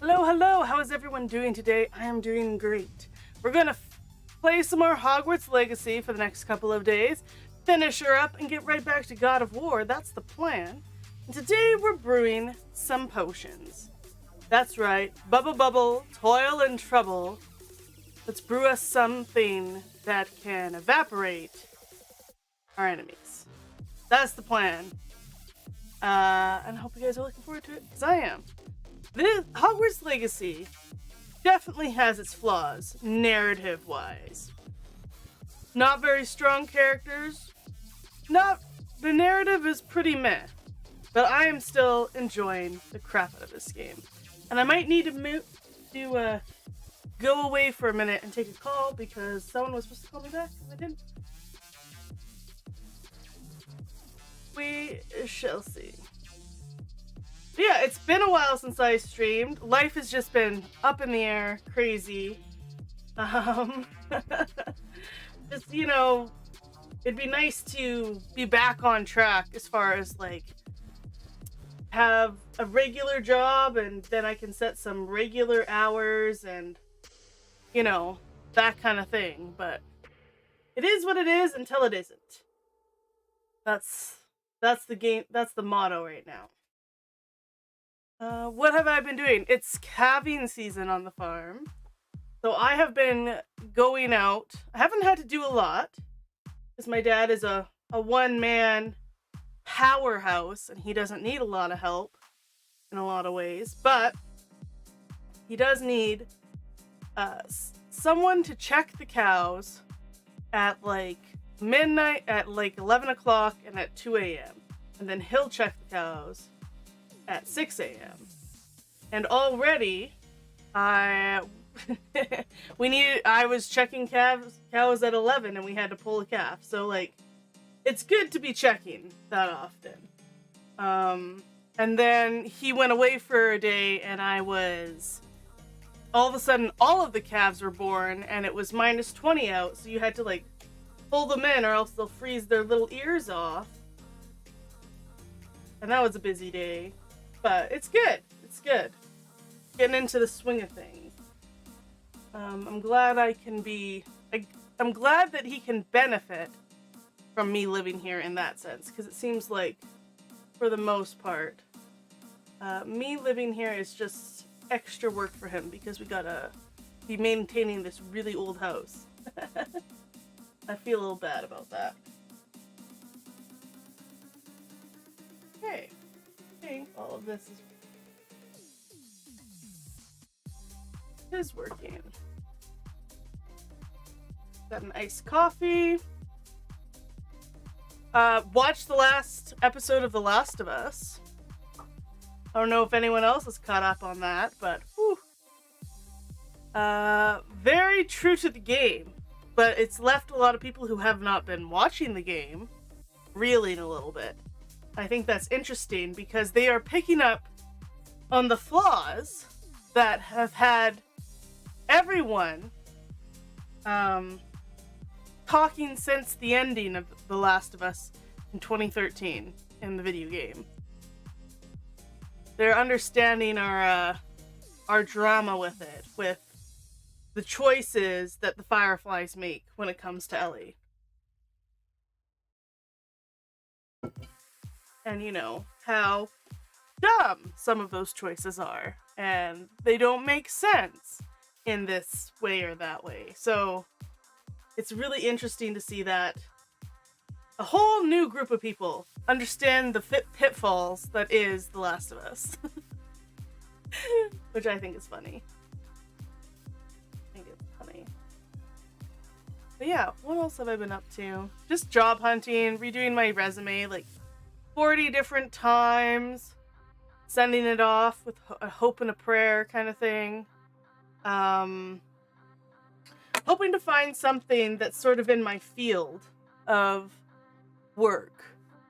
Hello, how is everyone doing today? I am doing great. We're gonna play some more Hogwarts Legacy for the next couple of days, finish her up, and get right back to God of War. That's the plan. And today we're brewing some potions. That's right, bubble, toil and trouble. Let's brew us something that can evaporate our enemies. That's the plan. And I hope you guys are looking forward to it, because I am. Hogwarts Legacy definitely has its flaws, narrative-wise. Not very strong characters. The narrative is pretty meh, but I am still enjoying the crap out of this game. And I might need to go away for a minute and take a call because someone was supposed to call me back and I didn't. We shall see. Yeah, it's been a while since I streamed. Life has just been up in the air, crazy. Just, it'd be nice to be back on track as far as, have a regular job and then I can set some regular hours and, that kind of thing. But it is what it is until it isn't. That's the game. That's the motto right now. What have I been doing? It's calving season on the farm. So I have been going out. I haven't had to do a lot because my dad is a one-man powerhouse and he doesn't need a lot of help in a lot of ways. But he does need someone to check the cows at midnight, at 11 o'clock and at 2 a.m. And then he'll check the cows at 6 a.m. And already I was checking cows at 11 and we had to pull a calf. So it's good to be checking that often. And then he went away for a day and all of a sudden all of the calves were born and it was minus 20 out. So you had to pull them in or else they'll freeze their little ears off. And that was a busy day. But it's good. It's good. Getting into the swing of things. I'm glad I'm glad that he can benefit from me living here in that sense. Because it seems like, for the most part, me living here is just extra work for him. Because we gotta be maintaining this really old house. I feel a little bad about that. Okay. All of this is working. Got an iced coffee. Watched the last episode of The Last of Us. I don't know if anyone else is caught up on that, but whew. Very true to the game, but it's left a lot of people who have not been watching the game reeling a little bit. I think that's interesting because they are picking up on the flaws that have had everyone talking since the ending of The Last of Us in 2013 in the video game. They're understanding our drama with it, with the choices that the Fireflies make when it comes to Ellie. And how dumb some of those choices are. And they don't make sense in this way or that way. So it's really interesting to see that a whole new group of people understand the pitfalls that is The Last of Us. Which I think is funny. But yeah, what else have I been up to? Just job hunting, redoing my resume 40 different times, sending it off with a hope and a prayer kind of thing. Hoping to find something that's sort of in my field of work,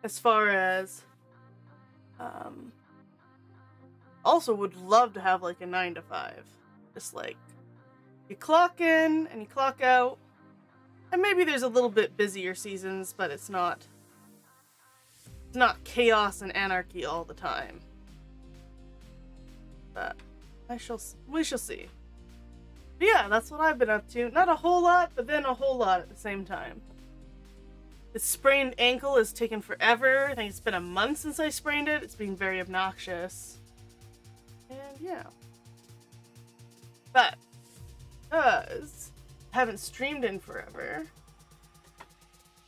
as far as also would love to have a 9-to-5. Just you clock in and you clock out, and maybe there's a little bit busier seasons, but it's not chaos and anarchy all the time. But We shall see. But yeah, that's what I've been up to. Not a whole lot, but then a whole lot at the same time. The sprained ankle has taken forever. I think it's been a month since I sprained it. It's being very obnoxious. And yeah. But, because I haven't streamed in forever,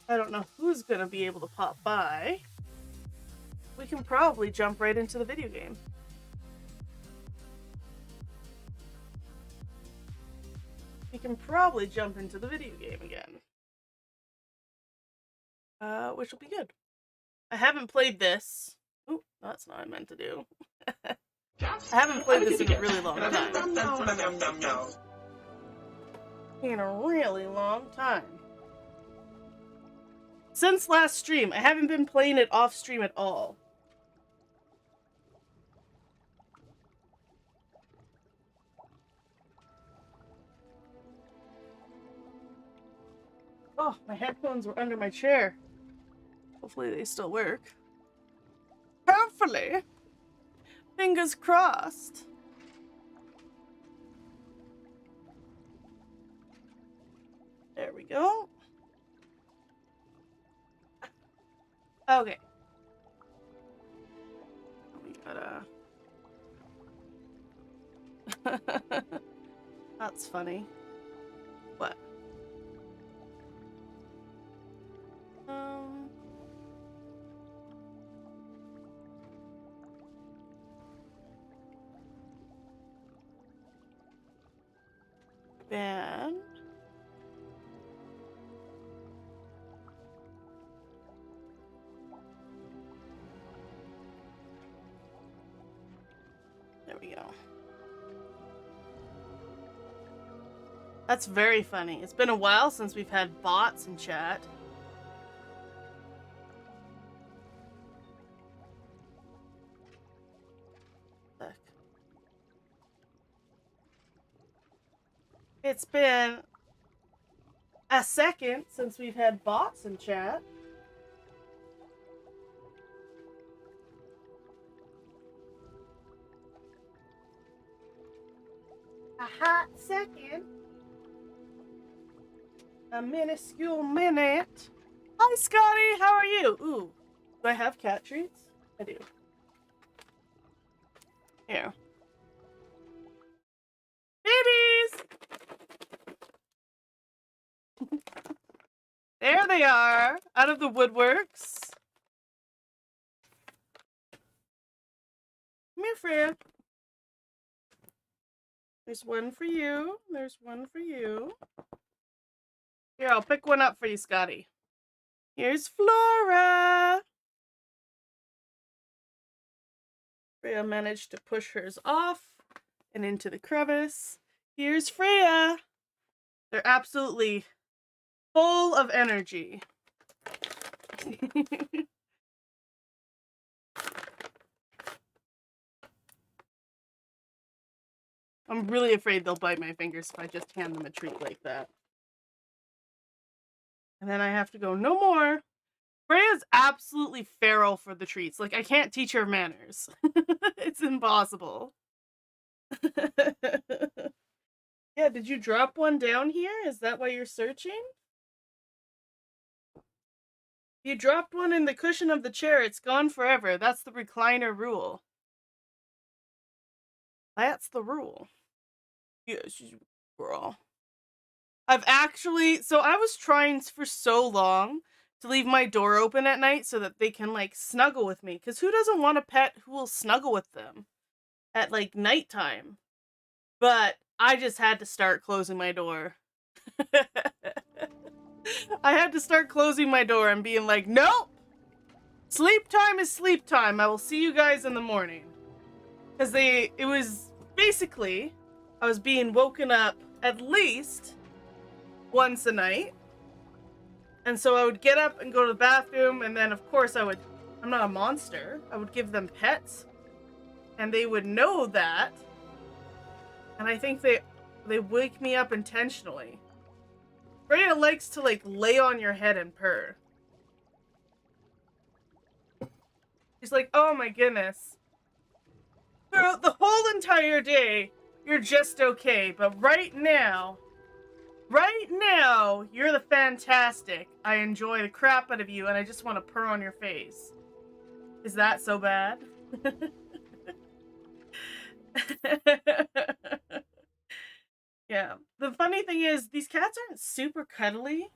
I don't know who's going to be able to pop by. We can probably jump right into the video game. We can probably jump into the video game again. Which will be good. I haven't played this. Ooh, that's not what I meant to do. I haven't played this in a really long time. In a really long time. Since last stream, I haven't been playing it off stream at all. Oh, my headphones were under my chair. Hopefully they still work. Hopefully. Fingers crossed. There we go. Okay. We gotta... That's funny. What? Band. There we go. That's very funny. It's been a while since we've had bots in chat. It's been a second since we've had bots in chat. A hot second. A minuscule minute. Hi, Scotty. How are you? Ooh. Do I have cat treats? I do. Here. Babies! There they are, out of the woodworks. Come here, Fran. There's one for you. There's one for you. Here, I'll pick one up for you, Scotty. Here's Flora. Freya managed to push hers off and into the crevice. Here's Freya. They're absolutely full of energy. I'm really afraid they'll bite my fingers if I just hand them a treat like that. And then I have to go, no more. Freya's absolutely feral for the treats. Like, I can't teach her manners. It's impossible. Yeah, did you drop one down here? Is that why you're searching? You dropped one in the cushion of the chair. It's gone forever. That's the recliner rule. That's the rule. Yes, girl. I've actually... So I was trying for so long to leave my door open at night so that they can, like, snuggle with me. Because who doesn't want a pet who will snuggle with them at, like, nighttime? But I just had to start closing my door. I had to start closing my door and being like, nope! Sleep time is sleep time. I will see you guys in the morning. Because it was basically, I was being woken up at least once a night. And so I would get up and go to the bathroom, and then of course I'm not a monster. I would give them pets. And they would know that. And I think they wake me up intentionally. Freya likes to, like, lay on your head and purr. She's like, oh my goodness. throughout the whole entire day, you're just okay. But right now, you're the fantastic. I enjoy the crap out of you, and I just want to purr on your face. Is that so bad? Yeah. The funny thing is, these cats aren't super cuddly.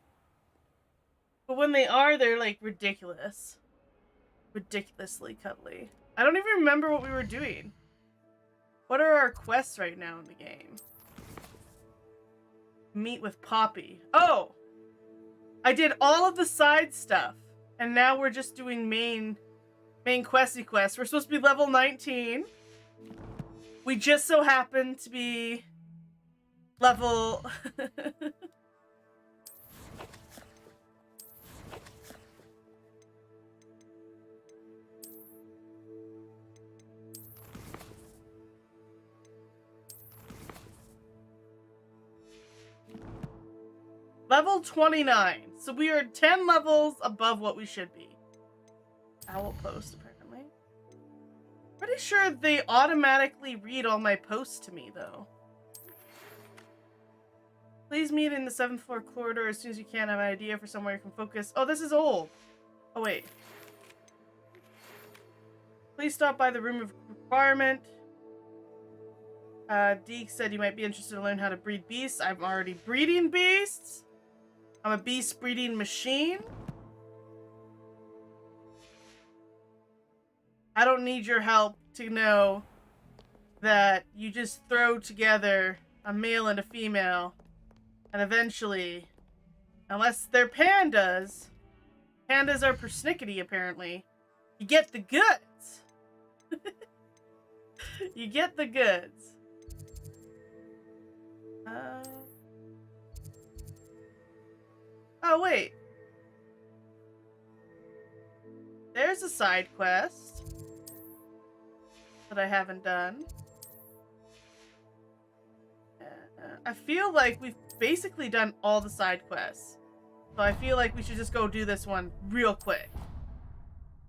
But when they are, they're like ridiculous. Ridiculously cuddly. I don't even remember what we were doing. What are our quests right now in the game? Meet with Poppy. Oh! I did all of the side stuff. And now we're just doing main questy quest. We're supposed to be level 19. We just so happen to be level... level 29. So we are 10 levels above what we should be. Owl post, apparently. Pretty sure they automatically read all my posts to me, though. Please meet in the 7th floor corridor as soon as you can. I have an idea for somewhere you can focus. Oh, this is old. Oh, wait. Please stop by the room of requirement. Deke said you might be interested to learn how to breed beasts. I'm already breeding beasts. I'm a beast breeding machine. I don't need your help to know that you just throw together a male and a female, and eventually, unless they're pandas are persnickety apparently, you get the goods. You get the goods. Oh, wait. There's a side quest that I haven't done. I feel like we've basically done all the side quests. So I feel like we should just go do this one real quick.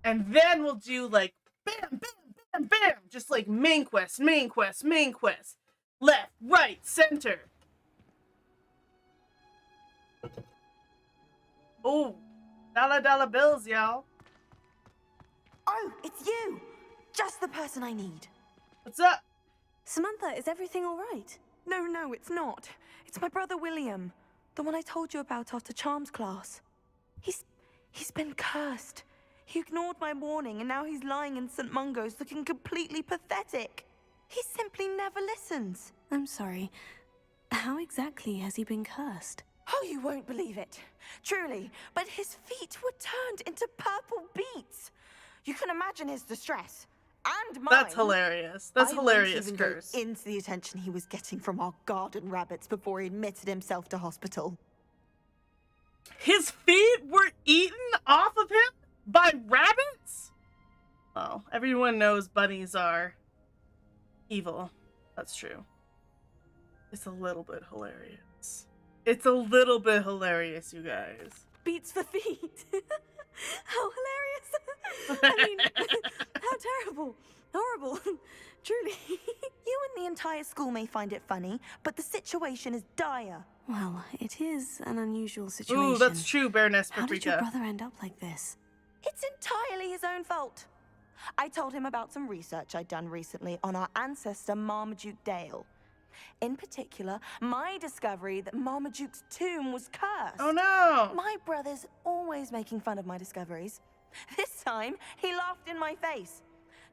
And then we'll do like bam, bam, bam, bam. Just like main quest, main quest, main quest. Left, right, center. Oh, dollar bills, y'all. Oh, it's you! Just the person I need. What's up? Samantha, is everything all right? No, it's not. It's my brother William. The one I told you about after Charms class. He's been cursed. He ignored my warning and now he's lying in St. Mungo's looking completely pathetic. He simply never listens. I'm sorry. How exactly has he been cursed? Oh, you won't believe it. Truly, but his feet were turned into purple beets. You can imagine his distress. And mine. That's hilarious. That's hilarious, I won't even go into the attention he was getting from our garden rabbits before he admitted himself to hospital. His feet were eaten off of him by rabbits? Well, everyone knows bunnies are evil. That's true. It's a little bit hilarious. It's a little bit hilarious, you guys. Beats for feet. How hilarious. I mean, how terrible. Horrible. Truly. You and the entire school may find it funny, but the situation is dire. Well, it is an unusual situation. Ooh, that's true, Baroness Paprika. How did your brother end up like this? It's entirely his own fault. I told him about some research I'd done recently on our ancestor Marmaduke Dale. In particular, my discovery that Marmaduke's tomb was cursed. Oh no! My brother's always making fun of my discoveries. This time, he laughed in my face.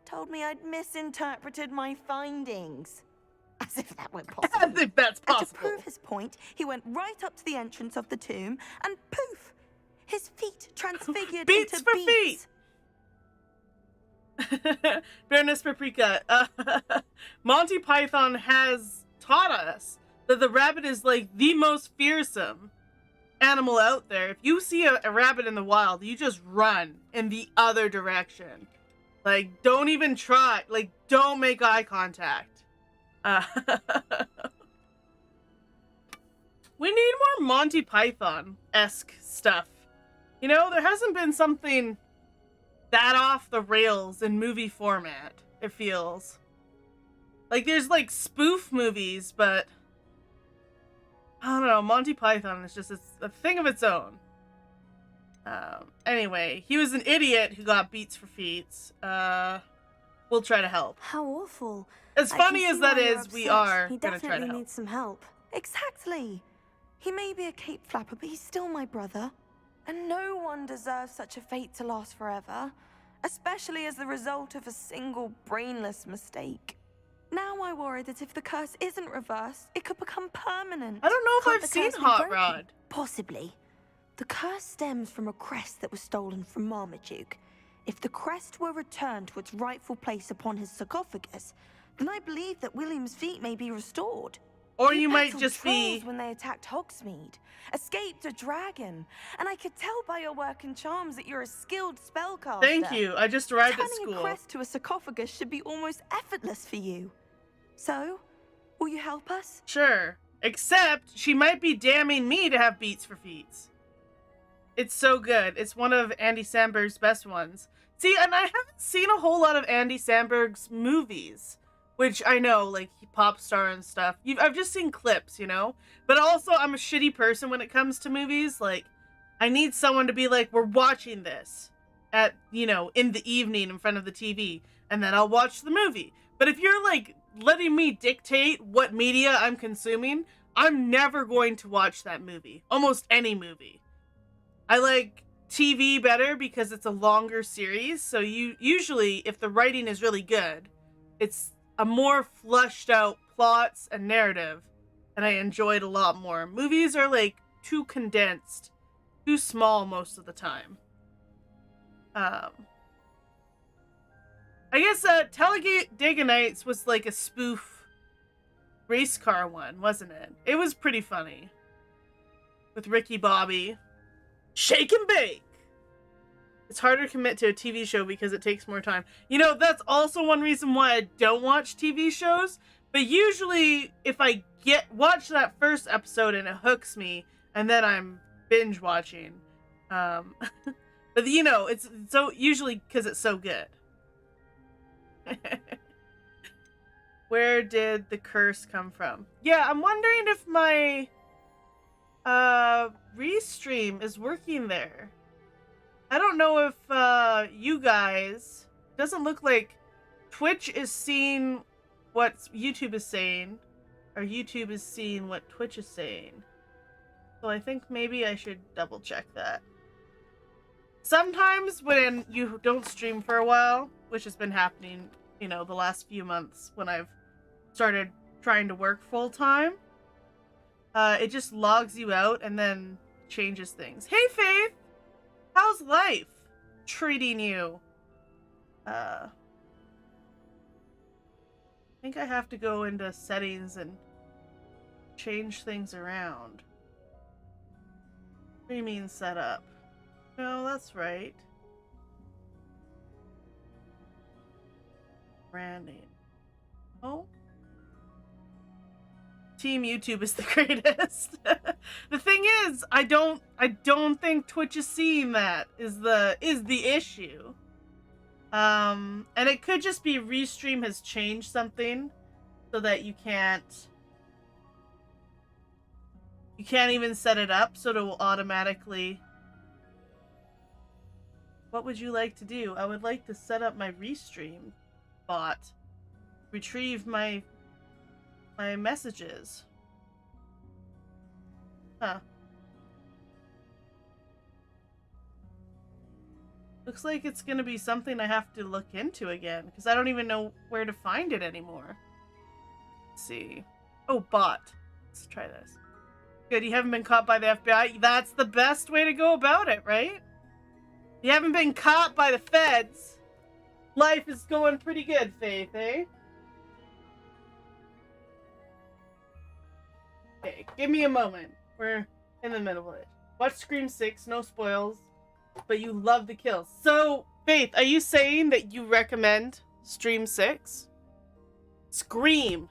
Told me I'd misinterpreted my findings. As if that were possible. As if that's possible. And to prove his point, he went right up to the entrance of the tomb and poof! His feet transfigured Beats into for beets. Feet! Baroness Paprika, Monty Python has taught us that the rabbit is like the most fearsome animal out there. If you see a rabbit in the wild, you just run in the other direction. Like, don't even try. Like, don't make eye contact. We need more Monty Python-esque stuff. You know, there hasn't been something that off the rails in movie format, it feels. Like, there's, like, spoof movies, but I don't know, Monty Python is just a thing of its own. Anyway, he was an idiot who got beats for feats. We'll try to help. How awful. As I funny can as see that why you're is, we upset. are He gonna try to definitely help. needs some help. Exactly. He may be a cape flapper, but he's still my brother. And no one deserves such a fate to last forever, especially as the result of a single brainless mistake. Now I worry that if the curse isn't reversed, it could become permanent. I don't know Can't if I've the seen curse be Hot broken? Rod. Possibly. The curse stems from a crest that was stolen from Marmaduke. If the crest were returned to its rightful place upon his sarcophagus, then I believe that William's feet may be restored. Or He you might battled just be... trolls when they attacked Hogsmeade, escaped a dragon, and I could tell by your work and charms that you're a skilled spellcaster. Thank you, I just arrived at Turning a school. crest to a sarcophagus should be almost effortless for you. So, will you help us? Sure. Except, she might be damning me to have beats for feats. It's so good. It's one of Andy Samberg's best ones. See, and I haven't seen a whole lot of Andy Samberg's movies. Which I know, like, pop star and stuff. I've just seen clips, you know? But also, I'm a shitty person when it comes to movies. Like, I need someone to be like, we're watching this at, you know, in the evening in front of the TV. And then I'll watch the movie. But if you're, like, letting me dictate what media I'm consuming, I'm never going to watch that movie. Almost any movie. I like TV better because it's a longer series. So usually, if the writing is really good, it's a more fleshed out plots and narrative, and I enjoy it a lot more. Movies are like too condensed, too small most of the time. I guess Talladega Nights was like a spoof race car one, wasn't it? It was pretty funny. With Ricky Bobby. Shake and bake! It's harder to commit to a TV show because it takes more time. You know, that's also one reason why I don't watch TV shows. But usually, if I watch that first episode and it hooks me, and then I'm binge watching. But you know, it's so usually because it's so good. Where did the curse come from? Yeah, I'm wondering if my restream is working there. I don't know if you guys, doesn't look like Twitch is seeing what YouTube is saying, or YouTube is seeing what Twitch is saying. So I think maybe I should double check that. Sometimes when you don't stream for a while, which has been happening, you know, the last few months when I've started trying to work full time, it just logs you out and then changes things. Hey Faith! How's life treating you? I think I have to go into settings and change things around. What do you mean setup? No, that's right. Branding. Oh? Team YouTube is the greatest. The thing is, I don't think Twitch is seeing that is the issue. And it could just be Restream has changed something so that you can't even set it up so it will automatically. What would you like to do? I would like to set up my Restream bot. Retrieve my messages. Huh. Looks like it's gonna be something I have to look into again, because I don't even know where to find it anymore. Let's see. Oh, bot. Let's try this. Good, you haven't been caught by the FBI. That's the best way to go about it, right? You haven't been caught by the feds. Life is going pretty good, Faith, eh? Okay, give me a moment. We're in the middle of it. Watch Scream 6, no spoils, but you love the kills. So, Faith, are you saying that you recommend Stream 6? Scream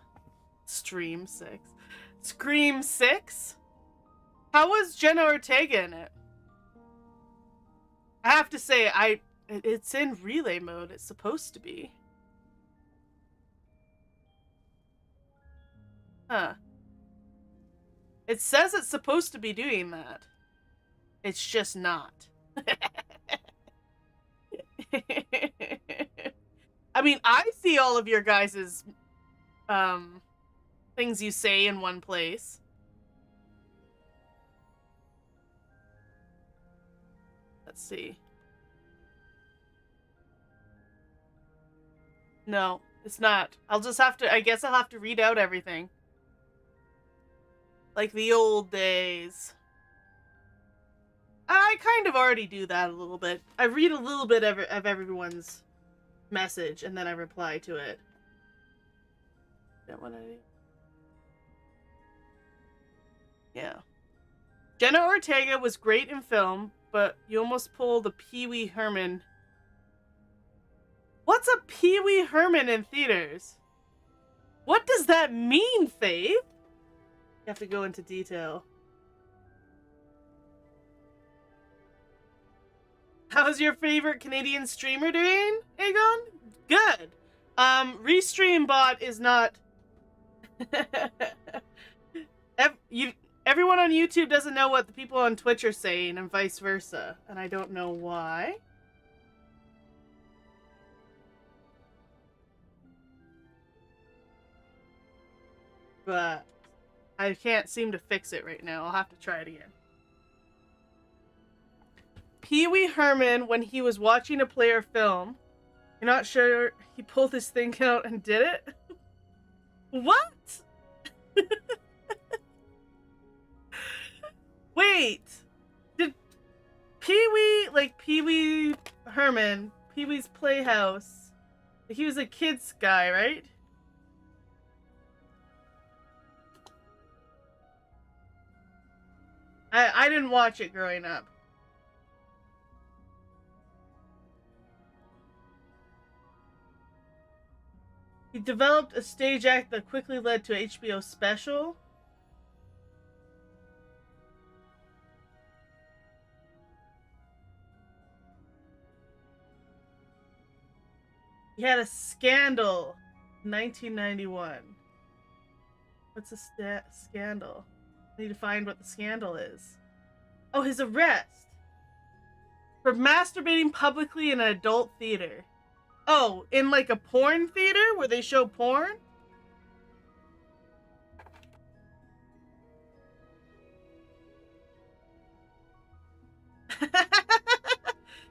6. Scream 6? How was Jenna Ortega in it? I have to say, it's in relay mode. It's supposed to be. Huh. It says it's supposed to be doing that. It's just not. I mean, I see all of your guys's things you say in one place. Let's see. No, it's not. I'll just have to, I guess I'll have to read out everything. Like the old days. I kind of already do that a little bit. I read a little bit of everyone's message and then I reply to it. That one I do. Yeah. Jenna Ortega was great in film, but you almost pulled a Pee Wee Herman. What's a Pee Wee Herman in theaters? What does that mean, Faith? You have to go into detail. How's your favorite Canadian streamer doing, Aegon? Good. Restreambot is not... Everyone on YouTube doesn't know what the people on Twitch are saying, and vice versa. And I don't know why. But I can't seem to fix it right now. I'll have to try it again. Pee Wee Herman, when he was watching a player film, you're not sure he pulled his thing out and did it? What? Wait. Did Pee Wee Herman, Pee Wee's Playhouse, he was a kid's guy, right? I didn't watch it growing up. He developed a stage act that quickly led to an HBO special. He had a scandal in 1991. What's a scandal? I need to find what the scandal is. Oh, his arrest. For masturbating publicly in an adult theater. Oh, in like a porn theater where they show porn?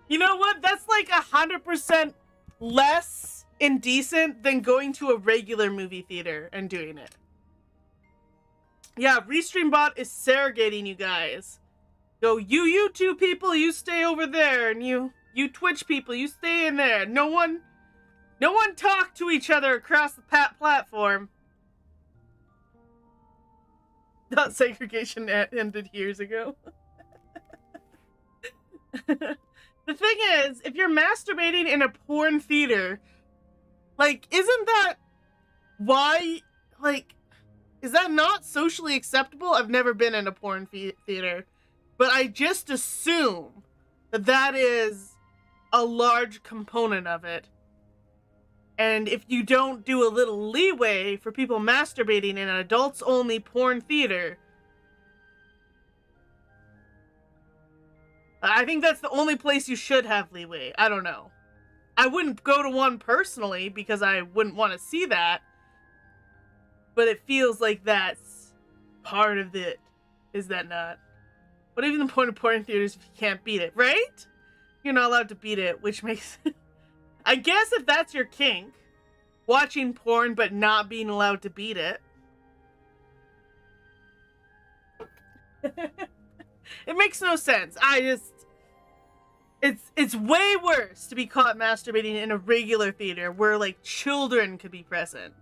You know what? That's like 100% less indecent than going to a regular movie theater and doing it. Yeah, Restreambot is surrogating you guys. Go, you YouTube people, you stay over there, and you Twitch people, you stay in there. No one talk to each other across the platform. Not segregation ended years ago. The thing is, if you're masturbating in a porn theater, like, isn't that why, like, is that not socially acceptable? I've never been in a porn theater, but I just assume that that is a large component of it. And if you don't do a little leeway for people masturbating in an adults-only porn theater, I think that's the only place you should have leeway. I don't know. I wouldn't go to one personally because I wouldn't want to see that. But it feels like that's part of it. Is that not? But even the point of porn theaters if you can't beat it, right? You're not allowed to beat it, which makes... I guess if that's your kink, watching porn but not being allowed to beat it. It makes no sense. It's way worse to be caught masturbating in a regular theater where like children could be present.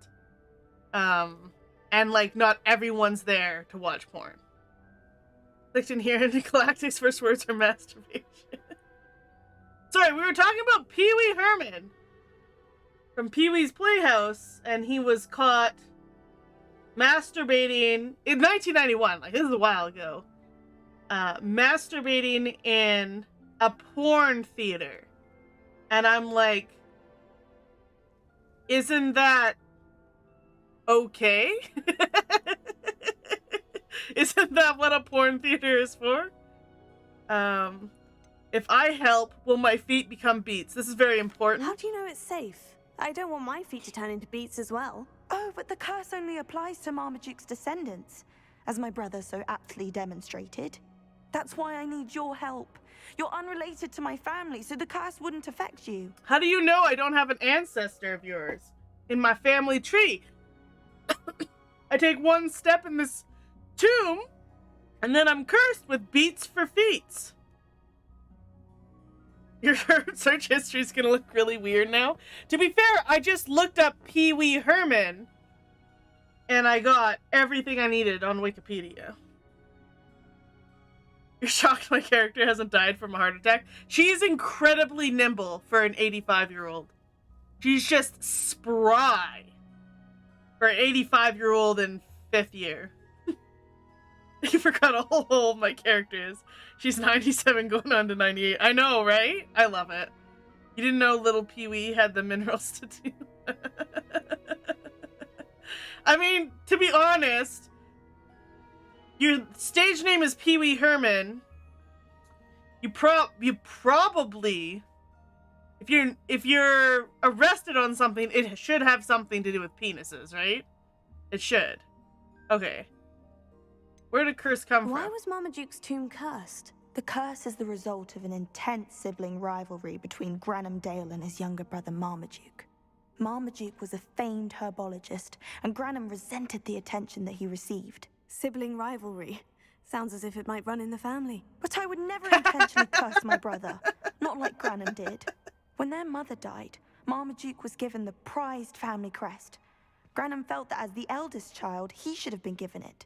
And like not everyone's there to watch porn. Clicked in here and Galactic's first words are masturbation. Sorry, we were talking about Pee Wee Herman from Pee Wee's Playhouse, and he was caught masturbating in 1991. Like, this is a while ago. Masturbating in a porn theater. And I'm like, isn't that okay? Isn't that what a porn theater is for? If I help, will my feet become beets? This is very important. How do you know it's safe? I don't want my feet to turn into beets as well. Oh, but the curse only applies to Marmaduke's descendants, as my brother so aptly demonstrated. That's why I need your help. You're unrelated to my family, so the curse wouldn't affect you. How do you know I don't have an ancestor of yours in my family tree? I take one step in this tomb, and then I'm cursed with beets for feet. Your search history is gonna look really weird now. To be fair, I just looked up Pee Wee Herman, and I got everything I needed on Wikipedia. You're shocked my character hasn't died from a heart attack? She is incredibly nimble for an 85-year-old. She's just spry for an 85-year-old in 5th year. You forgot how old my character is. She's 97 going on to 98. I know, right? I love it. You didn't know little Pee-wee had the minerals to do. I mean, to be honest, your stage name is Pee-wee Herman. You probably, if you're arrested on something, it should have something to do with penises, right? It should. Okay. Where did curse come from? Why was Marmaduke's tomb cursed? The curse is the result of an intense sibling rivalry between Granham Dale and his younger brother Marmaduke. Marmaduke was a famed herbologist, and Granham resented the attention that he received. Sibling rivalry. Sounds as if it might run in the family. But I would never intentionally curse my brother, not like Granham did. When their mother died, Marmaduke was given the prized family crest. Granham felt that as the eldest child, he should have been given it.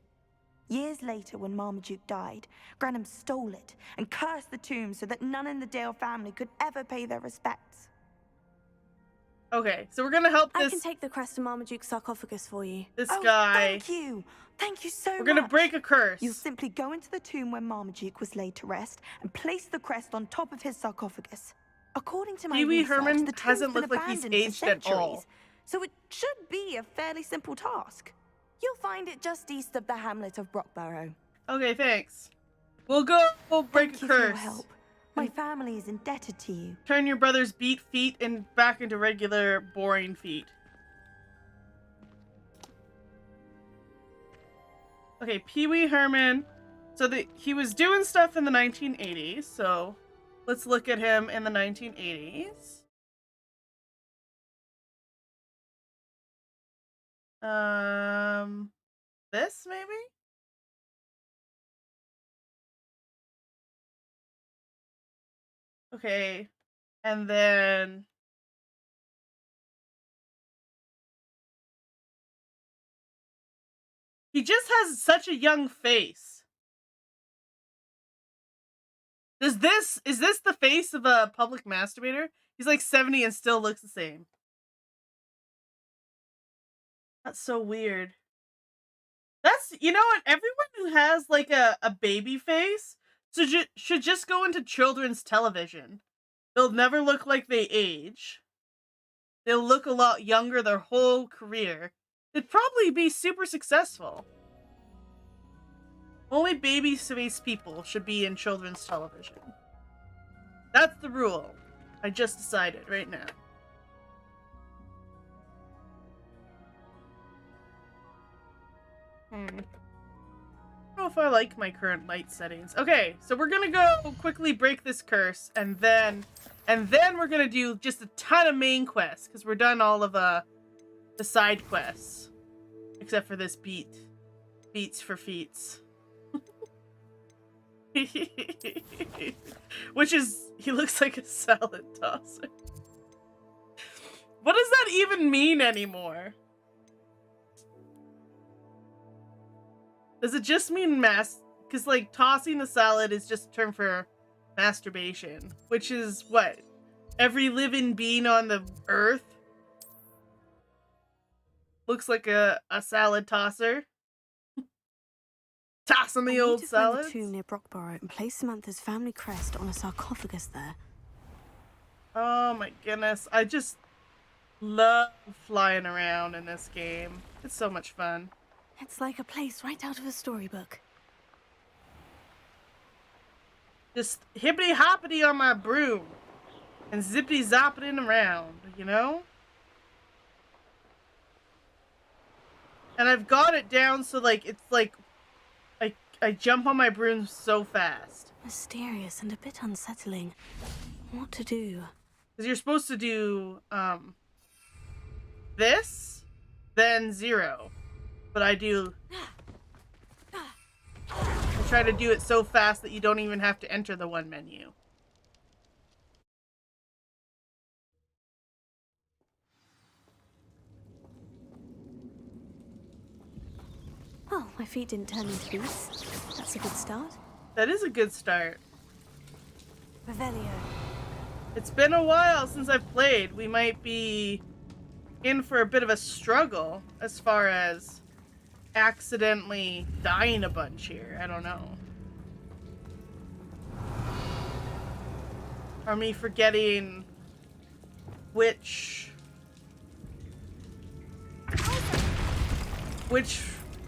Years later, when Marmaduke died, Granham stole it and cursed the tomb so that none in the Dale family could ever pay their respects. Okay, so we're gonna help this. I can take the crest to Marmaduke's sarcophagus for you. This Oh, guy. thank you. Thank you so much. We're gonna break a curse. You'll simply go into the tomb where Marmaduke was laid to rest and place the crest on top of his sarcophagus. According to my Pee-wee research, Herman the tomb's hasn't been looked like he's abandoned for aged at all. centuries, so it should be a fairly simple task. You'll find it just east of the hamlet of Brockborough. Okay, thanks. We'll go break Thank a you for your curse. help. My family is indebted to you. Turn your brother's beat feet and back into regular, boring feet. Okay, Pee-wee Herman. So he was doing stuff in the 1980s, so let's look at him in the 1980s. This maybe? Okay, and then he just has such a young face. Is this the face of a public masturbator? He's like 70 and still looks the same. That's so weird. That's, you know what? Everyone who has like a baby face should just go into children's television. They'll never look like they age. They'll look a lot younger their whole career. They'd probably be super successful. Only baby-faced people should be in children's television. That's the rule. I just decided right now. I don't know if I like my current light settings. Okay, so we're gonna go quickly break this curse, and then we're gonna do just a ton of main quests, because we're done all of the side quests. Except for this beats for feats. Which is, he looks like a salad tosser. What does that even mean anymore? Does it just mean because like tossing a salad is just a term for masturbation, which is what? Every living being on the earth looks like a salad tosser. Tossing the old salads. I need to find the tomb near Brockborough and place Samantha's family crest on a sarcophagus there. Oh my goodness. I just love flying around in this game. It's so much fun. It's like a place right out of a storybook. Just hippity hoppity on my broom and zippity zoppiting around, you know? And I've got it down so like it's like I jump on my broom so fast. Mysterious and a bit unsettling. What to do? Because you're supposed to do this, then 0. But I try to do it so fast that you don't even have to enter the one menu. Oh, my feet didn't turn into beasts. That's a good start. That is a good start. Revelio. It's been a while since I've played. We might be in for a bit of a struggle as far as accidentally dying a bunch here. I don't know. Or me forgetting which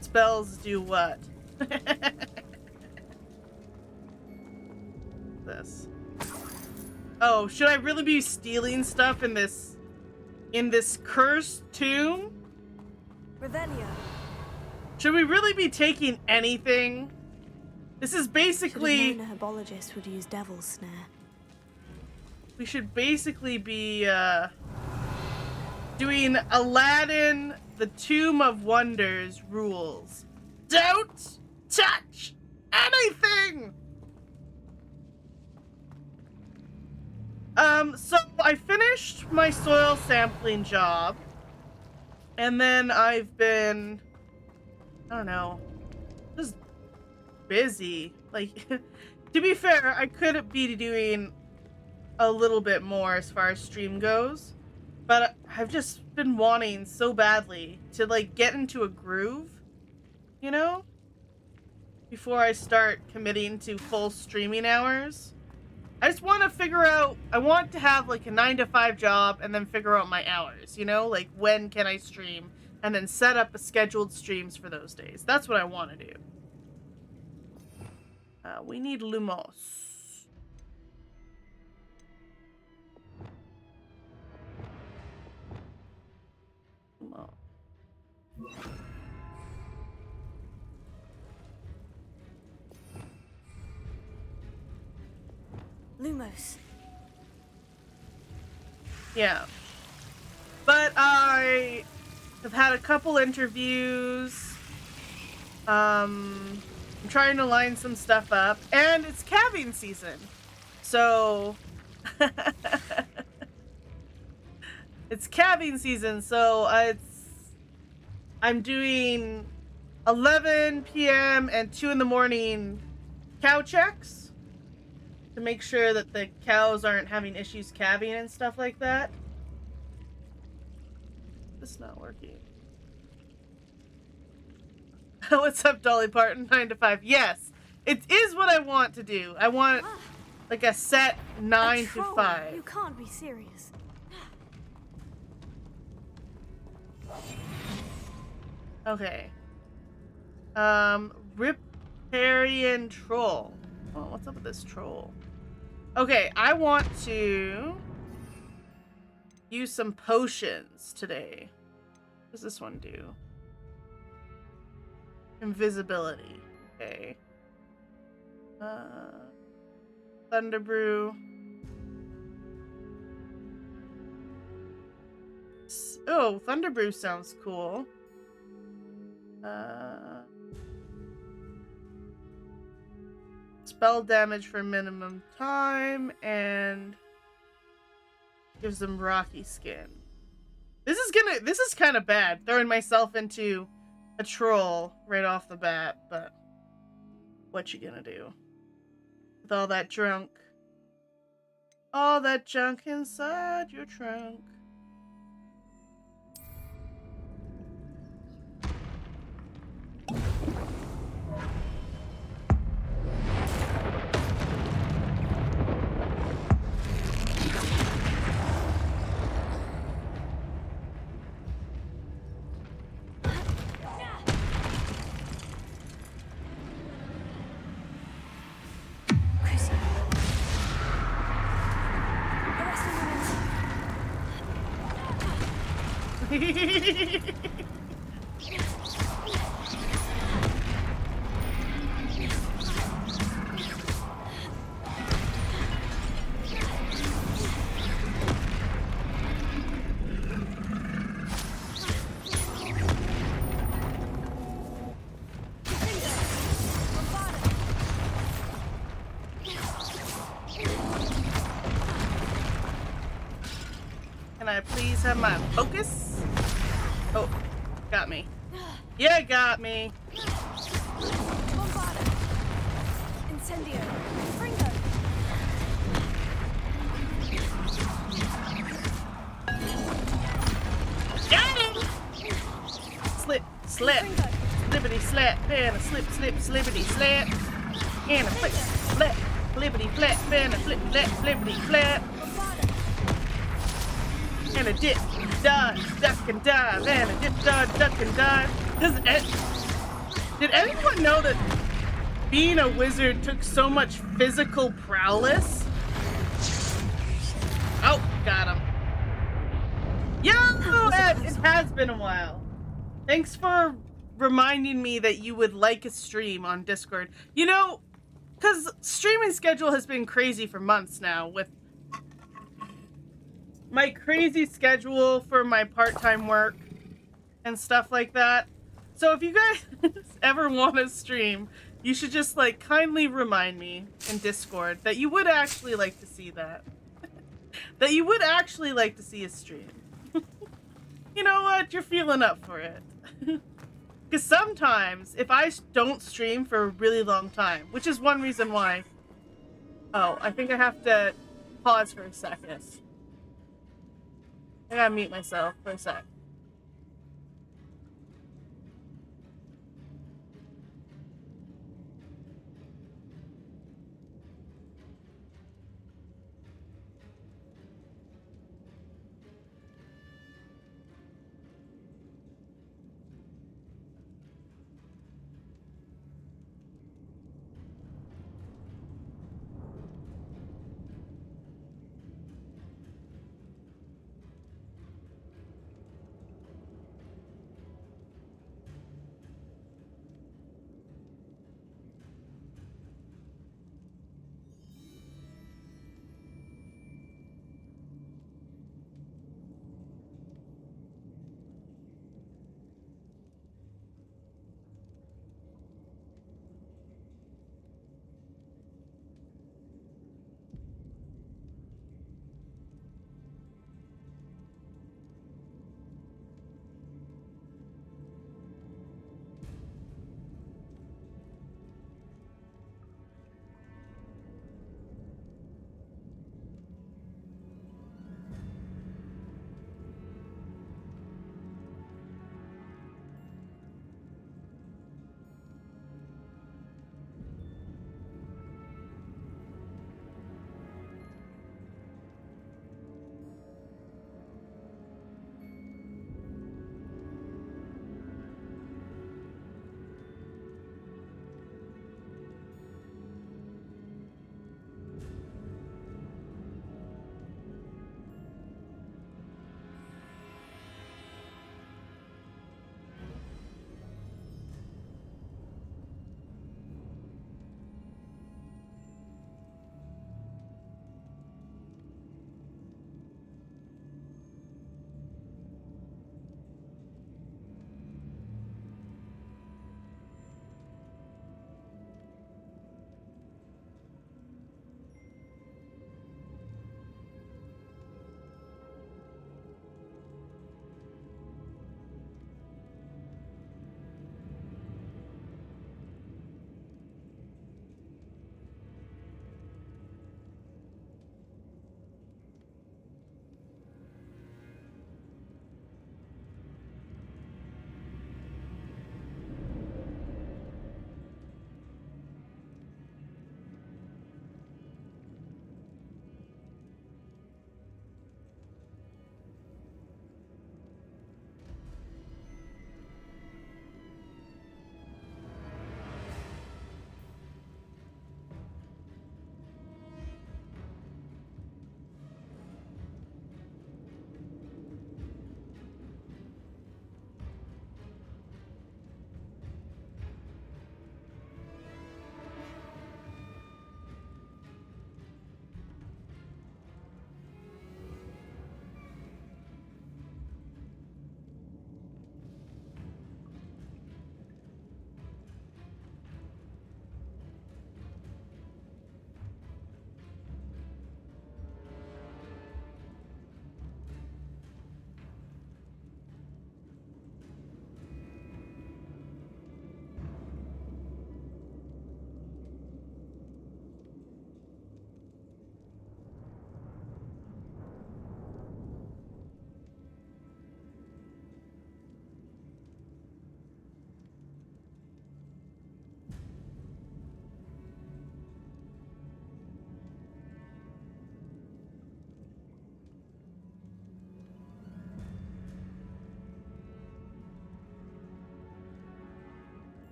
spells do what. This. Oh, should I really be stealing stuff in this cursed tomb? Revelio. Should we really be taking anything? This is Should basically... have known a herbologist would use devil's snare. We should basically be, doing Aladdin, the Tomb of Wonders rules. Don't touch anything! So I finished my soil sampling job, and then I've been, I don't know, just busy. Like, to be fair, I could be doing a little bit more as far as stream goes, but I've just been wanting so badly to, like, get into a groove, you know, before I start committing to full streaming hours. I just want to figure out, I want to have like a 9-to-5 job and then figure out my hours, you know, like when can I stream, and then set up a scheduled streams for those days. That's what I want to do. We need Lumos. Lumos. Lumos. Yeah. But I have had a couple interviews. I'm trying to line some stuff up, and it's calving season. So it's calving season, so I'm doing 11 p.m. and 2 in the morning cow checks to make sure that the cows aren't having issues calving and stuff like that. It's not working. What's up, Dolly Parton? 9 to 5. Yes, it is what I want to do. I want like a set 9 to 5. You can't be serious. Okay. Riparian troll. Oh, what's up with this troll? Okay, I want to use some potions today. What does this one do? Invisibility. Okay. Thunder brew. Oh, thunder brew sounds cool. Spell damage for minimum time and gives them rocky skin. This is kind of bad, throwing myself into a troll right off the bat, but what you gonna do with all that junk inside your trunk? Chrissy, Can I please have my focus? Oh, got me. Yeah, got me. Bombarda. Incendio. Fringo. Got him! Slip, slap, slippity slap, and a slip, slip, slippity slap, and a flip, flap, flippity flap, and a flip, flap, flippity flap, and a dip, dodge, duck and dive, and a dip, dodge, duck and dive. Did anyone know that being a wizard took so much physical prowess? Oh, got him. Yo, Ed, it has been a while. Thanks for reminding me that you would like a stream on Discord. You know, because streaming schedule has been crazy for months now with my crazy schedule for my part-time work and stuff like that. So if you guys ever want to stream, you should just like kindly remind me in Discord that you would actually like to see that. That you would actually like to see a stream. You know what? You're feeling up for it. Because sometimes, if I don't stream for a really long time, which is one reason why... Oh, I think I have to pause for a second. I gotta mute myself for a sec.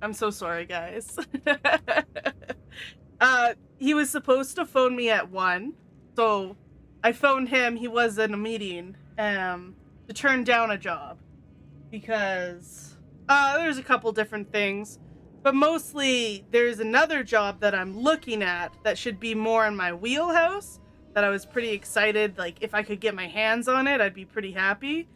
I'm so sorry, guys. He was supposed to phone me at 1, so I phoned him. He was in a meeting to turn down a job because there's a couple different things, but mostly there's another job that I'm looking at that should be more in my wheelhouse that I was pretty excited. Like, if I could get my hands on it, I'd be pretty happy.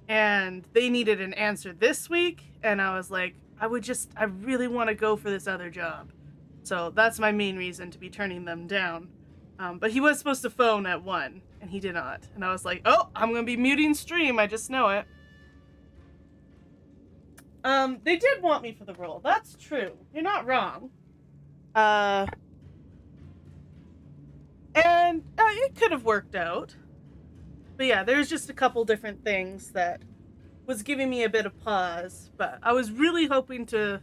And they needed an answer this week, and I was like, I really want to go for this other job. So that's my main reason to be turning them down. But he was supposed to phone at 1, and he did not. And I was like, oh, I'm going to be muting stream. I just know it. They did want me for the role. That's true. You're not wrong. And it could have worked out. But yeah, there's just a couple different things that was giving me a bit of pause. But I was really hoping to,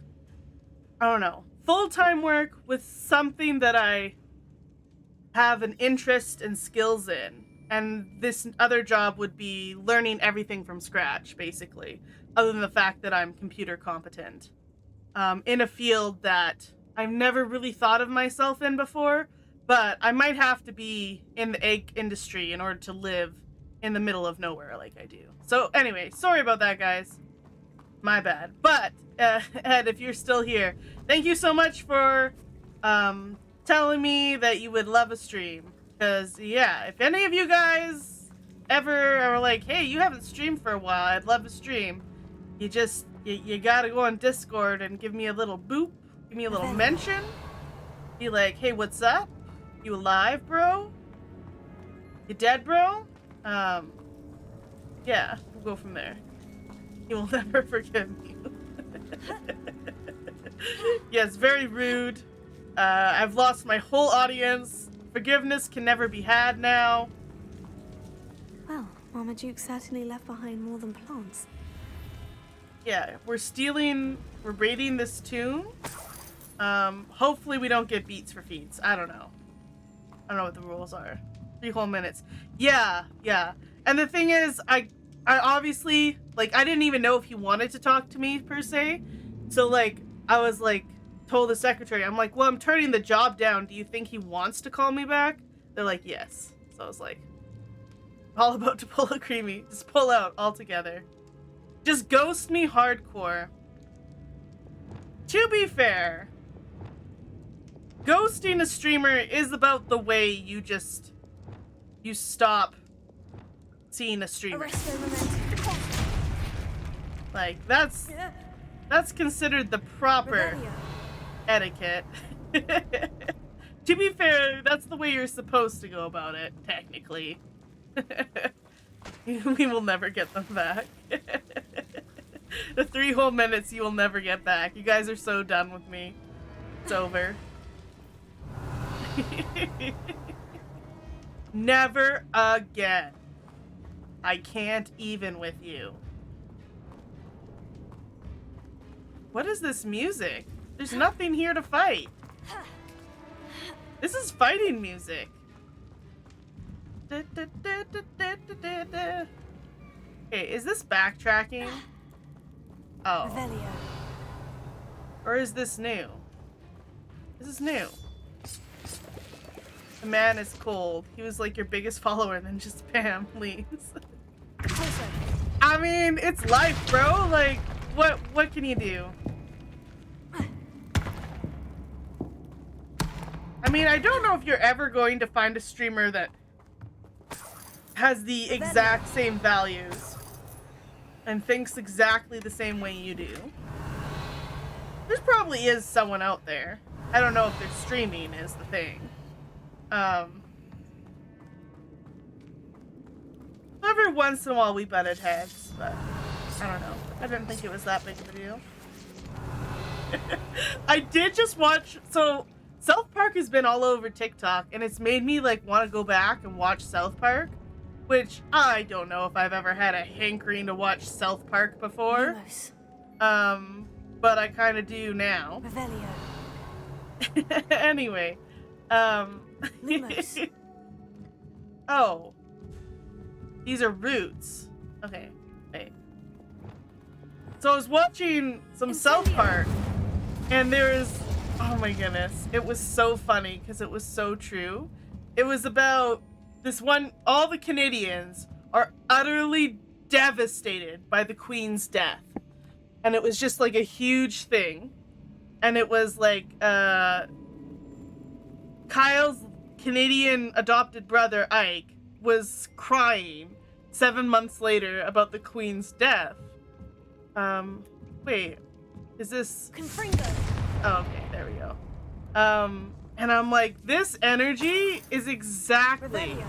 I don't know, full-time work with something that I have an interest and skills in. And this other job would be learning everything from scratch, basically, other than the fact that I'm computer competent. In a field that I've never really thought of myself in before, but I might have to be in the egg industry in order to live in the middle of nowhere like I do. So anyway, sorry about that, guys. My bad. But, Ed, if you're still here, thank you so much for telling me that you would love a stream. Because, yeah, if any of you guys ever are like, hey, you haven't streamed for a while, I'd love to stream. You gotta go on Discord and give me a little boop, give me a little mention. Be like, hey, what's up? You alive, bro? You dead, bro? Yeah, we'll go from there. He will never forgive me. Yes, very rude. I've lost my whole audience. Forgiveness can never be had now. Well, Marmaduke certainly left behind more than plants. Yeah, we're raiding this tomb. Hopefully we don't get beats for feats. I don't know what the rules are. 3 whole minutes. Yeah. And the thing is, I obviously, like, I didn't even know if he wanted to talk to me, per se. So, like, I was, like, told the secretary, I'm like, well, I'm turning the job down. Do you think he wants to call me back? They're like, yes. So I was like, all about to pull a creamy. Just pull out altogether. Just ghost me hardcore. To be fair, ghosting a streamer is about the way you stop seeing a streamer. Like, that's considered the proper etiquette. To be fair, that's the way you're supposed to go about it, technically. We will never get them back. The 3 whole minutes you will never get back. You guys are so done with me. It's over. Never again. I can't even with you. What is this music? There's nothing here to fight. This is fighting music. Okay, is this backtracking? Oh. Or is this new? This is new. The man is cold. He was like your biggest follower and then just bam, leaves. I mean, it's life, bro. Like, what can you do? I mean, I don't know if you're ever going to find a streamer that has the exact same values and thinks exactly the same way you do. There probably is someone out there. I don't know if they're streaming is the thing. Every once in a while we butted heads, but I don't know. I didn't think it was that big of a deal. I did just watch, so South Park has been all over TikTok, and it's made me like want to go back and watch South Park, which I don't know if I've ever had a hankering to watch South Park before. But I kind of do now. Anyway, oh, these are roots. Okay, wait. So I was watching some South Park, And there's, oh my goodness, it was so funny because it was so true. It was about this one, all the Canadians are utterly devastated by the Queen's death. And it was just like a huge thing. And it was like, Kyle's Canadian adopted brother, Ike, was crying 7 months later about the Queen's death. Wait, is this... Confringo. Oh, okay, there we go. And I'm like, this energy is exactly Revelio.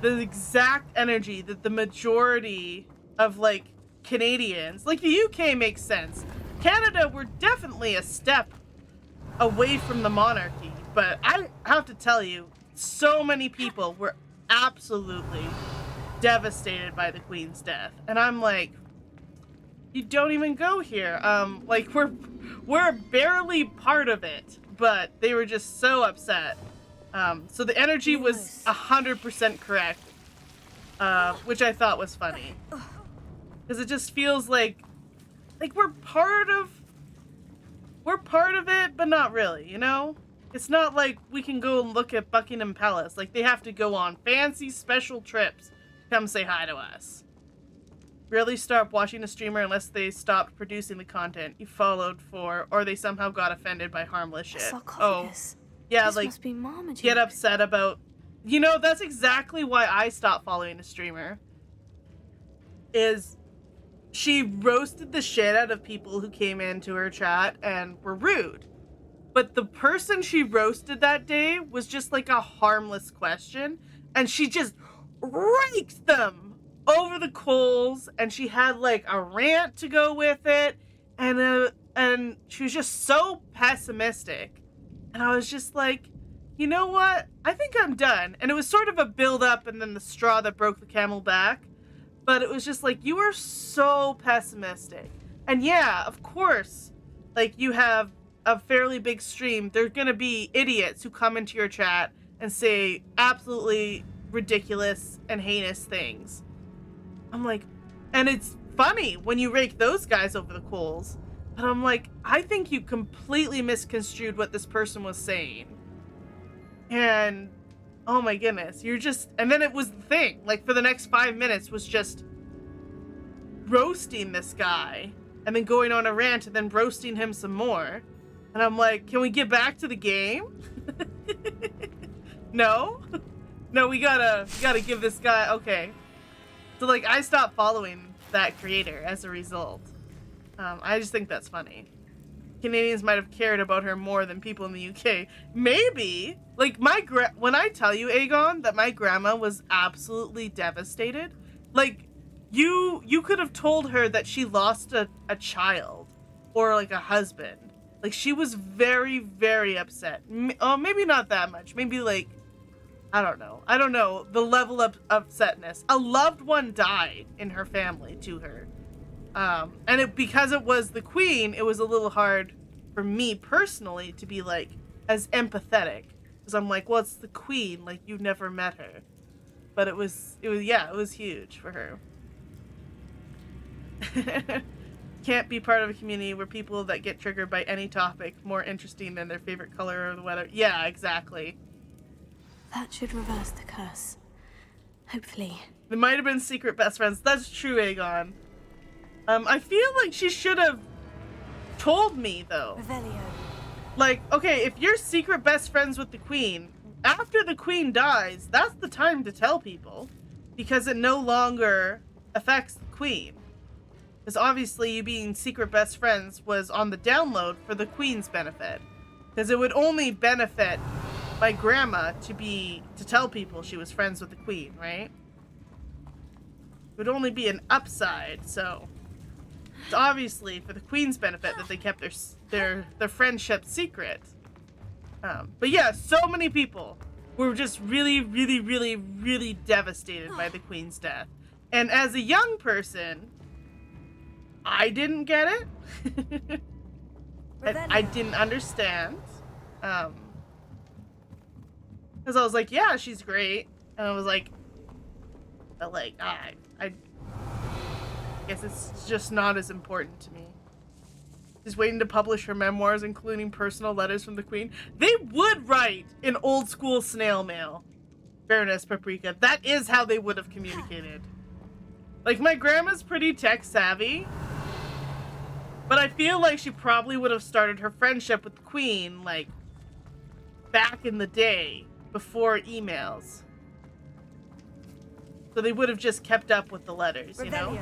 the exact energy that the majority of, like, Canadians, like the UK makes sense. Canada, we're definitely a step away from the monarchy, but I have to tell you, so many people were absolutely devastated by the Queen's death. And I'm like, you don't even go here. Like we're barely part of it, but they were just so upset. So the energy was 100% correct, which I thought was funny. Because it just feels like we're part of it, but not really, you know? It's not like we can go and look at Buckingham Palace. Like, they have to go on fancy special trips to come say hi to us. Really stop watching a streamer unless they stopped producing the content you followed for, or they somehow got offended by harmless shit. Sarcophagus. Oh, yeah, This like, must be Marmaduke. get upset about... You know, that's exactly why I stopped following a streamer. Is... she roasted the shit out of people who came into her chat and were rude. But the person she roasted that day was just like a harmless question. And she just raked them over the coals. And she had like a rant to go with it. And she was just so pessimistic. And I was just like, you know what? I think I'm done. And it was sort of a build up and then the straw that broke the camel back. But it was just like, you are so pessimistic. And yeah, of course, like you have a fairly big stream. There's going to be idiots who come into your chat and say absolutely ridiculous and heinous things. I'm like, and it's funny when you rake those guys over the coals. But I'm like, I think you completely misconstrued what this person was saying. And oh my goodness, you're just... And then it was the thing. Like, for the next 5 minutes was just roasting this guy. And then going on a rant and then roasting him some more. And I'm like, can we get back to the game? No? No, we gotta give this guy... Okay. So, like, I stopped following that creator as a result. I just think that's funny. Canadians might have cared about her more than people in the UK. Maybe. Like, when I tell you, Aegon, that my grandma was absolutely devastated, like, you could have told her that she lost a child or, like, a husband. Like, she was very, very upset. Oh, maybe not that much. Maybe, like, I don't know. The level of upsetness. A loved one died in her family to her. And because it was the Queen, it was a little hard for me personally to be like as empathetic, because I'm like, well, it's the Queen, like you never met her, but it was huge for her. Can't be part of a community where people that get triggered by any topic more interesting than their favorite color or the weather. Yeah, exactly. That should reverse the curse. Hopefully. They might have been secret best friends. That's true, Aegon. I feel like she should have told me, though. Revelio. Like, okay, if you're secret best friends with the Queen, after the Queen dies, that's the time to tell people. Because it no longer affects the Queen. Because obviously you being secret best friends was on the download for the Queen's benefit. Because it would only benefit my grandma to tell people she was friends with the Queen, right? It would only be an upside, so... It's obviously for the Queen's benefit that they kept their friendship secret. But yeah, so many people were just really, really, really, really devastated by the Queen's death. And as a young person, I didn't get it. I didn't understand. Because I was like, yeah, she's great. And I was like, but like, I guess it's just not as important to me. She's waiting to publish her memoirs, including personal letters from the queen. They would write in old school snail mail. Baroness Paprika. That is how they would have communicated. Like, my grandma's pretty tech savvy, but I feel like she probably would have started her friendship with the queen, like, back in the day, before emails. So they would have just kept up with the letters, you know?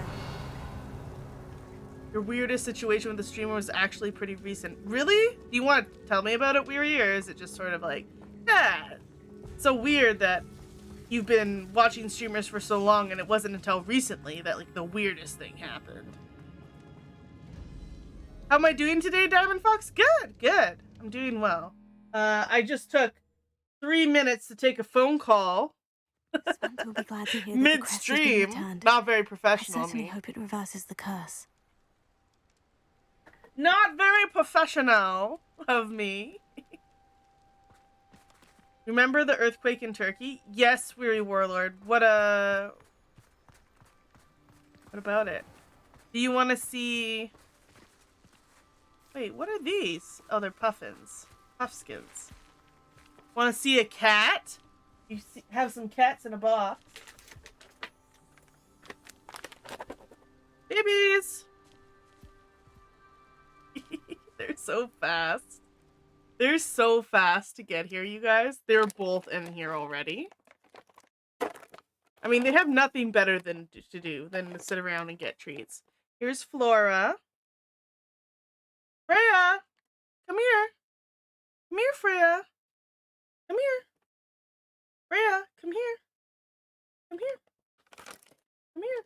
Your weirdest situation with the streamer was actually pretty recent. Really? Do you want to tell me about it, Weary, or is it just sort of like, yeah, it's so weird that you've been watching streamers for so long and it wasn't until recently that, like, the weirdest thing happened? How am I doing today, Diamond Fox? Good, good. I'm doing well. I just took 3 minutes to take a phone call. Svante will be glad to hear that the crest has been Midstream. returned. Not very I professional of certainly me. hope it reverses the curse. Not very professional of me. Remember the earthquake in Turkey? Yes, Weary Warlord. What about it? Do you want to see... Wait, what are these? Oh, they're puffins. Puffskins. Want to see a cat? You have some cats in a box. Babies! They're so fast. They're so fast to get here, you guys. They're both in here already. I mean, they have nothing better to do than to sit around and get treats. Here's Flora. Freya! Come here. Come here, Freya. Come here. Freya, come here. Come here. Come here.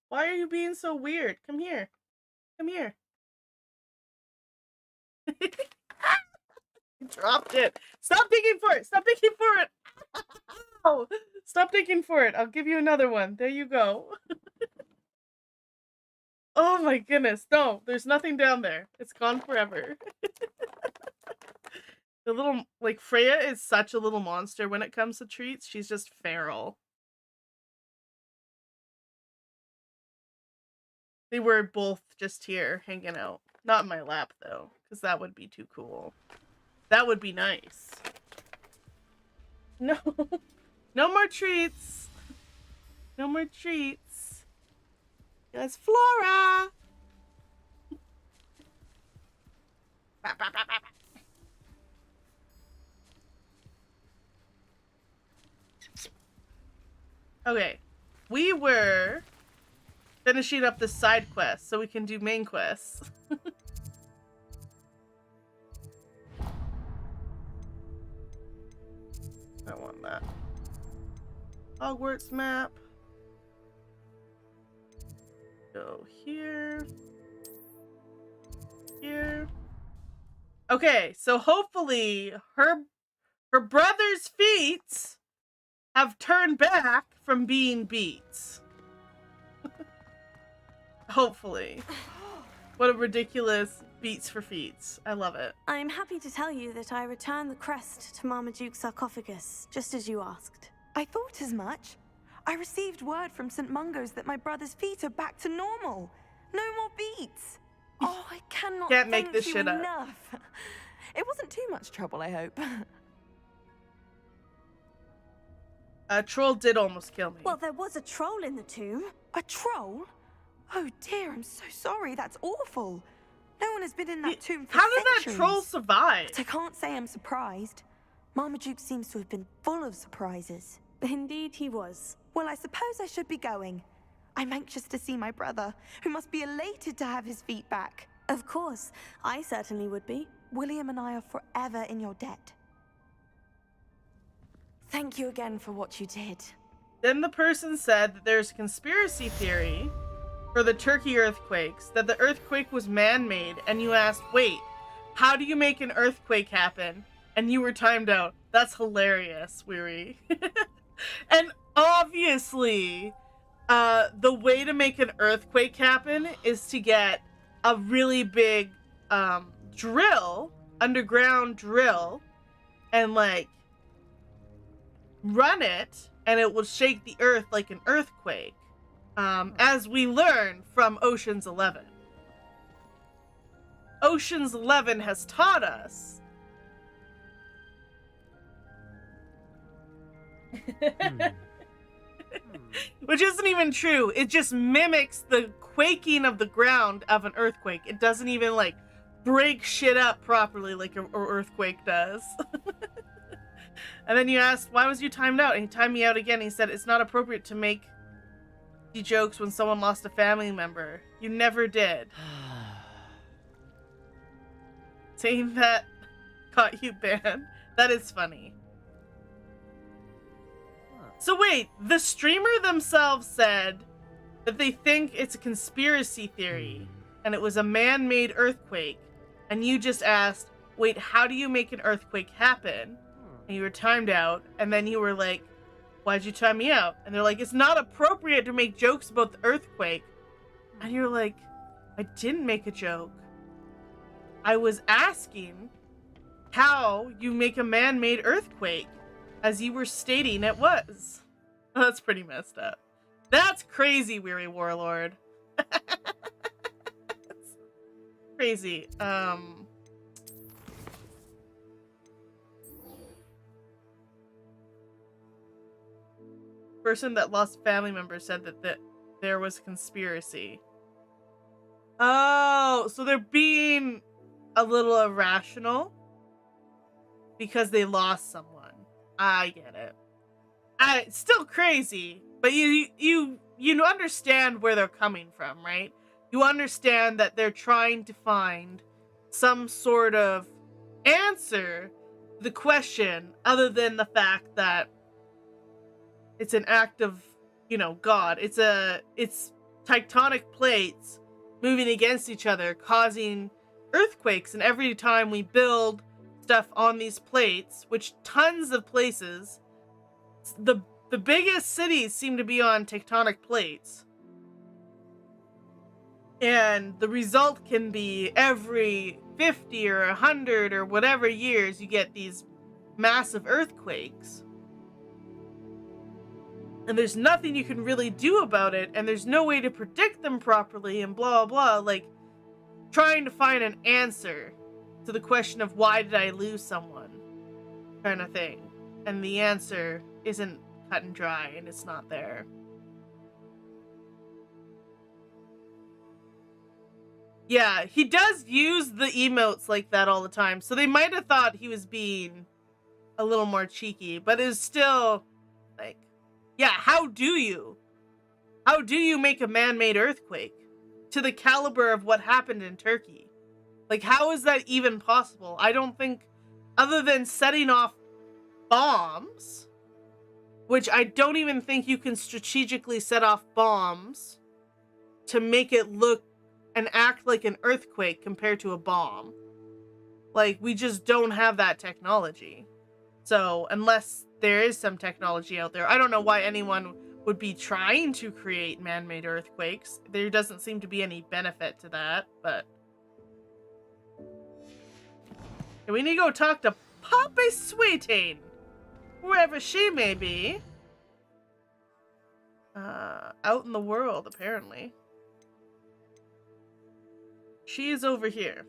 Why are you being so weird? Come here. Come here. Dropped it. Stop digging for it. Stop digging for it. Ow. Stop digging for it. I'll give you another one. There you go. Oh my goodness. No, there's nothing down there. It's gone forever. The little, like, Freya is such a little monster when it comes to treats. She's just feral. They were both just here hanging out. Not in my lap, though, because that would be too cool. That would be nice. No. No more treats. No more treats. It's Flora. Okay. We were finishing up the side quest so we can do main quests. I want that. Hogwarts map. Go here. Here. Okay, so hopefully her brother's feet have turned back from being beats. Hopefully. What a ridiculous beats for feats. I love it. I'm happy to tell you that I returned the crest to Marmaduke's sarcophagus, just as you asked. I thought as much. I received word from St. Mungo's that my brother's feet are back to normal. No more beats. Oh, I cannot Can't make thank this you shit up. enough. It wasn't too much trouble, I hope. A troll did almost kill me. Well, there was a troll in the tomb. A troll? Oh dear, I'm so sorry. That's awful. No one has been in that tomb for How did that centuries. troll survive? But I can't say I'm surprised. Marmaduke seems to have been full of surprises. Indeed he was. Well, I suppose I should be going. I'm anxious to see my brother, who must be elated to have his feet back. Of course, I certainly would be. William and I are forever in your debt. Thank you again for what you did. Then the person said that there's a conspiracy theory for the Turkey earthquakes, that the earthquake was man-made, and you asked, wait, how do you make an earthquake happen? And you were timed out. That's hilarious, Weary. And obviously, the way to make an earthquake happen is to get a really big drill, underground drill, and like run it, and it will shake the earth like an earthquake, as we learn from Ocean's 11. Ocean's 11 has taught us. Which isn't even true. It just mimics the quaking of the ground of an earthquake. It doesn't even, like, break shit up properly like an earthquake does. And then you asked, why was you timed out? And he timed me out again. He said, it's not appropriate to make the jokes when someone lost a family member. You never did. Saying that got you banned. That is funny. So wait, the streamer themselves said that they think it's a conspiracy theory and it was a man-made earthquake. And you just asked, wait, how do you make an earthquake happen? And you were timed out. And then you were like, why'd you time me out? And they're like, it's not appropriate to make jokes about the earthquake. And you're like, I didn't make a joke. I was asking how you make a man-made earthquake, as you were stating it was. Oh, that's pretty messed up. That's crazy, Weary Warlord. Crazy. Person that lost family members said that there was conspiracy. Oh, so they're being a little irrational because they lost someone. I get it. It's still crazy, but you understand where they're coming from, right? You understand that they're trying to find some sort of answer to the question other than the fact that it's an act of, God. It's tectonic plates moving against each other, causing earthquakes. And every time we build stuff on these plates, which tons of places, the biggest cities seem to be on tectonic plates. And the result can be every 50 or 100 or whatever years you get these massive earthquakes. And there's nothing you can really do about it, and there's no way to predict them properly, and blah, blah, like, trying to find an answer to the question of why did I lose someone, kind of thing. And the answer isn't cut and dry, and it's not there. Yeah, he does use the emotes like that all the time, so they might have thought he was being a little more cheeky, but it's still, like, yeah, how do you make a man-made earthquake to the caliber of what happened in Turkey? Like, how is that even possible? I don't think, other than setting off bombs, which I don't even think you can strategically set off bombs to make it look and act like an earthquake compared to a bomb. Like, we just don't have that technology. So, unless there is some technology out there, I don't know why anyone would be trying to create man-made earthquakes. There doesn't seem to be any benefit to that, but... And we need to go talk to Poppy Sweeting, wherever she may be. Out in the world, apparently. She is over here.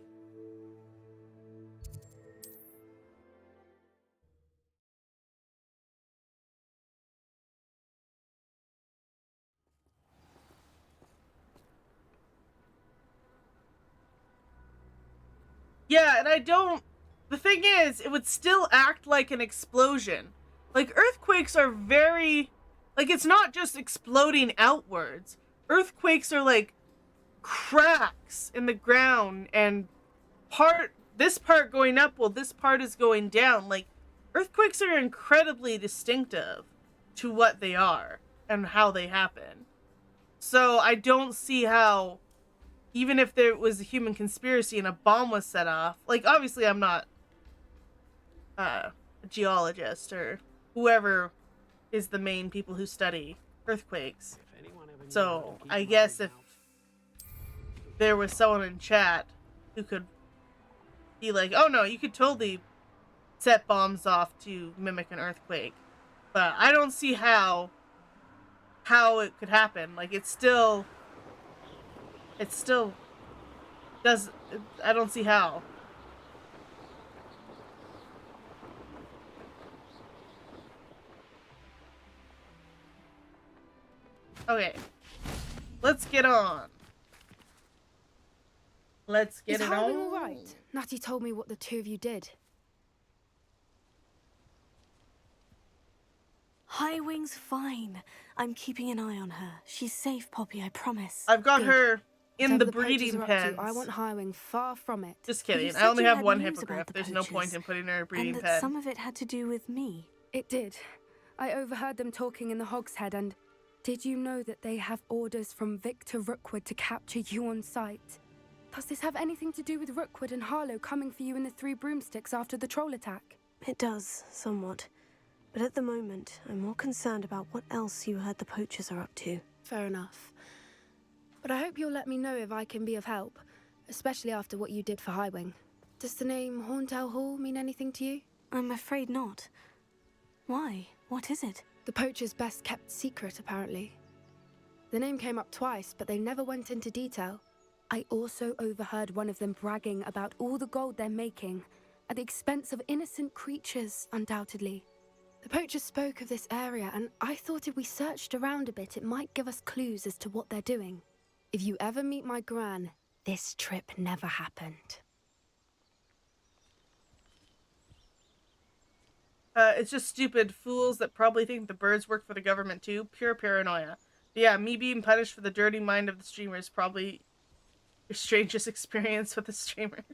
Yeah, and I don't... The thing is, it would still act like an explosion. Like, earthquakes are very... Like, it's not just exploding outwards. Earthquakes are like cracks in the ground, and this part going up while this part is going down. Like, earthquakes are incredibly distinctive to what they are and how they happen. So I don't see how, even if there was a human conspiracy and a bomb was set off, like, obviously I'm not a geologist or whoever is the main people who study earthquakes. So I guess if there was someone in chat who could be like, oh no, you could totally set bombs off to mimic an earthquake. But I don't see how it could happen. Like, it's still I don't see how. Okay. Let's get on. Let's get Is it Highwing on. all right? Natty told me what the two of you did. Highwing's fine. I'm keeping an eye on her. She's safe, Poppy, I promise. I've got Good. her in Whatever the poachers breeding are up pens. to, I want Highwing far from it. Just But you kidding. I said only you have had one news hippogriff. about the There's no point poachers, in putting her in a breeding and that pen. some of it had to do with me. It did. I overheard them talking in the Hogshead, and did you know that they have orders from Victor Rookwood to capture you on sight? Does this have anything to do with Rookwood and Harlow coming for you in the Three Broomsticks after the troll attack? It does, somewhat. But at the moment, I'm more concerned about what else you heard the poachers are up to. Fair enough. But I hope you'll let me know if I can be of help, especially after what you did for Highwing. Does the name Horntail Hall mean anything to you? I'm afraid not. Why? What is it? The poacher's best kept secret, apparently. The name came up twice, but they never went into detail. I also overheard one of them bragging about all the gold they're making, at the expense of innocent creatures, undoubtedly. The poacher spoke of this area, and I thought if we searched around a bit, it might give us clues as to what they're doing. If you ever meet my gran, this trip never happened. It's just stupid fools that probably think the birds work for the government too. Pure paranoia. But yeah, me being punished for the dirty mind of the streamer is probably your strangest experience with a streamer.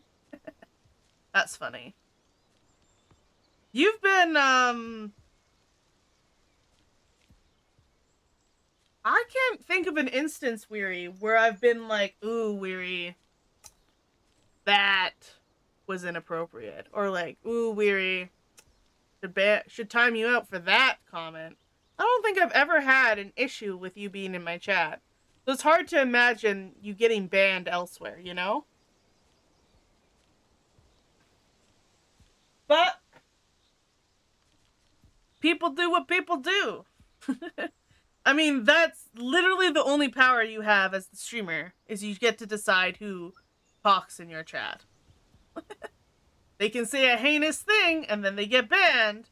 That's funny. You've been, I can't think of an instance, Weary, where I've been like, ooh, Weary, that was inappropriate. Or like, ooh, Weary, should time you out for that comment. I don't think I've ever had an issue with you being in my chat. So it's hard to imagine you getting banned elsewhere, you know? But people do what people do. I mean, that's literally the only power you have as the streamer, is you get to decide who talks in your chat. They can say a heinous thing, and then they get banned.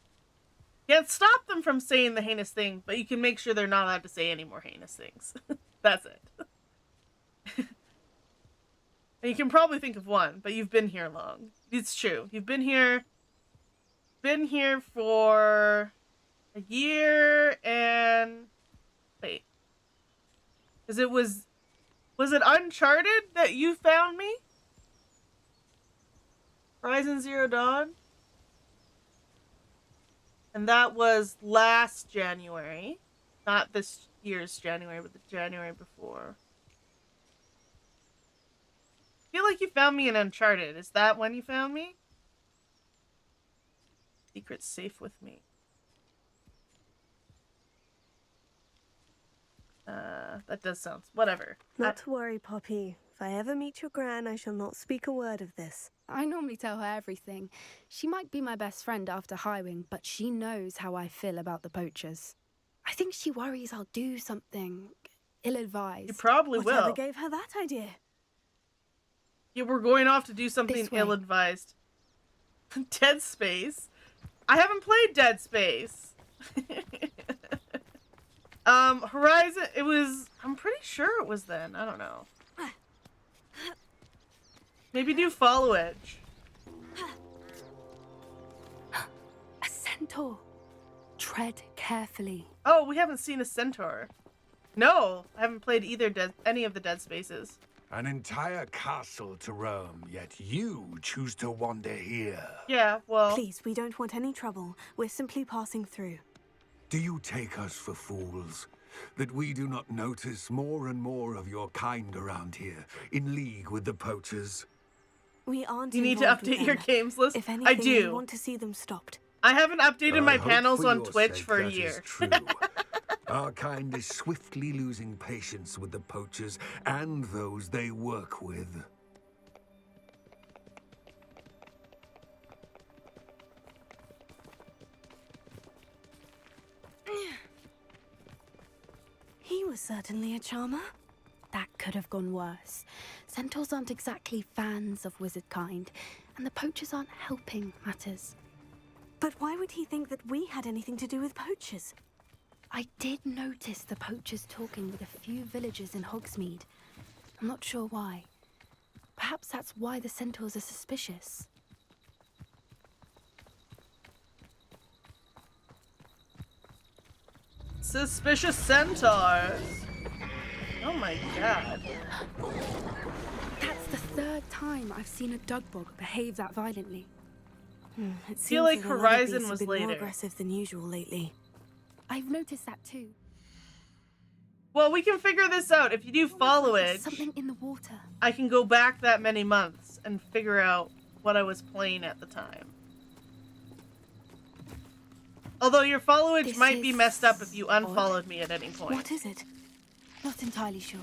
Can't stop them from saying the heinous thing, but you can make sure they're not allowed to say any more heinous things. That's it. And you can probably think of one, but you've been here long. It's true. You've been here for a year and... Wait. Because it was it Uncharted that you found me? Horizon Zero Dawn? And that was last January. Not this year's January, but the January before. I feel like you found me in Uncharted. Is that when you found me? Secret's safe with me. That does sound... Whatever. Not to worry, Poppy. If I ever meet your gran, I shall not speak a word of this. I normally tell her everything. She might be my best friend after Highwing, but she knows how I feel about the poachers. I think she worries I'll do something ill-advised. You probably Whatever will. gave her that idea? Yeah, we're going off to do something This way. ill-advised. Dead Space? I haven't played Dead Space. Horizon, it was... I'm pretty sure it was then. I don't know. Maybe do Follow Edge. A centaur. Tread carefully. Oh, we haven't seen a centaur. No, I haven't played any of the Dead Spaces. An entire castle to roam, yet you choose to wander here. Yeah, well... Please, we don't want any trouble. We're simply passing through. Do you take us for fools? That we do not notice more and more of your kind around here, in league with the poachers? We aren't You need to involved with update your them. games list? If I anything, we do. want to see them stopped. I haven't updated my I hope panels for on your Twitch sake for a that is year. true. Our kind is swiftly losing patience with the poachers and those they work with. He was certainly a charmer. That could have gone worse. Centaurs aren't exactly fans of wizard kind, and the poachers aren't helping matters. But why would he think that we had anything to do with poachers? I did notice the poachers talking with a few villagers in Hogsmeade. I'm not sure why. Perhaps that's why the centaurs are suspicious. Suspicious centaurs. Oh my god. That's the third time I've seen a dugbog behave that violently. It seems feel like that a lot of Horizon these was have been more later. aggressive than usual lately. I've noticed that too. Well, we can figure this out. If you do follow There's it, something in the water. I can go back that many months and figure out what I was playing at the time. Although your followage This might be is messed up if you odd. unfollowed me at any point. What is it? Not entirely sure,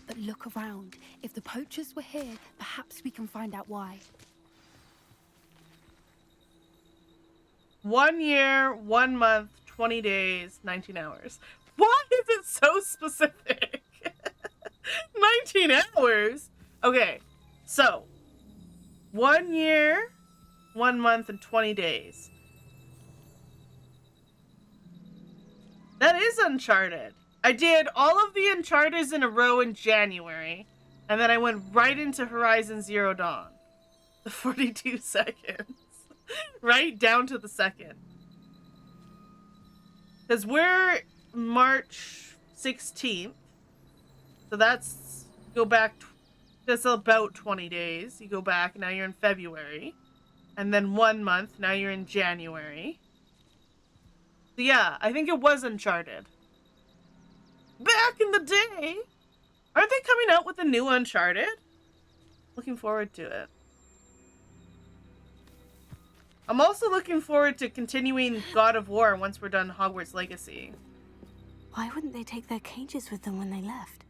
but look around. If the poachers were here, perhaps we can find out why. 1 year, 1 month, 20 days, 19 hours. Why is it so specific? 19 hours? Okay, so 1 year, 1 month, and 20 days. That is Uncharted. I did all of the Uncharteds in a row in January, and then I went right into Horizon Zero Dawn. The 42 seconds. Right down to the second. Because we're March 16th. So that's, go back, that's about 20 days. You go back, now you're in February. And then 1 month, now you're in January. So yeah, I think it was Uncharted. Back in the day! Aren't they coming out with a new Uncharted? Looking forward to it. I'm also looking forward to continuing God of War once we're done Hogwarts Legacy. Why wouldn't they take their cages with them when they left?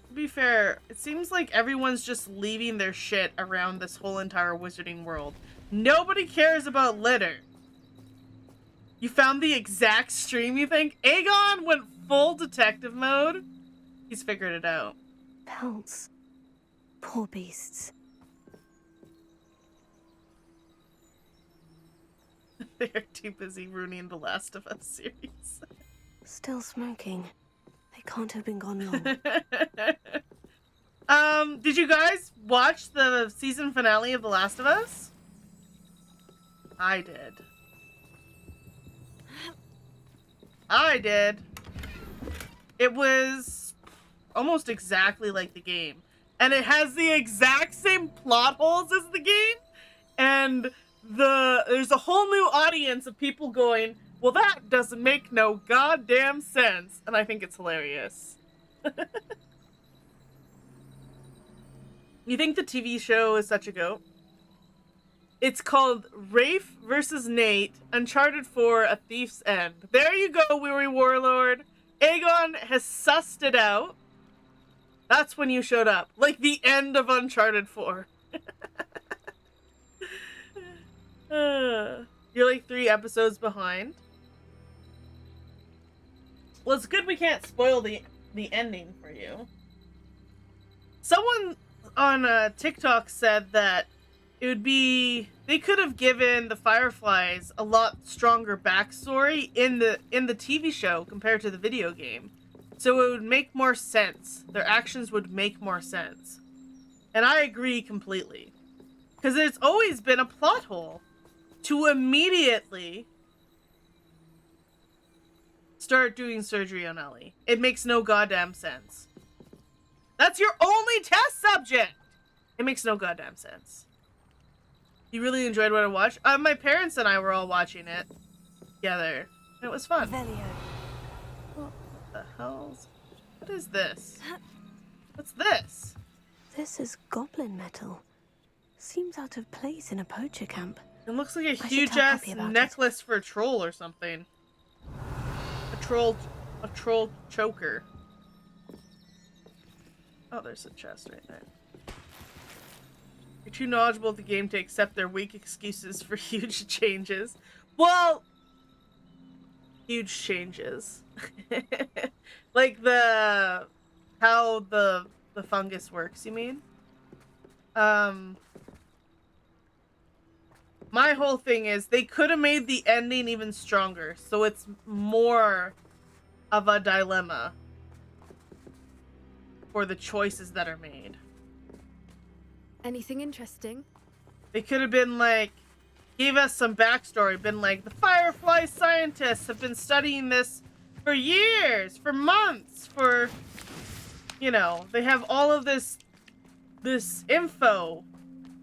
To be fair, it seems like everyone's just leaving their shit around this whole entire wizarding world. Nobody cares about litter. You found the exact stream, you think? Aegon went full detective mode? He's figured it out. Pelts. Poor beasts. They're too busy ruining the Last of Us series. Still smoking. They can't have been gone long. Did you guys watch the season finale of The Last of Us? I did. I did. It was almost exactly like the game. And it has the exact same plot holes as the game. And there's a whole new audience of people going, well, that doesn't make no goddamn sense. And I think it's hilarious. You think the TV show is such a goat? It's called Rafe versus Nate, Uncharted 4, A Thief's End. There you go, Weary Warlord. Aegon has sussed it out. That's when you showed up. Like the end of Uncharted 4. You're like 3 episodes behind. Well, it's good we can't spoil the ending for you. Someone on TikTok said that it would be, they could have given the Fireflies a lot stronger backstory in the TV show compared to the video game. So it would make more sense. Their actions would make more sense. And I agree completely. Because it's always been a plot hole to immediately start doing surgery on Ellie. It makes no goddamn sense. That's your only test subject! It makes no goddamn sense. You really enjoyed what I watched? My parents and I were all watching it together. It was fun. Velio. What the hell's... What is this? What's this? This is goblin metal. Seems out of place in a poacher camp. It looks like a should huge tell ass Poppy about necklace for a troll or something. A troll choker. Oh, there's a chest right there. You're too knowledgeable of the game to accept their weak excuses for huge changes. Well, huge changes. Like the how the fungus works, you mean? My whole thing is they could have made the ending even stronger, so it's more of a dilemma for the choices that are made. Anything interesting? They could have been like, gave us some backstory, been like, the Firefly scientists have been studying this for years, for months, for, you know, they have all of this info,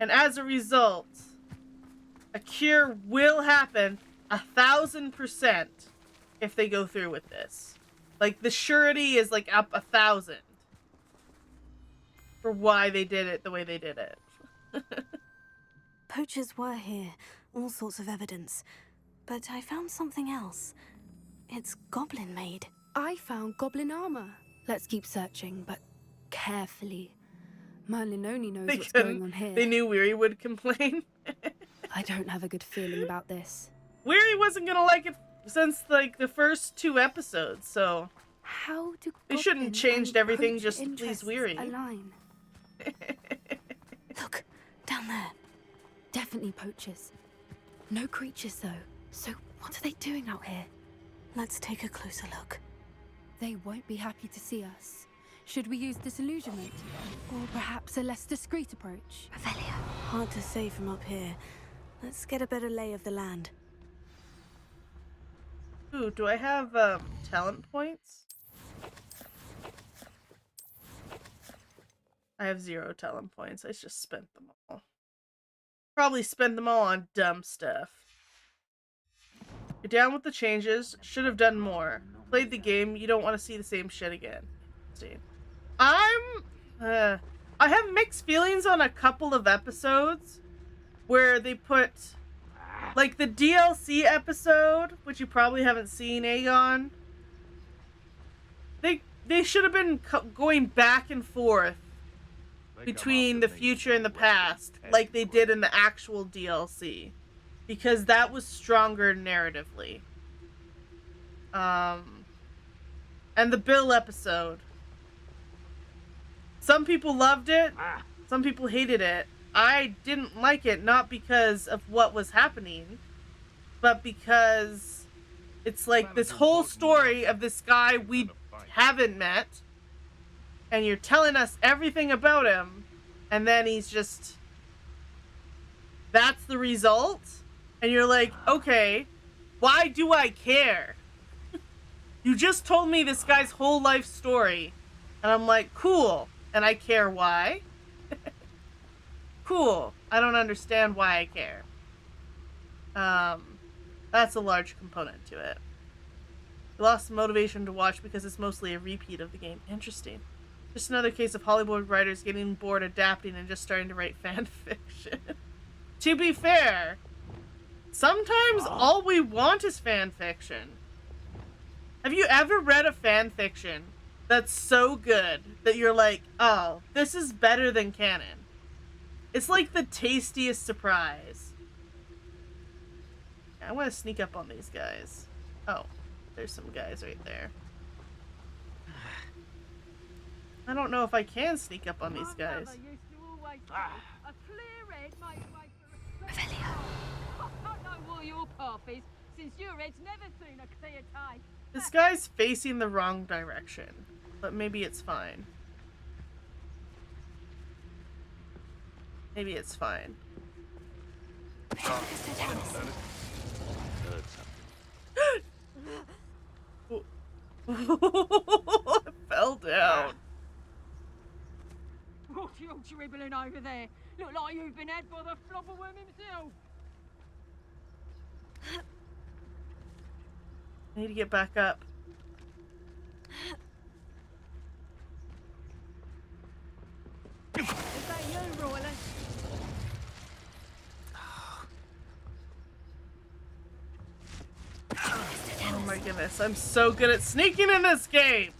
and as a result, a cure will happen 1,000% if they go through with this. Like, the surety is like up 1,000 for why they did it the way they did it. Poachers were here, all sorts of evidence. But I found something else. It's goblin-made. I found goblin armor. Let's keep searching, but carefully. Merlin only knows what's going on here. They knew Weary would complain. I don't have a good feeling about this. Weary wasn't gonna like it since like the first 2 episodes, so How do they shouldn't have changed everything just to please Weary. Align? Look, down there. Definitely poachers. No creatures though. So what are they doing out here? Let's take a closer look. They won't be happy to see us. Should we use disillusionment? Or perhaps a less discreet approach? Revelia. Hard to say from up here. Let's get a better lay of the land. Ooh, do I have talent points? I have 0 talent points. I just spent them all. Probably spent them all on dumb stuff. You're down with the changes. Should have done more. Played the game. You don't want to see the same shit again. See, I have mixed feelings on a couple of episodes where they put, like the DLC episode, which you probably haven't seen, Aegon. They should have been going back and forth between the future and the past, like they did in the actual DLC, because that was stronger narratively. And the Bill episode. Some people loved it, some people hated it. I didn't like it, not because of what was happening, but because it's like this whole story of this guy we haven't met, and you're telling us everything about him, and then he's just, that's the result, and you're like, okay, why do I care? You just told me this guy's whole life story, and I'm like, cool, and I care why? Cool, I don't understand why I care. That's a large component to it. I lost motivation to watch because it's mostly a repeat of the game. Interesting. Just another case of Hollywood writers getting bored adapting and just starting to write fan fiction. To be fair, sometimes all we want is fan fiction. Have you ever read a fan fiction that's so good that you're like, oh, this is better than canon? It's like the tastiest surprise. I want to sneak up on these guys. Oh, there's some guys right there. I don't know if I can sneak up on these guys. Revelia. This guy's facing the wrong direction, but maybe it's fine. Maybe it's fine. I fell down. What are you dribbling over there? Look like you've been had by the flobberworm himself. I need to get back up. Is that you, Roland? Oh my goodness, I'm so good at sneaking in this game!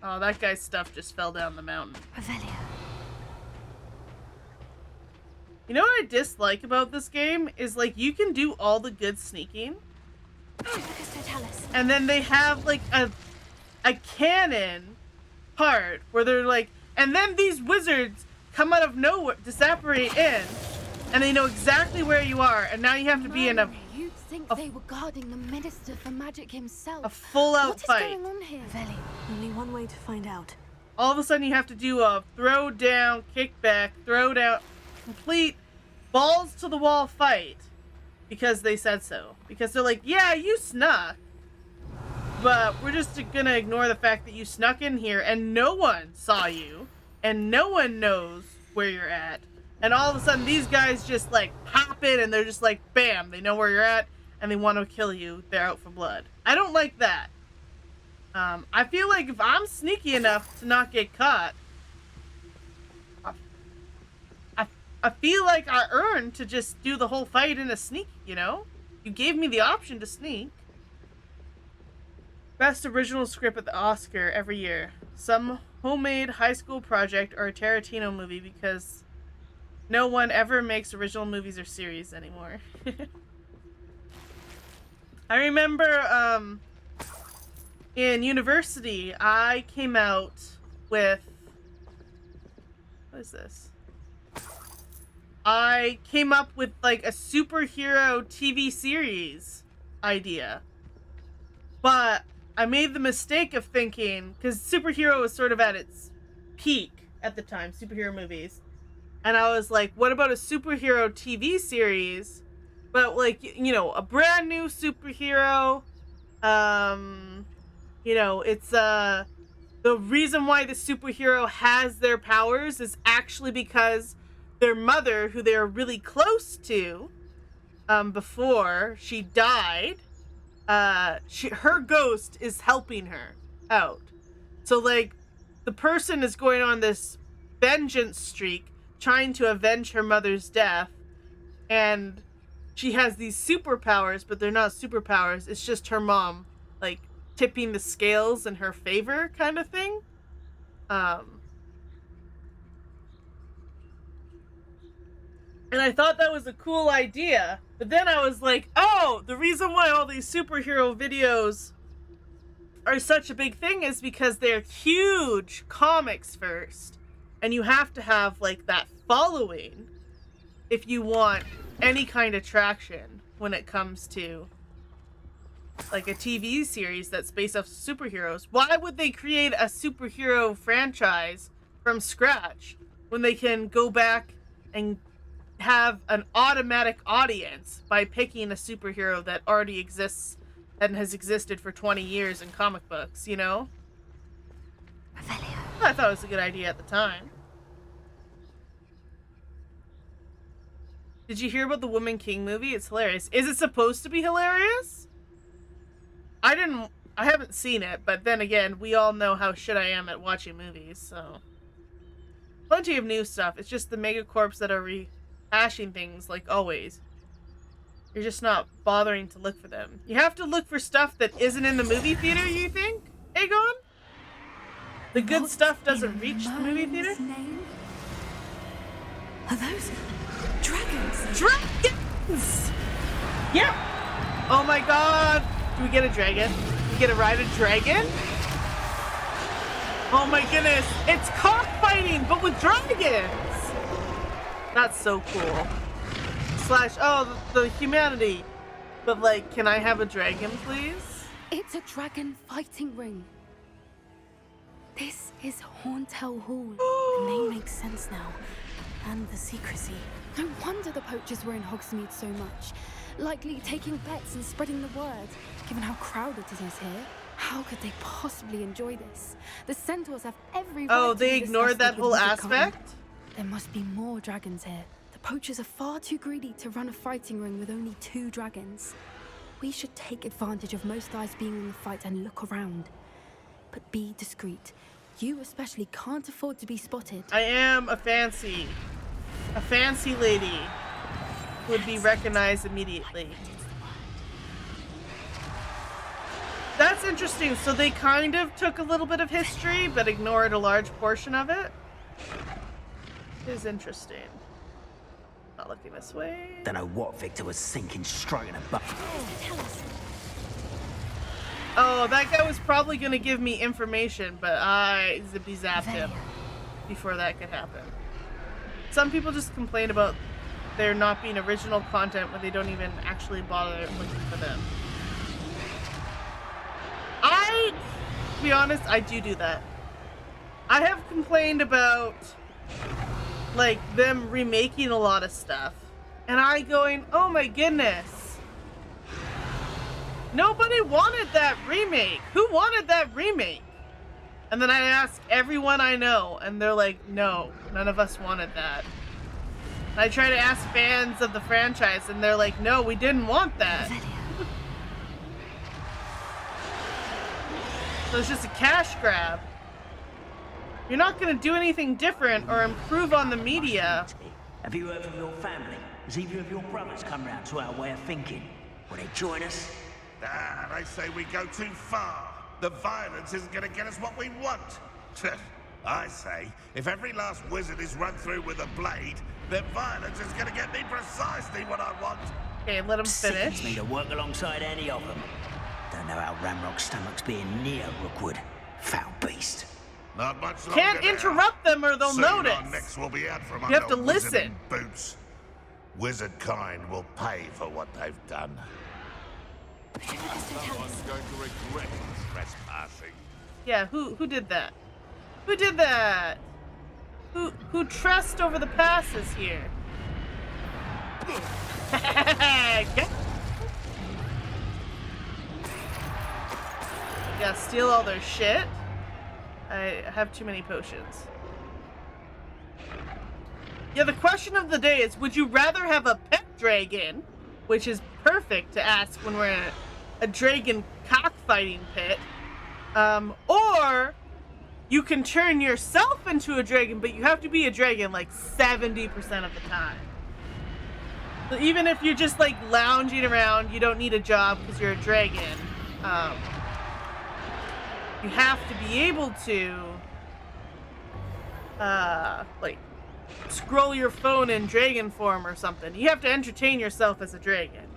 Oh, that guy's stuff just fell down the mountain. Revelia. You know what I dislike about this game? Is like, you can do all the good sneaking, And then they have like a cannon part where they're like, and then these wizards come out of nowhere, evaporate in, and they know exactly where you are, and now you have to be in You'd think they were guarding the Minister for Magic himself. a full-out fight. What is going on here? Veli, only one way to find out. All of a sudden you have to do a throw down, kick back, throw down, complete balls to the wall fight because they said so. Because they're like, yeah, you snuck, but we're just gonna ignore the fact that you snuck in here and no one saw you and no one knows where you're at. And all of a sudden these guys just like pop in and they're just like, bam, they know where you're at and they want to kill you. They're out for blood. I don't like that. I feel like if I'm sneaky enough to not get caught, I feel like I earned to just do the whole fight in a sneak, you know? You gave me the option to sneak. Best original script at the Oscar every year. Some homemade high school project or a Tarantino movie because no one ever makes original movies or series anymore. I remember, in university, I came out with... What is this? I came up with, like, a superhero TV series idea. But I made the mistake of thinking... Because superhero was sort of at its peak at the time, superhero movies. And I was like, what about a superhero TV series? But, like, you know, a brand new superhero... You know, it's, the reason why the superhero has their powers is actually because their mother, who they're really close to, before she died, her ghost is helping her out. So, like, the person is going on this vengeance streak, trying to avenge her mother's death, and she has these superpowers, but they're not superpowers, it's just her mom, like, tipping the scales in her favor kind of thing. And I thought that was a cool idea, but then I was like, oh, the reason why all these superhero videos are such a big thing is because they're huge comics first, and you have to have like that following if you want any kind of traction when it comes to like a TV series that's based off superheroes. Why would they create a superhero franchise from scratch when they can go back and have an automatic audience by picking a superhero that already exists and has existed for 20 years in comic books, you know? I thought it was a good idea at the time. Did you hear about the Woman King movie? It's hilarious. Is it supposed to be hilarious? I haven't seen it, but then again, we all know how shit I am at watching movies, so. Plenty of new stuff. It's just the megacorps that are rehashing things like always. You're just not bothering to look for them. You have to look for stuff that isn't in the movie theater, you think, Aegon? The good stuff doesn't reach the movie theater? Are those dragons? Dragons! Yep! Oh my god! Do we get a dragon? Do we get to ride a dragon? Oh my goodness! It's cockfighting, but with dragons! That's so cool. Slash, oh, the humanity. But like, can I have a dragon, please? It's a dragon fighting ring. This is Hauntel Hall. The name makes sense now. And the secrecy. No wonder the poachers were in Hogsmeade so much. Likely taking bets and spreading the word. Given how crowded it is here, how could they possibly enjoy this? The centaurs have every right Oh, to they be ignored that disgusted whole with Wizard aspect? kind. There must be more dragons here. The poachers are far too greedy to run a fighting ring with only 2 dragons. We should take advantage of most eyes being in the fight and look around. But be discreet. You especially can't afford to be spotted. I am a fancy lady who would be recognized immediately. That's interesting. So they kind of took a little bit of history, but ignored a large portion of it. It is interesting. Not looking this way. Don't know what Victor was thinking, stroking a butt. Oh, that guy was probably gonna give me information, but I zippy zapped him before that could happen. Some people just complain about there not being original content when they don't even actually bother looking for them. To be honest, I do that. I have complained about, like, them remaking a lot of stuff. And I going, oh my goodness. Nobody wanted that remake. Who wanted that remake? And then I ask everyone I know, and they're like, no, none of us wanted that. And I try to ask fans of the franchise, and they're like, no, we didn't want that. So it's just a cash grab. You're not going to do anything different or improve on the media. Have you heard from your family? Has either of your brothers come round to our way of thinking? Will they join us? Ah, they say we go too far. The violence isn't going to get us what we want. I say, if every last wizard is run through with a blade, then violence is going to get me precisely what I want. Okay, let him finish. Sickens me to work alongside any of them. Don't know how Ramrock's stomach's being near Rookwood. Foul beast. Not much longer. Can't interrupt them or they'll Soon notice. Our necks will be out from You have to under listen. wizarding boots. Wizard kind will pay for what they've done. Someone's going to regret trespassing. Yeah, who did that? Who did that? Who trespassed over the passes here? Yeah, steal all their shit. I have too many potions. Yeah, the question of the day is, would you rather have a pet dragon, which is perfect to ask when we're in a dragon cockfighting pit, or you can turn yourself into a dragon, but you have to be a dragon like 70% of the time. So even if you're just like lounging around, you don't need a job because you're a dragon. You have to be able to, like, scroll your phone in dragon form or something. You have to entertain yourself as a dragon.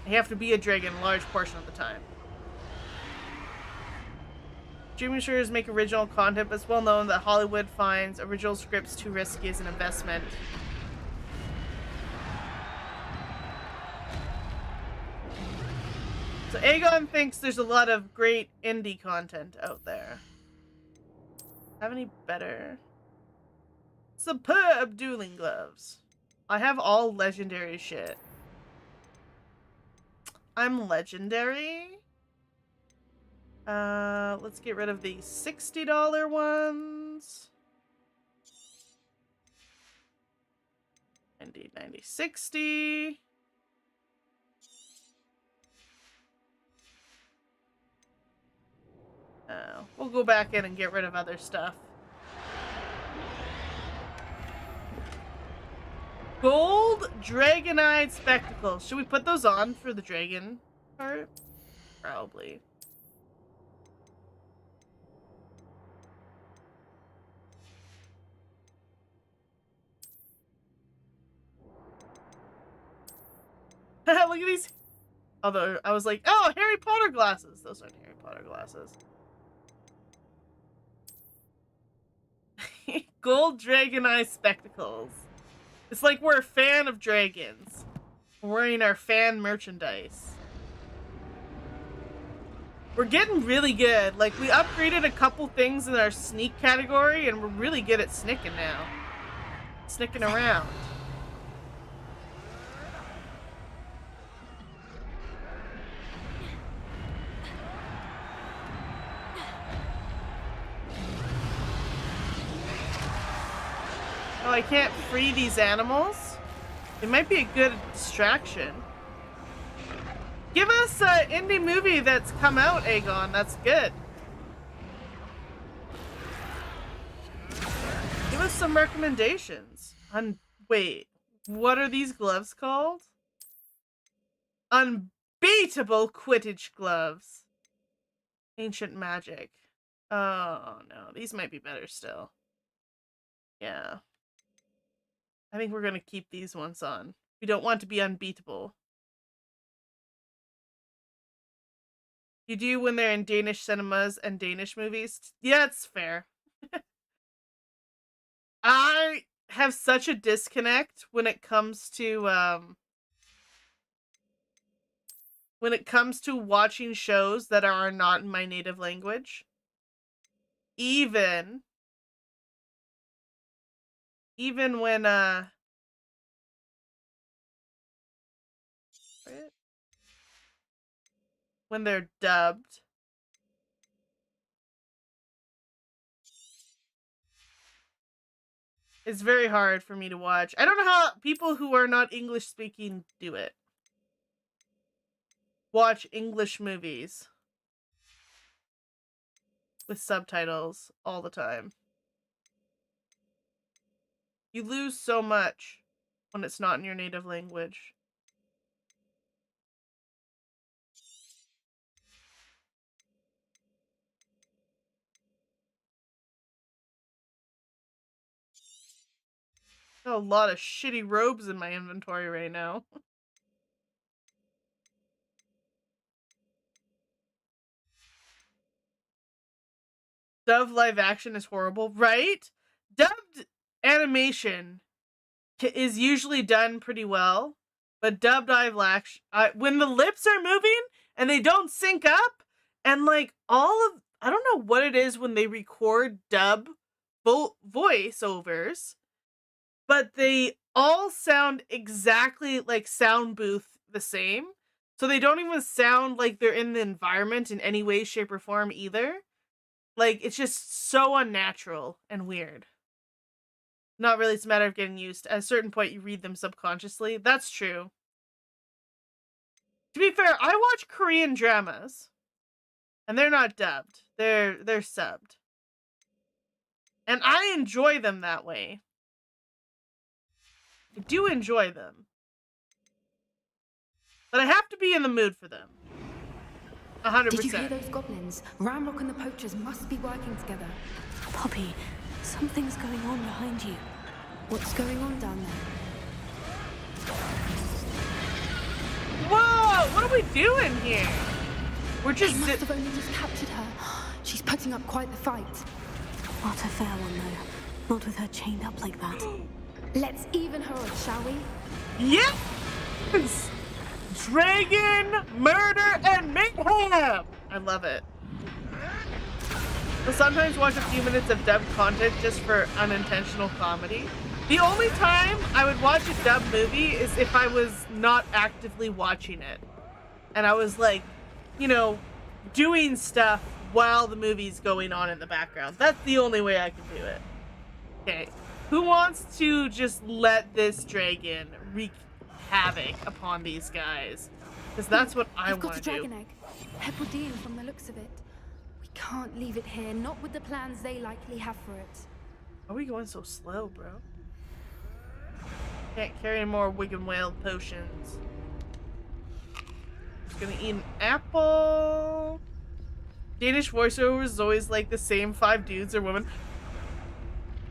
You have to be a dragon a large portion of the time. Streaming shows make original content, but it's well known that Hollywood finds original scripts too risky as an investment. So Aegon thinks there's a lot of great indie content out there. Have any better? Superb dueling gloves. I have all legendary shit. I'm legendary. Let's get rid of the $60 ones. 90, 90, 60. We'll go back in and get rid of other stuff. Gold dragon-eyed spectacles. Should we put those on for the dragon part? Probably. Look at these. Although I was like, oh, Harry Potter glasses. Those aren't Harry Potter glasses. Gold dragon eye spectacles. It's like we're a fan of dragons. We're wearing our fan merchandise. We're getting really good. Like, we upgraded a couple things in our sneak category, and we're really good at snicking now. Snicking around. Oh, I can't free these animals? It might be a good distraction. Give us an indie movie that's come out, Aegon. That's good. Give us some recommendations. Wait, what are these gloves called? Unbeatable Quidditch gloves. Ancient magic. Oh, no. These might be better still. Yeah. I think we're going to keep these ones on. We don't want to be unbeatable. You do when they're in Danish cinemas and Danish movies. Yeah, it's fair. I have such a disconnect when it comes to watching shows that are not in my native language. Even when they're dubbed. It's very hard for me to watch. I don't know how people who are not English speaking do it. Watch English movies with subtitles all the time. You lose so much when it's not in your native language. Got a lot of shitty robes in my inventory right now. Dubbed live action is horrible, right? Dubbed animation is usually done pretty well, but dubbed live action, when the lips are moving and they don't sync up, and like I don't know what it is when they record dub voiceovers, but they all sound exactly like sound booth the same. So they don't even sound like they're in the environment in any way, shape, or form either. Like, it's just so unnatural and weird. Not really, it's a matter of getting used. At a certain point, you read them subconsciously. That's true. To be fair, I watch Korean dramas. And they're not dubbed. They're subbed. And I enjoy them that way. I do enjoy them. But I have to be in the mood for them. 100%. Did you hear those goblins? Ramrock and the poachers must be working together. Poppy, something's going on behind you. What's going on down there? Whoa! What are we doing here? We're just... They must have only just captured her. She's putting up quite the fight. Not a fair one, though. Not with her chained up like that. Let's even her up, shall we? Yes! Dragon, murder, and mayhem! I love it. I'll sometimes watch a few minutes of dubbed content just for unintentional comedy. The only time I would watch a dubbed movie is if I was not actively watching it. And I was like, you know, doing stuff while the movie's going on in the background. That's the only way I can do it. Okay. Who wants to just let this dragon wreak havoc upon these guys? Because that's what I want to do. We've got a dragon egg. Hebridean from the looks of it. We can't leave it here, not with the plans they likely have for it. Are we going so slow, bro? Can't carry more Wigan Whale potions. Just gonna eat an apple. Danish voiceover is always like the same 5 dudes or women.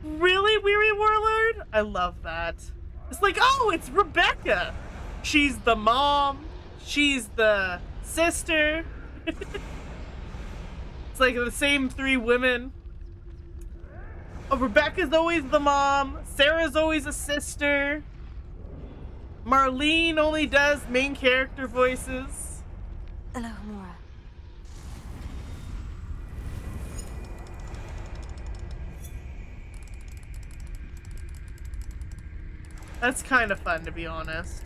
Really, Weary Warlord? I love that. It's like, oh, it's Rebecca. She's the mom. She's the sister. It's like the same 3 women. Oh, Rebecca's always the mom. Sarah's always a sister. Marlene only does main character voices. Hello, Mora. That's kind of fun, to be honest.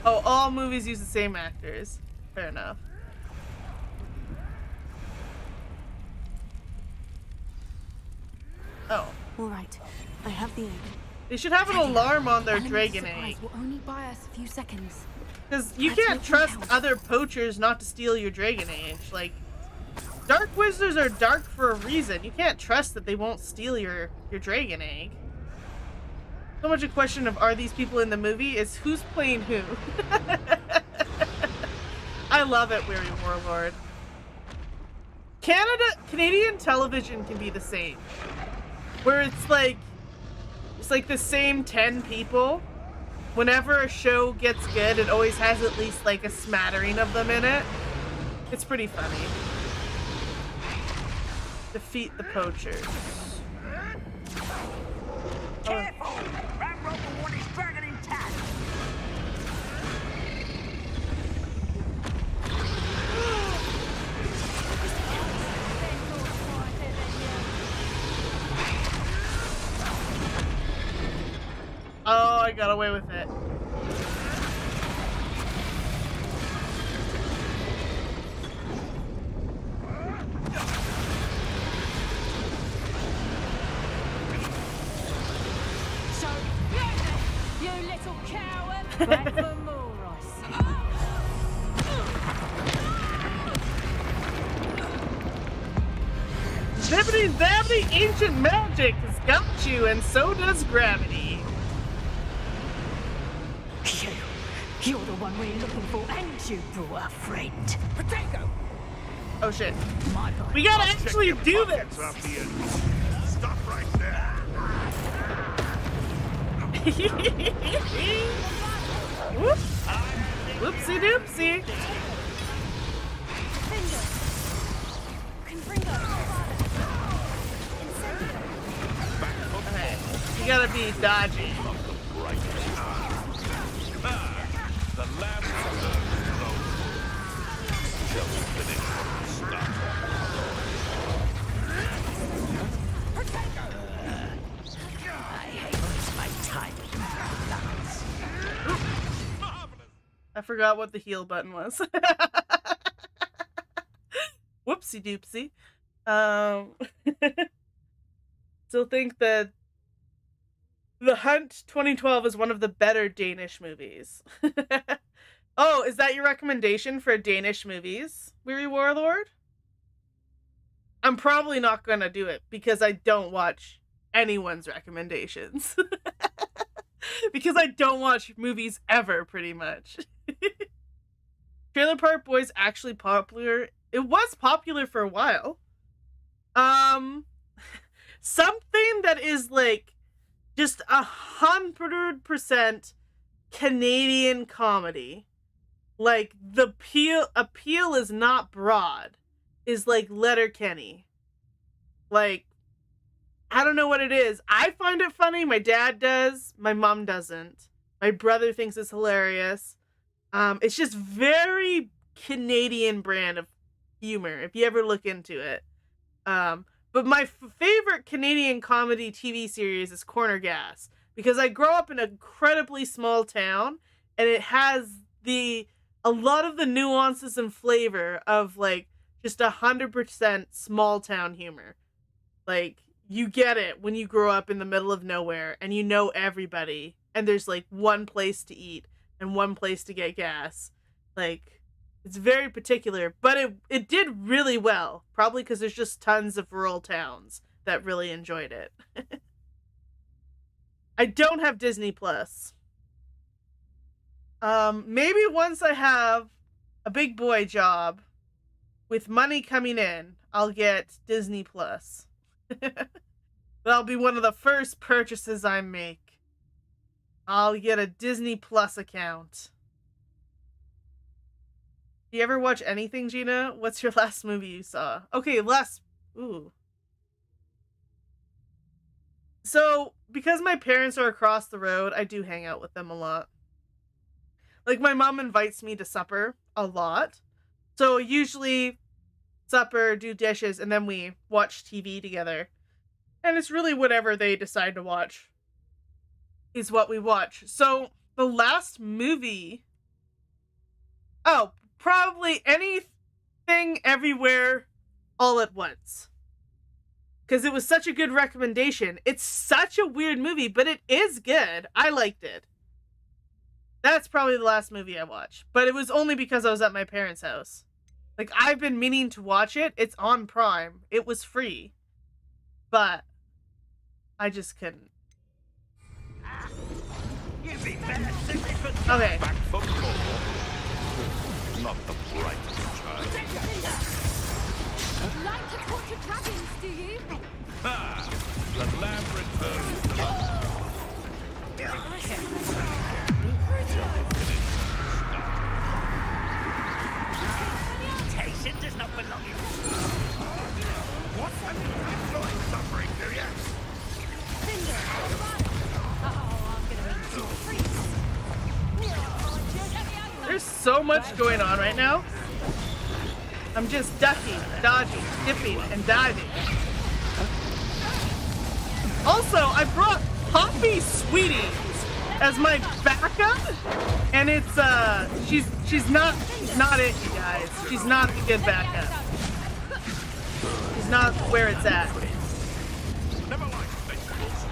Oh, all movies use the same actors. Fair enough. Oh. All right, I have the egg. They should have an alarm on their Element dragon surprise egg. will only buy us a few seconds. Because you Let's can't make them trust count. other poachers not to steal your dragon egg. Like, dark wizards are dark for a reason. You can't trust that they won't steal your dragon egg. So much a question of are these people in the movie is who's playing who. I love it, Weary Warlord. Canadian television can be the same, where it's like the same 10 people. Whenever a show gets good, it always has at least like a smattering of them in it. It's pretty funny. Defeat the poachers. Careful! Ramrock will want his dragon intact! Oh, I got away with it. So, you little coward! Back for more, I see. Zippity zappity, ancient magic has got you, and so does gravity. You're the one we're looking for, and you brought a friend. Potato! Oh shit. My boy. We gotta actually do this! Stop right there. Whoop. Whoopsie doopsie. Okay, you gotta be dodgy. The last shall we finish what we started? I hate to waste my time with I forgot what the heal button was. Whoopsie doopsie. Still think that The Hunt 2012 is one of the better Danish movies. Oh, is that your recommendation for Danish movies, Weary Warlord? I'm probably not gonna do it because I don't watch anyone's recommendations. Because I don't watch movies ever, pretty much. Trailer Park Boys actually popular. It was popular for a while. Something that is like just 100% Canadian comedy. Like the appeal is not broad. Is like Letterkenny. Like, I don't know what it is. I find it funny. My dad does. My mom doesn't. My brother thinks it's hilarious. It's just very Canadian brand of humor, if you ever look into it. But my favorite Canadian comedy TV series is Corner Gas, because I grow up in an incredibly small town, and it has a lot of the nuances and flavor of like just 100% small town humor. Like, you get it when you grow up in the middle of nowhere and you know everybody, and there's like one place to eat and one place to get gas. Like, it's very particular, but it did really well. Probably because there's just tons of rural towns that really enjoyed it. I don't have Disney Plus. Maybe once I have a big boy job with money coming in, I'll get Disney Plus. That'll be one of the first purchases I make. I'll get a Disney Plus account. Do you ever watch anything, Gina? What's your last movie you saw? Okay, ooh. So, because my parents are across the road, I do hang out with them a lot. Like, my mom invites me to supper a lot. So, usually, supper, do dishes, and then we watch TV together. And it's really whatever they decide to watch is what we watch. So, the last movie... Oh, probably Anything Everywhere All at Once. Because it was such a good recommendation. It's such a weird movie, but it is good. I liked it. That's probably the last movie I watched. But it was only because I was at my parents' house. Like, I've been meaning to watch it. It's on Prime. It was free. But I just couldn't. Okay. Back for more. Not the brightest child. Like cinders not belonging. What? Influence suffering, do you? There's so much going on right now. I'm just ducking, dodging, dipping, and diving. Also, I brought Poppy Sweeties as my backup, and it's she's not it, you guys. She's not a good backup. She's not where it's at. Never mind vegetables.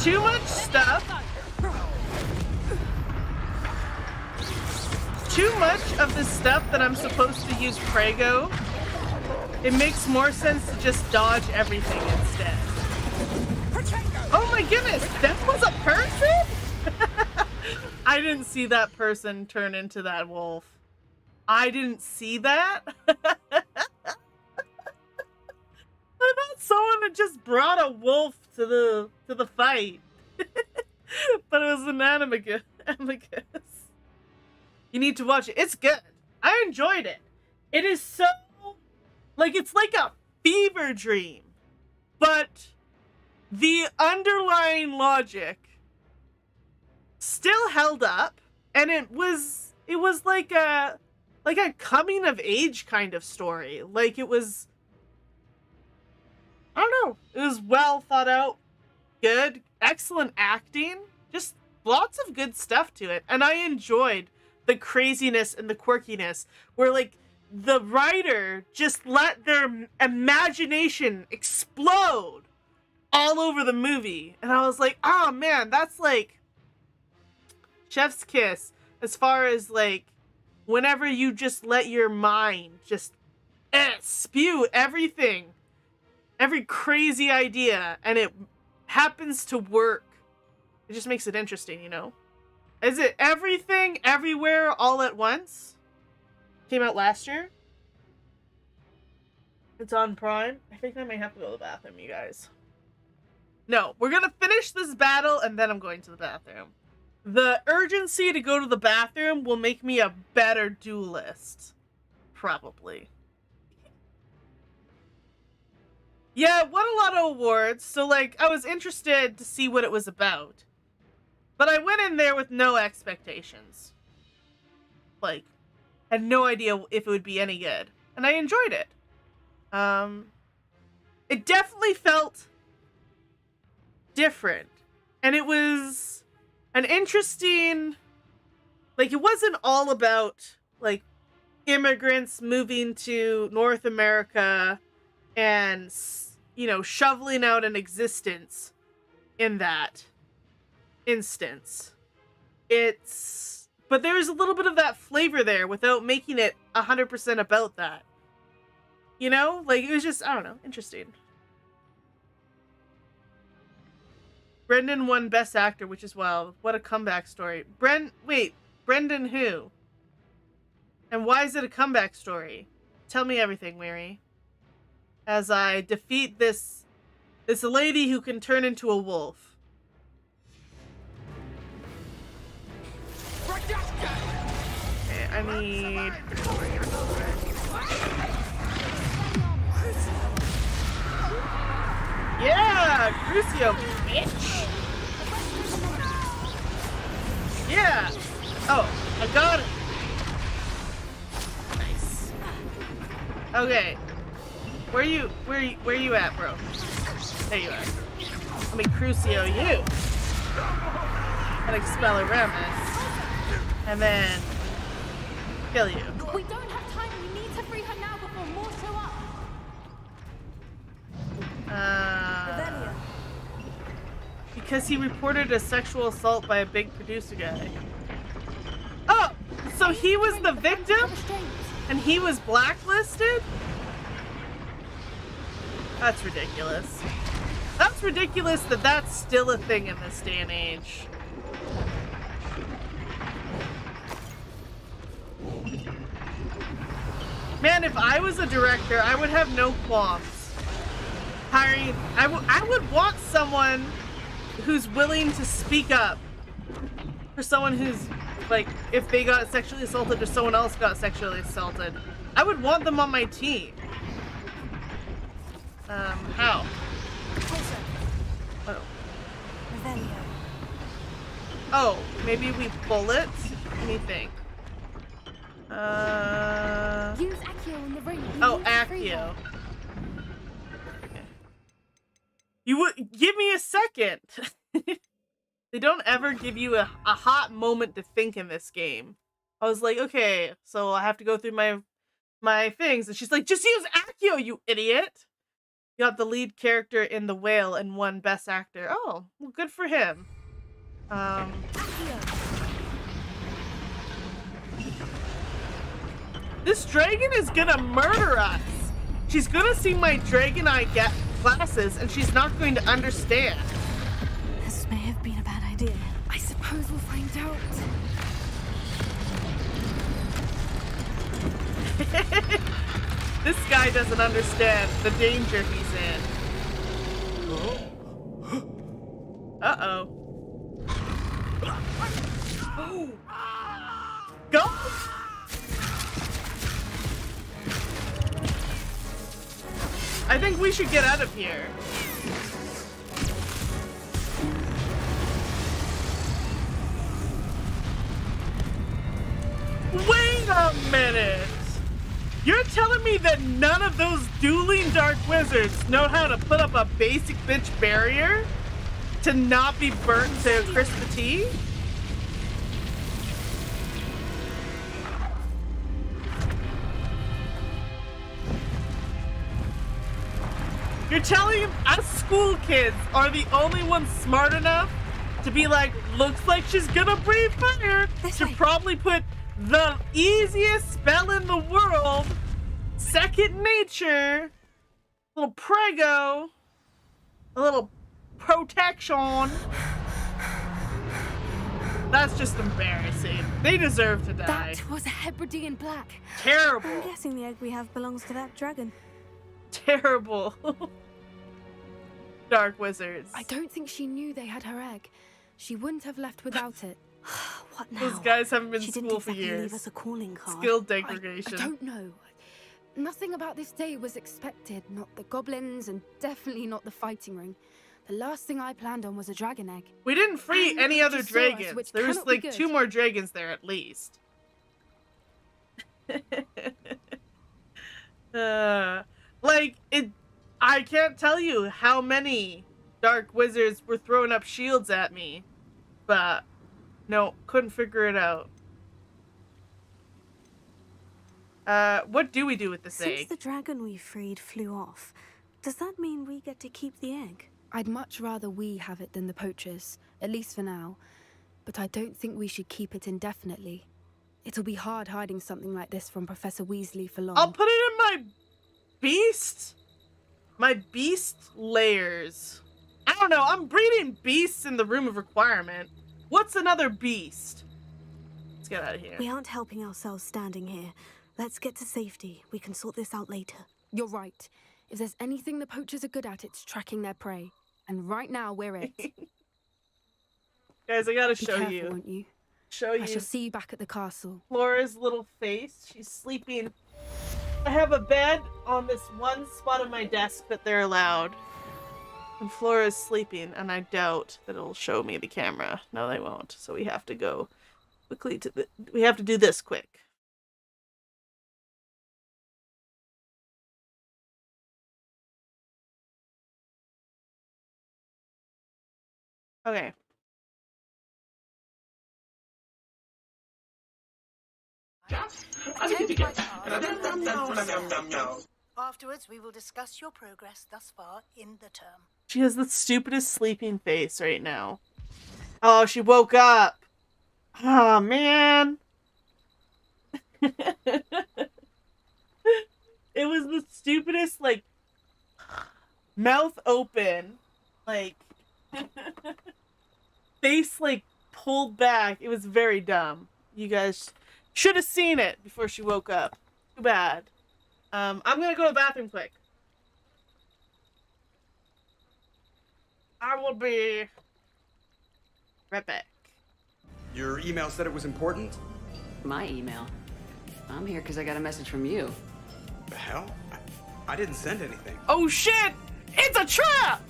Too much stuff. Too much of the stuff that I'm supposed to use Prego. It makes more sense to just dodge everything instead. Oh my goodness, that was a person? I didn't see that person turn into that wolf. I didn't see that. I thought someone had just brought a wolf to the fight. But it was an amicus. You need to watch it. It's good. I enjoyed it. It is so like it's like a fever dream. But the underlying logic still held up, and it was like a coming of age kind of story. Like it was, I don't know, it was well thought out, good, excellent acting, just lots of good stuff to it. And I enjoyed the craziness and the quirkiness where like the writer just let their imagination explode all over the movie. And I was like, oh man, that's like chef's kiss as far as like whenever you just let your mind just spew everything, every crazy idea, and it happens to work. It just makes it interesting, you know? Is it everything, everywhere, all at once? Came out last year. It's on Prime. I think I might have to go to the bathroom, you guys. No, we're gonna finish this battle and then I'm going to the bathroom. The urgency to go to the bathroom will make me a better duelist. Probably. Yeah, won a lot of awards, so like I was interested to see what it was about. But I went in there with no expectations. Like, had no idea if it would be any good. And I enjoyed it. It definitely felt different. And it was an interesting, like it wasn't all about like immigrants moving to North America and, you know, shoveling out an existence in that instance. But there's a little bit of that flavor there without making it 100% about that. You know? Like, it was just, I don't know, interesting. Brendan won Best Actor, which is wild. What a comeback story. Wait, Brendan who? And why is it a comeback story? Tell me everything, Mary. As I defeat this lady who can turn into a wolf. Okay, I need... Yeah! Crucio, bitch! Yeah! Oh, I got it! Nice. Okay. Where you at, bro? There you are. Let me Crucio you. And Expelliarmus. And then kill you. We don't have time. We need to free her now before more show up. Because he reported a sexual assault by a big producer guy. Oh, so he was the victim? And he was blacklisted? That's ridiculous. That's ridiculous that that's still a thing in this day and age. Man, if I was a director, I would have no qualms hiring. I would want someone who's willing to speak up for someone who's, like, if they got sexually assaulted or someone else got sexually assaulted. I would want them on my team. How? Oh. Oh, maybe we pull it? Let me think. Use Accio in the ring. Oh, Accio. You would give me a second. They don't ever give you a hot moment to think in this game. I was like, okay, so I have to go through my things, and she's like, just use Accio, you idiot. You got the lead character in The Whale and won Best Actor. Oh, well, good for him. This dragon is gonna murder us. She's gonna see my dragon eye glasses, and she's not going to understand. This may have been a bad idea. I suppose we'll find out. This guy doesn't understand the danger he's in. Uh-oh. Oh. Go! I think we should get out of here. Wait a minute! You're telling me that none of those dueling dark wizards know how to put up a basic bitch barrier to not be burnt to crisp the tea? You're telling us school kids are the only ones smart enough to be like, looks like she's gonna breathe fire. Should probably put the easiest spell in the world, second nature, a little prego, a little protection. That's just embarrassing. They deserve to die. That was a Hebridean black. Terrible. I'm guessing the egg we have belongs to that dragon. Terrible. Dark wizards. I don't think she knew they had her egg. She wouldn't have left without it. What now? Those guys haven't been She in didn't school for exactly years. leave us a calling card. Skill degradation. I don't know. Nothing about this day was expected. Not the goblins, and definitely not the fighting ring. The last thing I planned on was a dragon egg. We didn't free And any it other just saw us, dragons. which There was cannot be like good. 2 more dragons there at least. Like, I can't tell you how many dark wizards were throwing up shields at me, but no, couldn't figure it out. What do we do with this Since egg? the dragon we freed flew off, does that mean we get to keep the egg? I'd much rather we have it than the poachers, at least for now. But I don't think we should keep it indefinitely. It'll be hard hiding something like this from Professor Weasley for long. I'll put it in my beast layers. I don't know, I'm breeding beasts in the room of requirement. What's another beast? Let's get out of here. We aren't helping ourselves standing here. Let's get to safety. We can sort this out later. You're right. If there's anything the poachers are good at, it's tracking their prey. And right now, we're it. Guys, I gotta Be show careful, you. won't you? Show I you shall see you back at the castle. Flora's little face. She's sleeping. I have a bed on this one spot of my desk that they're allowed. And Flora's sleeping, and I doubt that it'll show me the camera. No, they won't. So we have to go quickly to we have to do this quick. Okay. Afterwards, we will discuss your progress thus far in the term. She has the stupidest sleeping face right now. Oh, she woke up. Oh, man. It was the stupidest, like, mouth open, like face like pulled back. It was very dumb. You guys should have seen it before she woke up. Too bad. I'm gonna go to the bathroom quick. I will be right back. Your email said it was important? My email? I'm here because I got a message from you. The hell? I didn't send anything. Oh shit! It's a trap!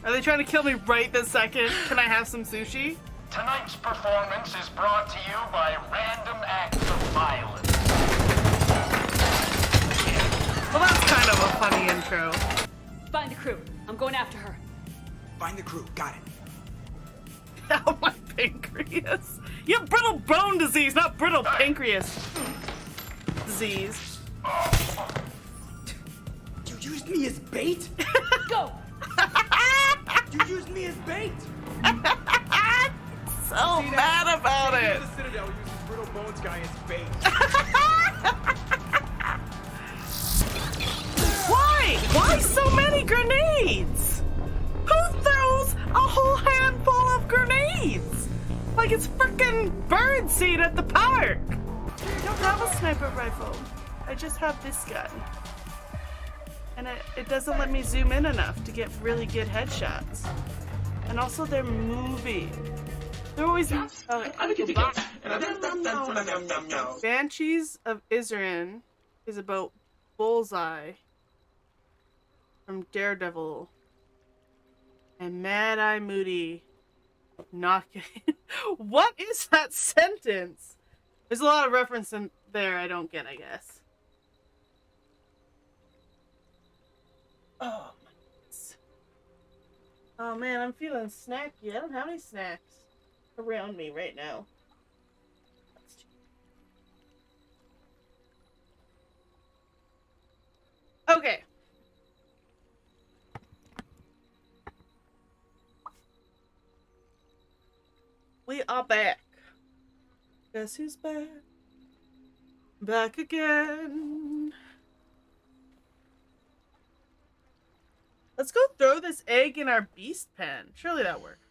Are they trying to kill me right this second? Can I have some sushi? Tonight's performance is brought to you by random acts of violence. Well, that's kind of a funny intro. Find the crew. I'm going after her. Find the crew. Got it. Ow, my pancreas. You have brittle bone disease, not brittle pancreas disease. You used me as bait? Go! You used me as bait? So mad about it. The Citadel uses brittle bones guy as bait. Why? Why so many grenades? Who throws a whole handful of grenades? Like it's frickin' birdseed at the park. I don't have a sniper rifle. I just have this gun. And it doesn't let me zoom in enough to get really good headshots. And also they're moving. They're always Banshees of Izurin is about Bullseye from Daredevil. And Mad Eye Moody knocking. What is that sentence? There's a lot of reference in there I don't get, I guess. Oh, my goodness. Oh man, I'm feeling snacky. I don't have any snacks around me right now. Okay. We are back. Guess who's back? Back again. Let's go throw this egg in our beast pen. Surely that worked.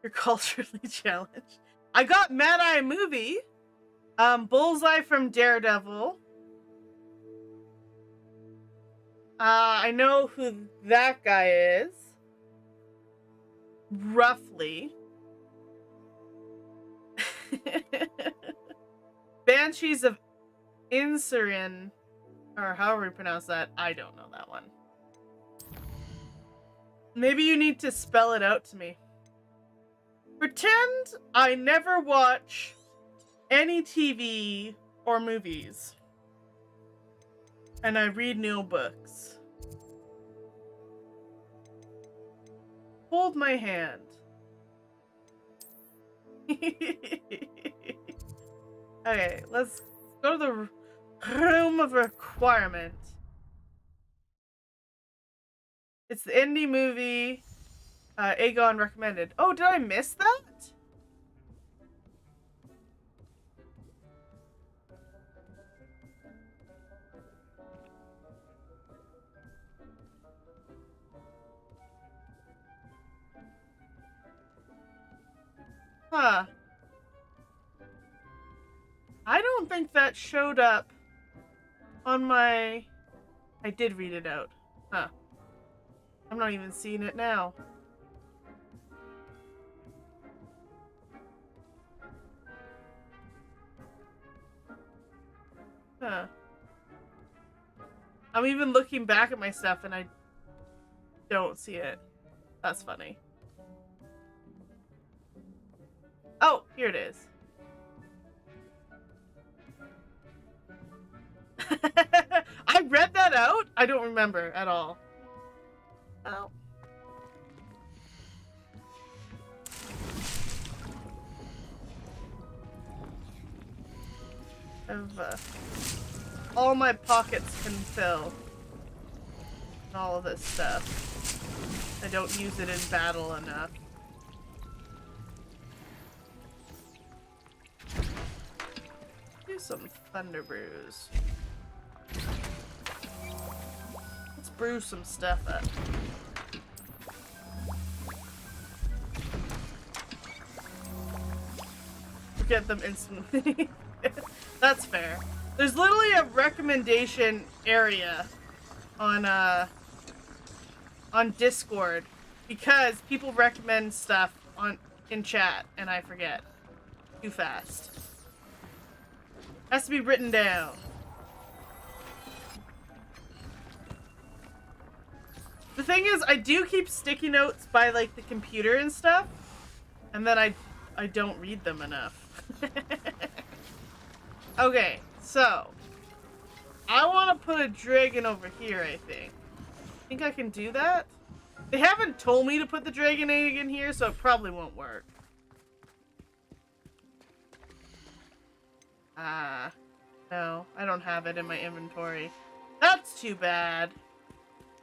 You're culturally challenged. I got Mad Eye Movie. Bullseye from Daredevil. I know who that guy is. Roughly. Banshees of Inisherin, or however you pronounce that. I don't know that one. Maybe you need to spell it out to me. Pretend I never watch any TV or movies. And I read no books. Hold my hand. Okay, let's go to the room of requirement. It's the indie movie Aegon recommended. Oh, did I miss that? Huh. I don't think that showed up on my... I did read it out. Huh. I'm not even seeing it now. Huh. I'm even looking back at my stuff and I don't see it. That's funny. Oh, here it is. I read that out? I don't remember at all. Oh. All my pockets can fill. And all of this stuff. I don't use it in battle enough. Do some thunder brews. Let's brew some stuff up. forget them instantly. That's fair. There's literally a recommendation area on Discord because people recommend stuff in chat and I forget too fast. Has to be written down. The thing is, I do keep sticky notes by like the computer and stuff, and then I don't read them enough. Okay, so I want to put a dragon over here, I think I can do that. They haven't told me to put the dragon egg in here, so it probably won't work. No, I don't have it in my inventory. That's too bad.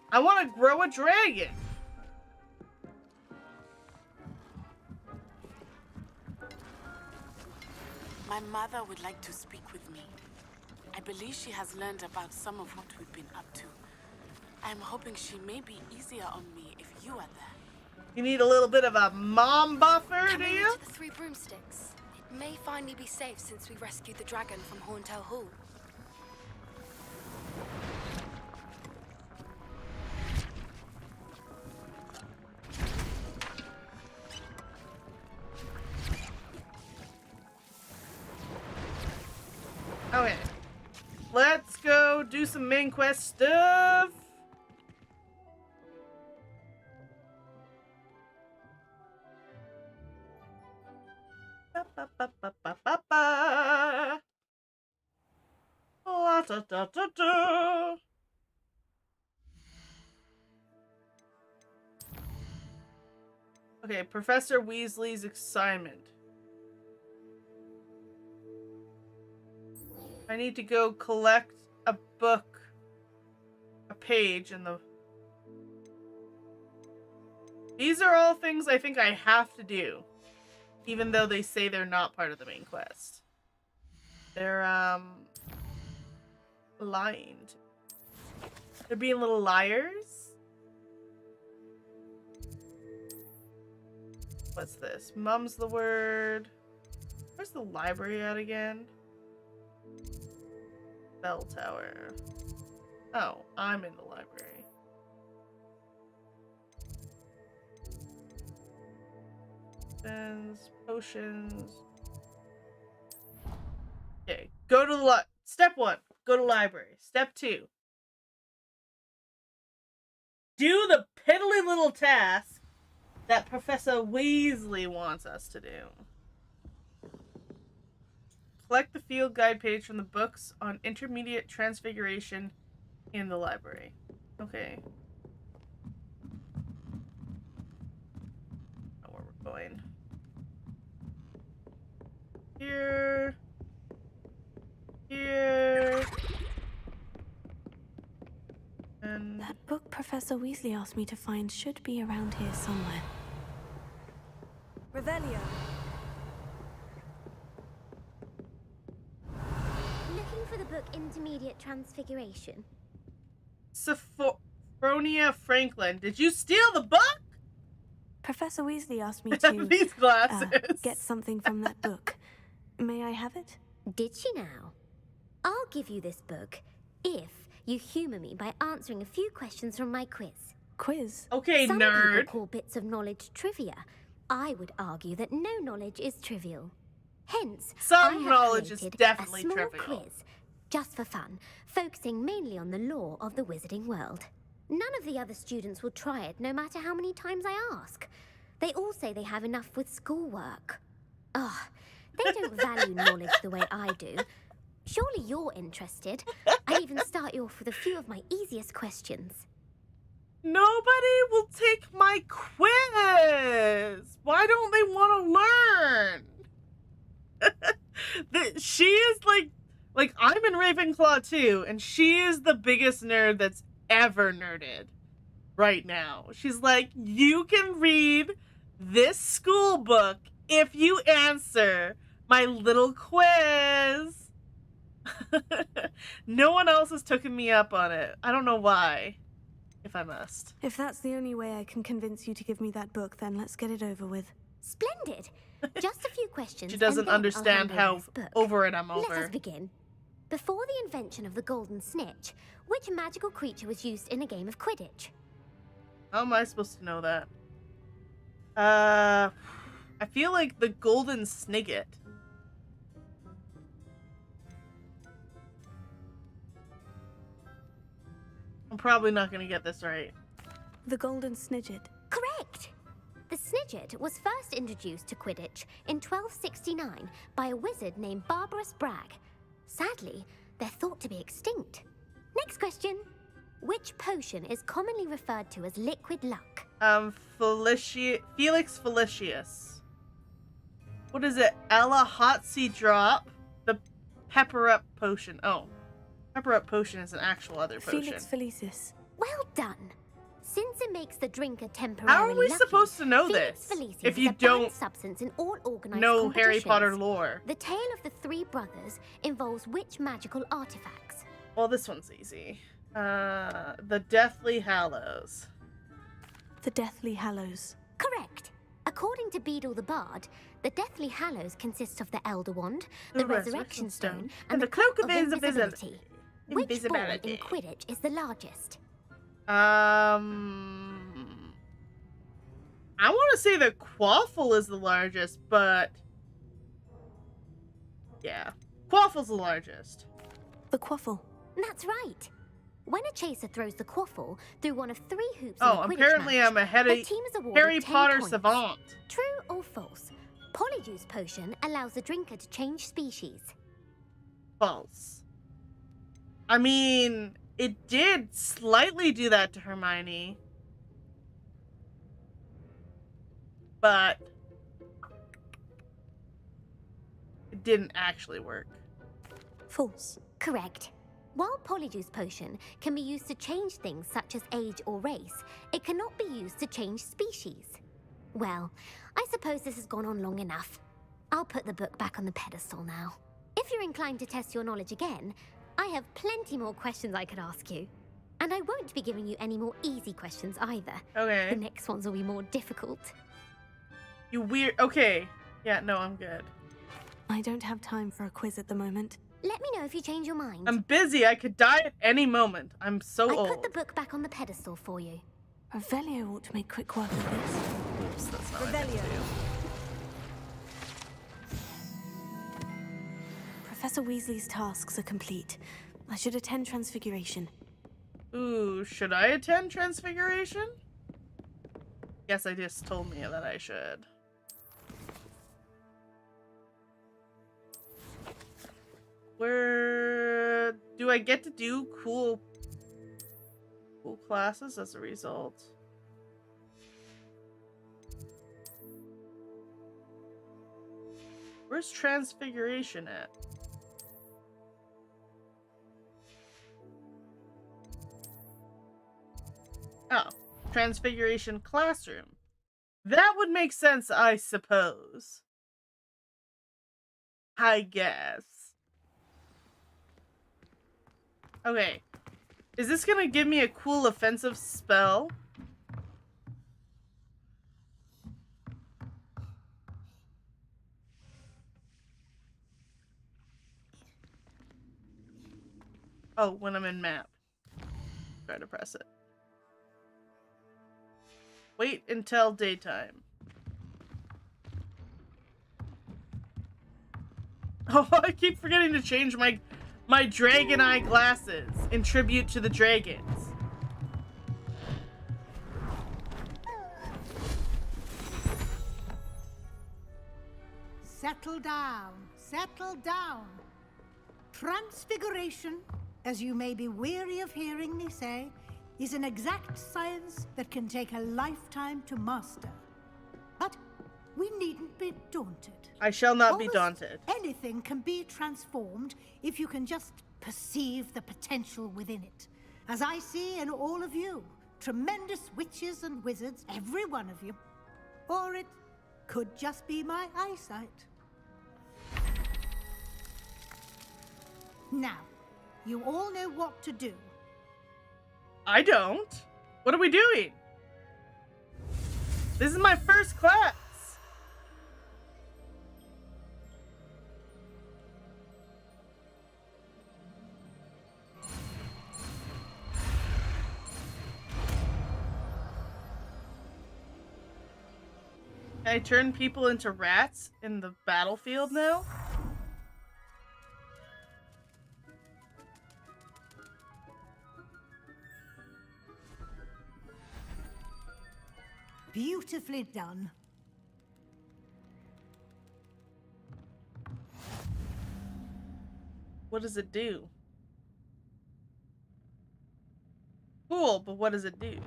I want to grow a dragon. My mother would like to speak with me. I believe she has learned about some of what we've been up to. I'm hoping she may be easier on me if you are there. You need a little bit of a mom buffer, do you? To the Three Broomsticks. It may finally be safe since we rescued the dragon from Horntail Hall. Okay. Let's go do some main quest stuff. Okay, Professor Weasley's assignment. I need to go collect a book, a page in the... These are all things I think I have to do, even though they say they're not part of the main quest. They're, lying. They're being little liars. What's this? Mum's the word. Where's the library at again? Bell tower. Oh, I'm in the library. Potions. Okay, go to the Step 1, go to library. Step 2, do the piddly little task that Professor Weasley wants us to do. Collect the field guide page from the books on intermediate transfiguration in the library. Okay. Know where we're going. Here. Here. And that book Professor Weasley asked me to find should be around here somewhere. Revelio. Looking for the book Intermediate Transfiguration. Sophronia Franklin, did you steal the book? Professor Weasley asked me to these glasses. Get something from that book. May I have it? Did she now? I'll give you this book if you humor me by answering a few questions from my quiz. Quiz? Okay, Some nerd. people call bits of knowledge trivia. I would argue that no knowledge is trivial. Hence, some knowledge is definitely a small trivial. Quiz, just for fun, focusing mainly on the lore of the wizarding world. None of the other students will try it, no matter how many times I ask. They all say they have enough with schoolwork. Ugh, they don't value knowledge the way I do. Surely you're interested. I'd even start you off with a few of my easiest questions. Nobody will take my quiz. Why don't they want to learn? She is like I'm in Ravenclaw too, and she is the biggest nerd that's ever nerded right now. She's like, you can read this school book if you answer my little quiz. No one else has taken me up on it. I don't know why, if I must. If that's the only way I can convince you to give me that book, then let's get it over with. Splendid. Just a few questions. She doesn't and then I'll understand hand how over this book. over it I'm over. Let us begin. Before the invention of the golden snitch, which magical creature was used in a game of Quidditch? How am I supposed to know that? I feel like the golden snigget. I'm probably not going to get this right. The golden snidget. Correct! The snidget was first introduced to Quidditch in 1269 by a wizard named Barbarous Bragg. Sadly, they're thought to be extinct. Next question. Which potion is commonly referred to as liquid luck? Felix Felicius. What is it? Ella Hotsy Drop? The Pepper Up Potion. Oh. Pepper Up Potion is an actual other potion. Felix Felicis. Well done. Since it makes the drinker temporarily How are we lucky, supposed to know Felix this? Felicis If you is a banned don't substance in all organized know Harry competitions. Potter lore. The tale of the three brothers involves which magical artifacts? Well, this one's easy. The Deathly Hallows. The Deathly Hallows. Correct. According to Beedle the Bard, the Deathly Hallows consist of the Elder Wand, the Resurrection Stone, and the Cloak of Invisibility. Which ball in Quidditch is the largest? I want to say the Quaffle is the largest, but yeah, Quaffle's the largest. The Quaffle. That's right. When a chaser throws the Quaffle through one of 3 hoops Oh, in a Quidditch apparently match, I'm a the team is awarded Harry 10 Potter points. savant. True or false? Polyjuice Potion allows the drinker to change species. False. I mean, it did slightly do that to Hermione. But it didn't actually work. False. Correct. While Polyjuice Potion can be used to change things such as age or race, it cannot be used to change species. Well, I suppose this has gone on long enough. I'll put the book back on the pedestal now. If you're inclined to test your knowledge again, I have plenty more questions I could ask you. And I won't be giving you any more easy questions either. Okay. The next ones will be more difficult. You weird. Okay. Yeah, no, I'm good. I don't have time for a quiz at the moment. Let me know if you change your mind. I'm busy. I could die at any moment. I'm so old. I put the book back on the pedestal for you. Revelio ought to make quick work of this. Oops, that's not what I meant to do. Professor Weasley's tasks are complete. I should attend Transfiguration. Ooh, should I attend Transfiguration? Yes, I just told me that I should. Where do I get to do cool classes as a result? Where's Transfiguration at? Oh, Transfiguration Classroom. That would make sense, I suppose. I guess. Okay. Is this gonna give me a cool offensive spell? Oh, when I'm in map. Try to press it. Wait until daytime. Oh, I keep forgetting to change my dragon eye glasses in tribute to the dragons. Settle down. Settle down. Transfiguration, as you may be weary of hearing me say, is an exact science that can take a lifetime to master. But we needn't be daunted. I shall not be Almost daunted. Anything can be transformed if you can just perceive the potential within it. As I see in all of you, tremendous witches and wizards, every one of you. Or it could just be my eyesight. Now, you all know what to do. I don't. What are we doing? This is my first class. Can I turn people into rats in the battlefield now? Beautifully done. What does it do? Cool, but what does it do?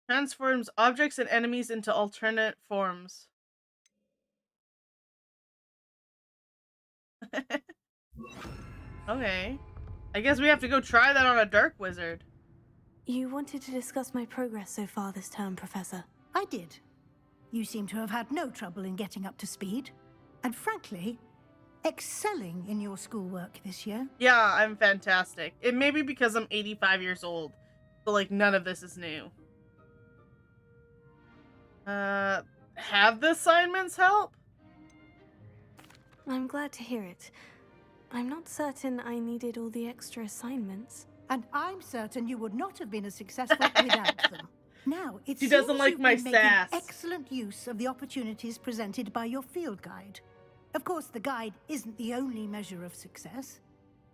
Transforms objects and enemies into alternate forms. Okay. I guess we have to go try that on a dark wizard. You wanted to discuss my progress so far this term, Professor. I did. You seem to have had no trouble in getting up to speed. And frankly, excelling in your schoolwork this year. Yeah, I'm fantastic. It may be because I'm 85 years old. So, like, none of this is new. Have the assignments help? I'm glad to hear it. I'm not certain I needed all the extra assignments. And I'm certain you would not have been as successful without them. Now, it She seems doesn't like you've my been sass. making excellent use of the opportunities presented by your field guide. Of course, the guide isn't the only measure of success.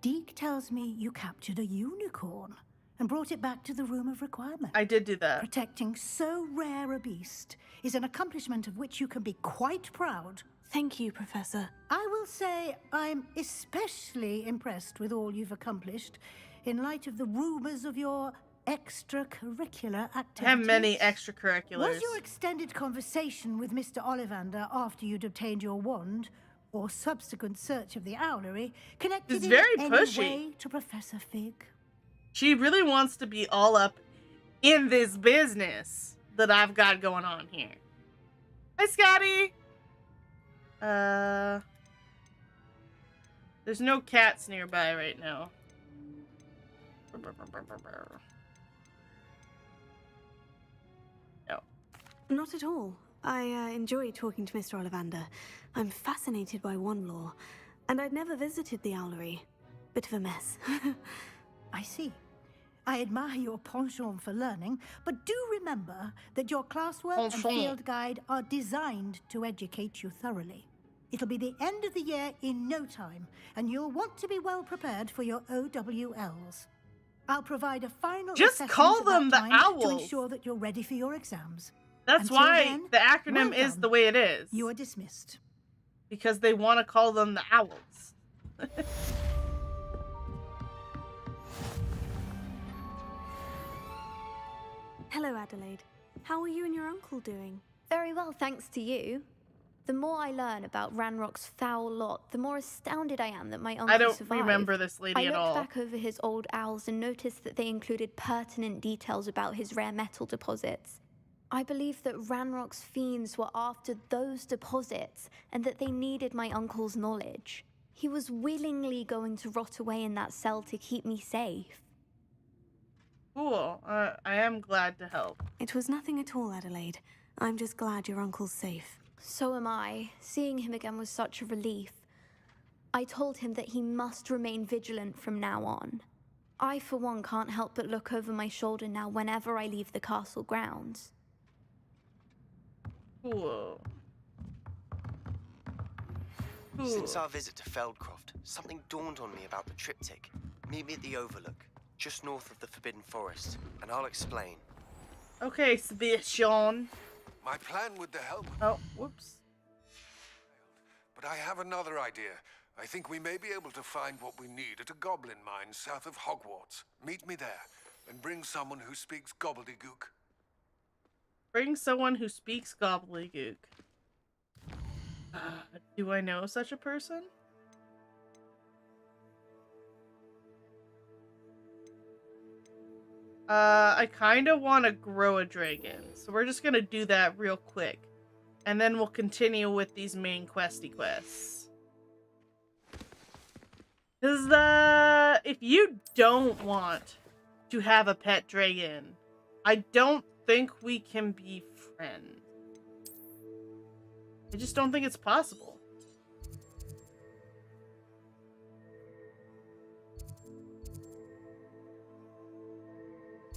Deke tells me you captured a unicorn and brought it back to the Room of Requirement. I did do that. Protecting so rare a beast is an accomplishment of which you can be quite proud. Thank you, Professor. I will say I'm especially impressed with all you've accomplished in light of the rumors of your extracurricular activities. I have many extracurriculars. Was your extended conversation with Mr. Ollivander after you'd obtained your wand, or subsequent search of the owlery, connected It's in very any pushy. way to Professor Fig? She really wants to be all up in this business that I've got going on here. Hi, Scotty! There's no cats nearby right now. No. Not at all. I enjoy talking to Mr. Ollivander. I'm fascinated by wand lore, and I'd never visited the owlery. Bit of a mess. I see. I admire your penchant for learning, but do remember that your classwork and field guide are designed to educate you thoroughly. It'll be the end of the year in no time, and you'll want to be well prepared for your OWLs. I'll provide a final Just assessment call at that them the time owls. to ensure that you're ready for your exams. That's Until why then, the acronym well is done. the way it is. You are dismissed. Because they want to call them the owls. Hello, Adelaide. How are you and your uncle doing? Very well, thanks to you. The more I learn about Ranrock's foul lot, the more astounded I am that my uncle I don't survived. remember this lady at all. I looked back over his old owls and noticed that they included pertinent details about his rare metal deposits. I believe that Ranrock's fiends were after those deposits and that they needed my uncle's knowledge. He was willingly going to rot away in that cell to keep me safe. Cool. I am glad to help. It was nothing at all, Adelaide. I'm just glad your uncle's safe. So am I. Seeing him again was such a relief. I told him that he must remain vigilant from now on. I, for one, can't help but look over my shoulder now whenever I leave the castle grounds. Cool. Since our visit to Feldcroft, something dawned on me about the triptych. Meet me at the Overlook, just north of the Forbidden Forest, and I'll explain. Okay, Sebastian. My plan with the help... Oh, whoops. But I have another idea. I think we may be able to find what we need at a goblin mine south of Hogwarts. Meet me there, and bring someone who speaks gobbledygook. Bring someone who speaks gobbledygook. Do I know such a person? I kind of want to grow a dragon, so we're just gonna do that real quick, and then we'll continue with these main questy quests. Because if you don't want to have a pet dragon, I don't think we can be friends. I just don't think it's possible.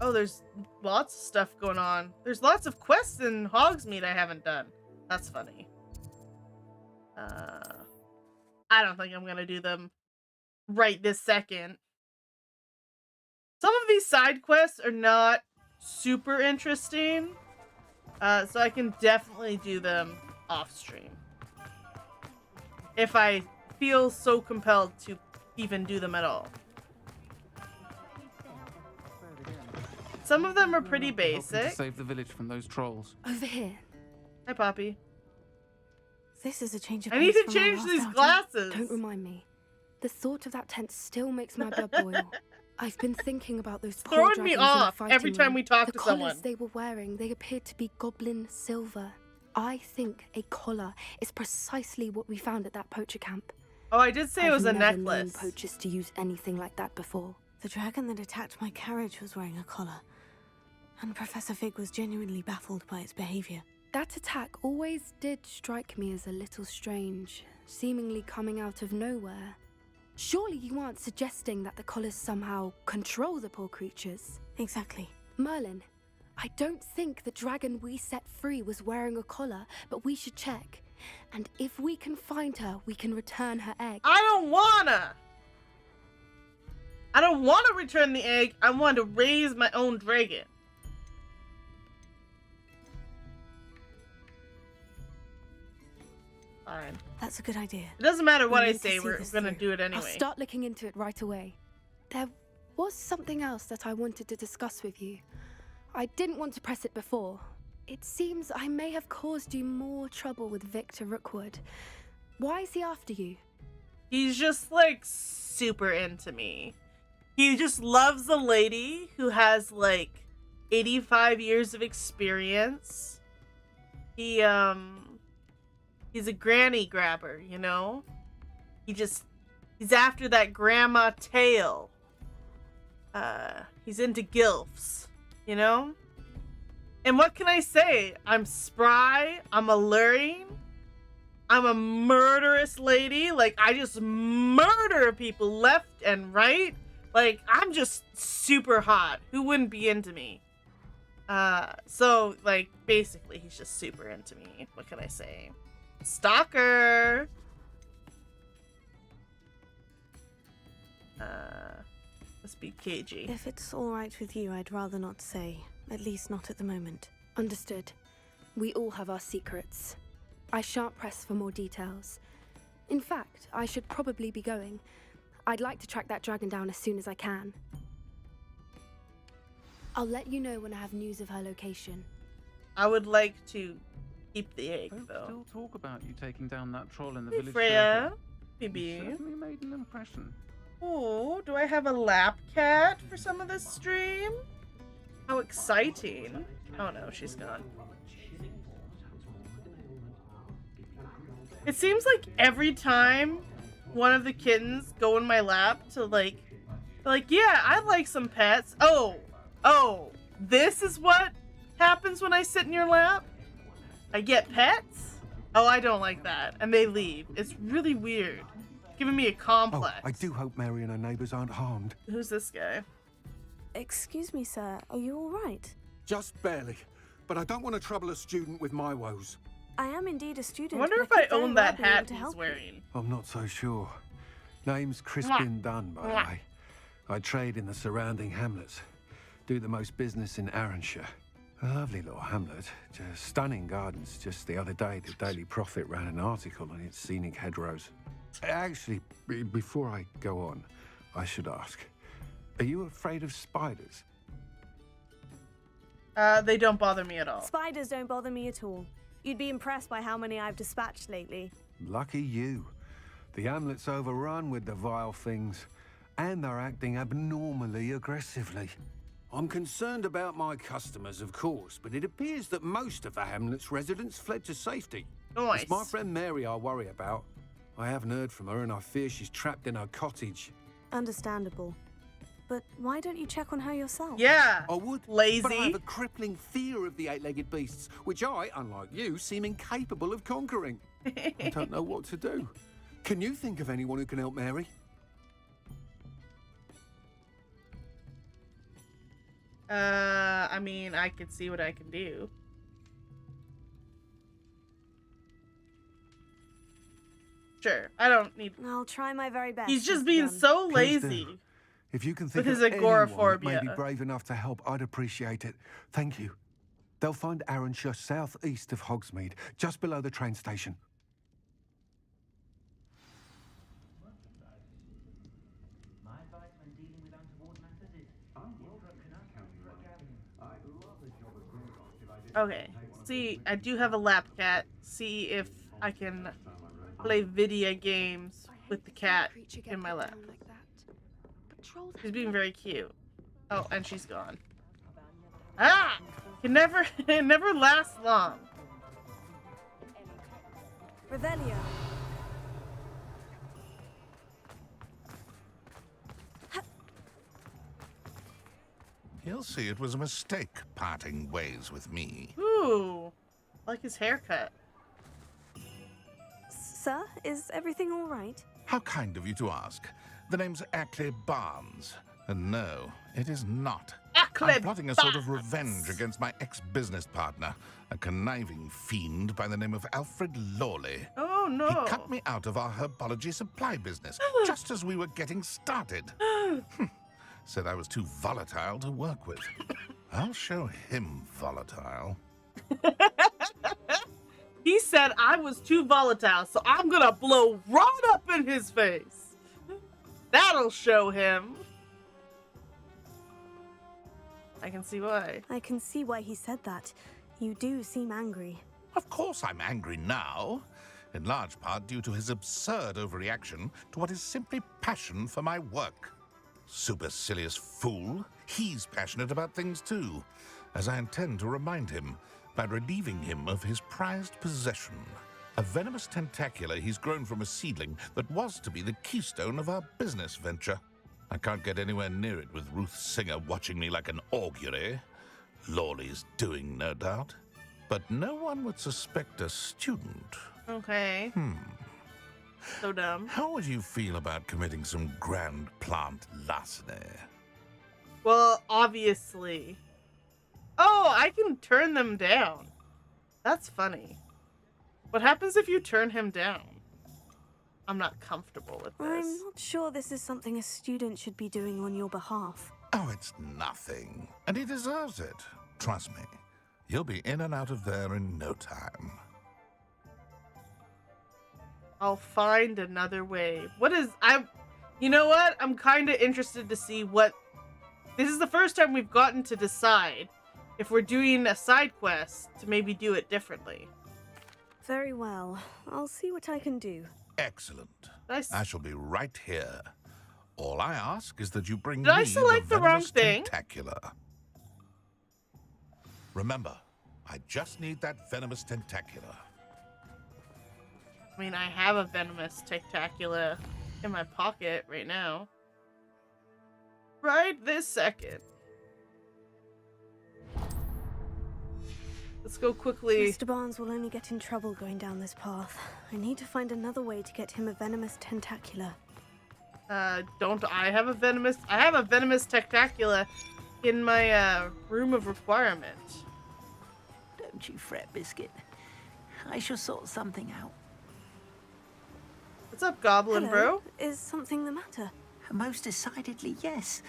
Oh, there's lots of stuff going on. There's lots of quests in Hogsmeade I haven't done. That's funny. I don't think I'm gonna do them right this second. Some of these side quests are not super interesting, so I can definitely do them off stream if I feel so compelled to even do them at all. Some of them are pretty basic. To save the village from those trolls. Over here. Hi, Poppy. This is a change of I need pace to from our change last these outing. glasses. Don't remind me. The thought of that tent still makes my blood boil. I've been thinking about those poor Throwing dragons me in the off fighting every time room. we talk the to collars someone. they were wearing, they appeared to be goblin silver. I think a collar is precisely what we found at that poacher camp. Oh, I did say it was a I've never known necklace. poachers to use anything like that before. The dragon that attacked my carriage was wearing a collar, and Professor Fig was genuinely baffled by its behavior. That attack always did strike me as a little strange, seemingly coming out of nowhere. Surely you aren't suggesting that the collars somehow control the poor creatures? Exactly. Merlin, I don't think the dragon we set free was wearing a collar, but we should check. And if we can find her, we can return her egg. I don't wanna return the egg. I want to raise my own dragon. Fine. That's a good idea. It doesn't matter what We I need to say, see we're this gonna through. do it I'll anyway. start looking into it right away. There was something else that I wanted to discuss with you. I didn't want to press it before. It seems I may have caused you more trouble with Victor Rookwood. Why is he after you? He's just like super into me. He just loves a lady who has like 85 years of experience. He's a granny grabber, you know? He's after that grandma tail. He's into gilfs, you know? And what can I say? I'm spry, I'm alluring, I'm a murderous lady. Like, I just murder people left and right. Like, I'm just super hot. Who wouldn't be into me? So, like, basically, he's just super into me. What can I say? Stalker! Let's be cagey. If it's all right with you, I'd rather not say. At least not at the moment. Understood. We all have our secrets. I shan't press for more details. In fact, I should probably be going. I'd like to track that dragon down as soon as I can. I'll let you know when I have news of her location. I would like to keep the egg, Folks though. still talk about you taking down that troll in the Hey, village Freya. circle. Phoebe. You certainly made an impression. Oh, do I have a lap cat for some of this stream? How exciting. Oh no, she's gone. It seems like every time one of the kittens go in my lap to like, yeah, I'd like some pets. Oh, this is what happens when I sit in your lap? I get pets? Oh, I don't like that. And they leave. It's really weird. Giving me a complex. Oh, I do hope Mary and her neighbours aren't harmed. Who's this guy? Excuse me, sir. Are you all right? Just barely. But I don't want to trouble a student with my woes. I am indeed a I student. wonder but if I could very own well that be able hat to he's help you. wearing. I'm not so sure. Name's Crispin Dunn, by the way. I trade in the surrounding hamlets. Do the most business in Arranshire. A lovely little hamlet. Just stunning gardens. Just the other day, the Daily Prophet ran an article on its scenic hedgerows. Actually, before I go on, I should ask, are you afraid of spiders? They don't bother me at all. Spiders don't bother me at all. You'd be impressed by how many I've dispatched lately. Lucky you. The hamlet's overrun with the vile things, and they're acting abnormally aggressively. I'm concerned about my customers, of course, but it appears that most of the hamlet's residents fled to safety. Nice. It's my friend Mary I worry about. I haven't heard from her, and I fear she's trapped in her cottage. Understandable. But why don't you check on her yourself? Yeah. I would. Lazy. But I have a crippling fear of the eight-legged beasts, which I, unlike you, seem incapable of conquering. I don't know what to do. Can you think of anyone who can help Mary? I mean, I could see what I can do. Sure, I don't need. I'll try my very best. He's just Mr. being Dunn. so Please do. lazy. If you can With think his of anyone that may be agoraphobia. brave enough to help, I'd appreciate it. Thank you. They'll find Arranshire southeast of Hogsmeade, just below the train station. Okay, see, I do have a lap cat. See if I can play video games with the cat in my lap. She's being very cute. Oh, and she's gone. Ah! It never lasts long. Revelio. He'll see it was a mistake parting ways with me. Ooh, I like his haircut. Sir, is everything all right? How kind of you to ask. The name's Ackley Barnes. And no, it is not. Ackley I'm plotting a sort of Barnes. revenge against my ex-business partner, a conniving fiend by the name of Alfred Lawley. Oh, no. He cut me out of our herbology supply business just as we were getting started. Said I was too volatile to work with. I'll show him volatile. He said I was too volatile, so I'm gonna blow right up in his face. That'll show him. I can see why. I can see why he said that. You do seem angry. Of course I'm angry now, in large part due to his absurd overreaction to what is simply passion for my work. Supercilious fool, he's passionate about things too, as I intend to remind him by relieving him of his prized possession, a venomous tentacula he's grown from a seedling that was to be the keystone of our business venture. I can't get anywhere near it with Ruth Singer watching me like an augury. Lawley's doing, no doubt. But no one would suspect a student. Okay. So dumb. How would you feel about committing some grand plant larceny? Well, obviously. Oh, I can turn them down. That's funny. What happens if you turn him down? I'm not comfortable with this. I'm not sure this is something a student should be doing on your behalf. Oh, it's nothing. And he deserves it. Trust me. You'll be in and out of there in no time. I'll find another way. You know what? I'm kind of interested to see what... This is the first time we've gotten to decide if we're doing a side quest to maybe do it differently. Very well. I'll see what I can do. Excellent. Nice. I shall be right here. All I ask is that you bring Did me I select the wrong venomous thing? tentacular. Remember, I just need that venomous tentacular. I mean, I have a venomous tentacula in my pocket right now. Right this second. Let's go quickly. Mr. Barnes will only get in trouble going down this path. I need to find another way to get him a venomous tentacula. Don't I have a venomous... I have a venomous tentacula in my, room of requirement. Don't you fret, Biscuit. I shall sort something out. What's up, Goblin Hello. Bro? Is something the matter? Most decidedly, yes.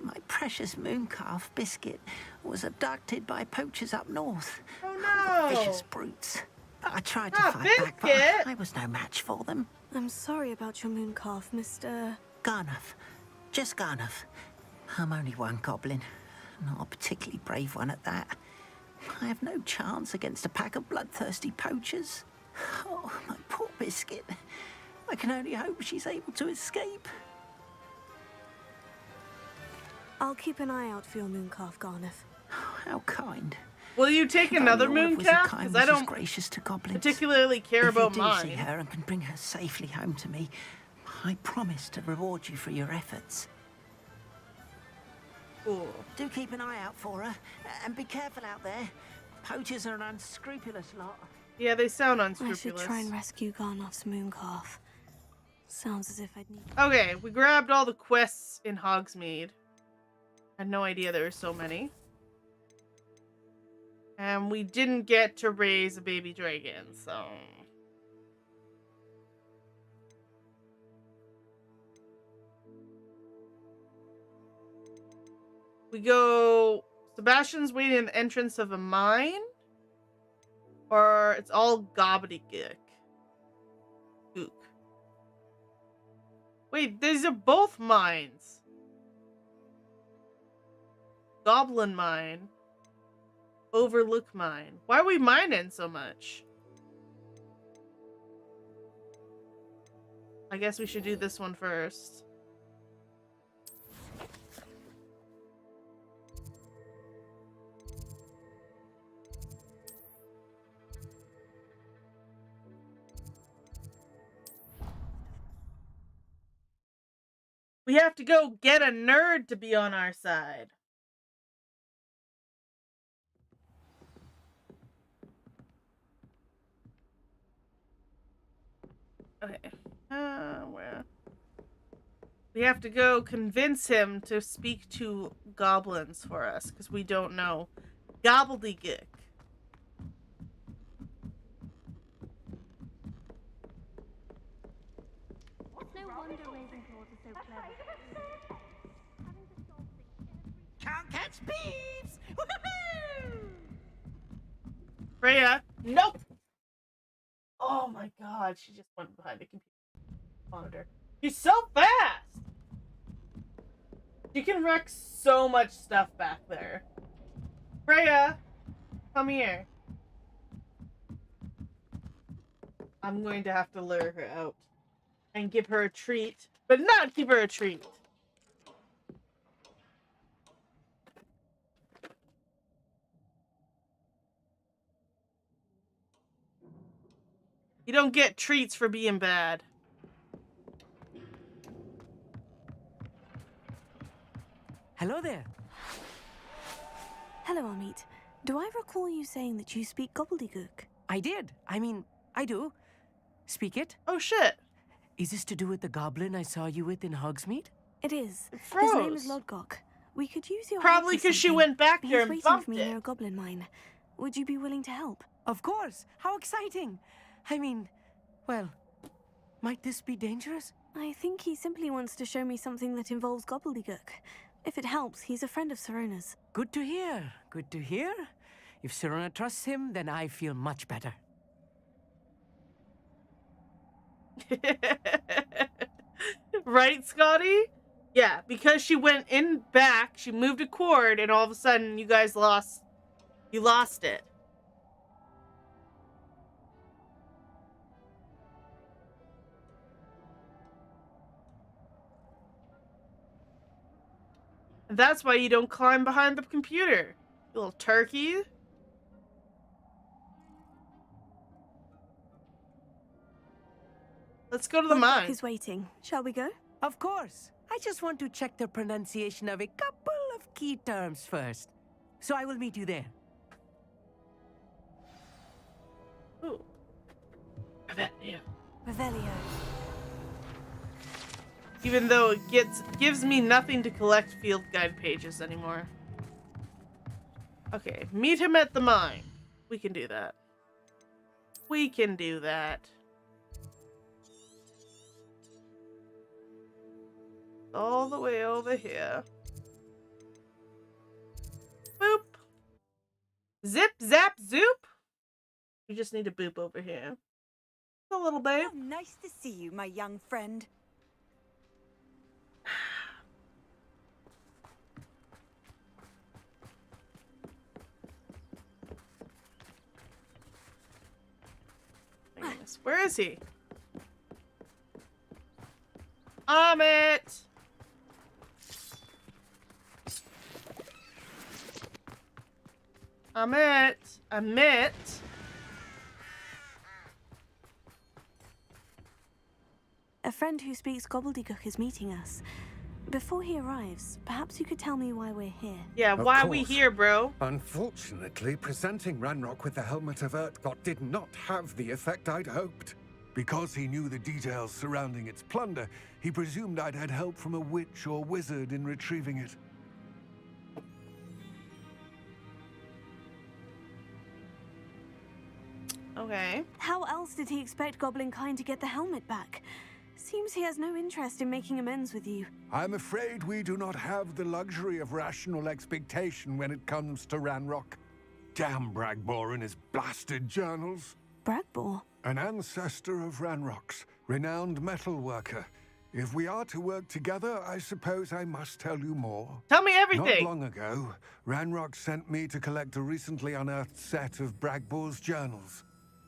My precious mooncalf, Biscuit, was abducted by poachers up north. Oh, no! Vicious brutes. I tried to fight back, but Biscuit! I was no match for them. I'm sorry about your mooncalf, Mr... Garnuff. Just Garnuff. I'm only one goblin. Not a particularly brave one at that. I have no chance against a pack of bloodthirsty poachers. Oh, my poor Biscuit. I can only hope she's able to escape. I'll keep an eye out for your mooncalf, Garnuff. How kind. Will you take another mooncalf? Because I don't gracious to goblins. particularly care If you about do mine. see her and can bring her safely home to me, I promise to reward you for your efforts. Cool. Do keep an eye out for her, and be careful out there. Poachers are an unscrupulous lot. Yeah, they sound I unscrupulous. should try and rescue Garnuff's mooncalf. Sounds as if I'd need... Okay, we grabbed all the quests in Hogsmeade. Had no idea there were so many. And we didn't get to raise a baby dragon, so... We go... Sebastian's waiting at the entrance of a mine? Or it's all gobbledygook? Gook. Wait, these are both mines. Goblin mine. Overlook mine. Why are we mining so much? I guess we should do this one first. We have to go get a nerd to be on our side. Okay. Where? We have to go convince him to speak to goblins for us, because we don't know. Gobbledygook. It's no wonder Ravenclaws are so clever. Can't catch thieves! Woohoo! Freya, nope! Oh my god, she just went behind the computer monitor. She's so fast! She can wreck so much stuff back there. Freya, come here. I'm going to have to lure her out and give her a treat, but not give her a treat. You don't get treats for being bad. Hello there. Hello, Amit. Do I recall you saying that you speak gobbledygook? I did. I mean, I do. Speak it. Oh, shit. Is this to do with the goblin I saw you with in Hogsmeade? It is. Froze. His name is Lodgok. We could use your Probably because she went back there and waiting bumped for me it. near a goblin mine. Would you be willing to help? Of course. How exciting. I mean, well, might this be dangerous? I think he simply wants to show me something that involves gobbledygook. If it helps, he's a friend of Sirona's. Good to hear. Good to hear. If Sirona trusts him, then I feel much better. Right, Scotty? Yeah, because she went in back, she moved a cord, and all of a sudden you guys lost it. And that's why you don't climb behind the computer, you little turkey. Let's go to the mine. Is waiting. Shall we go? Of course. I just want to check the pronunciation of a couple of key terms first. So I will meet you there. Ooh. Revelio. Revelio. Even though it gives me nothing to collect field guide pages anymore. Okay, meet him at the mine. We can do that. We can do that. All the way over here. Boop. Zip, zap, zoop. We just need a boop over here. A little babe. Oh, nice to see you, my young friend. My goodness, where is he? Amit! Amit! A friend who speaks gobbledygook is meeting us. Before he arrives, perhaps you could tell me why we're here. Yeah, Of why are we course. here, bro? Unfortunately, presenting Ranrock with the Helmet of Urtkot did not have the effect I'd hoped. Because he knew the details surrounding its plunder, he presumed I'd had help from a witch or wizard in retrieving it. Okay. How else did he expect Goblin Kind to get the helmet back? Seems he has no interest in making amends with you. I'm afraid we do not have the luxury of rational expectation when it comes to Ranrock. Damn Bragbor and his blasted journals. Bragbor? An ancestor of Ranrock's, renowned metal worker. If we are to work together, I suppose I must tell you more. Tell me everything! Not long ago, Ranrock sent me to collect a recently unearthed set of Bragbor's journals.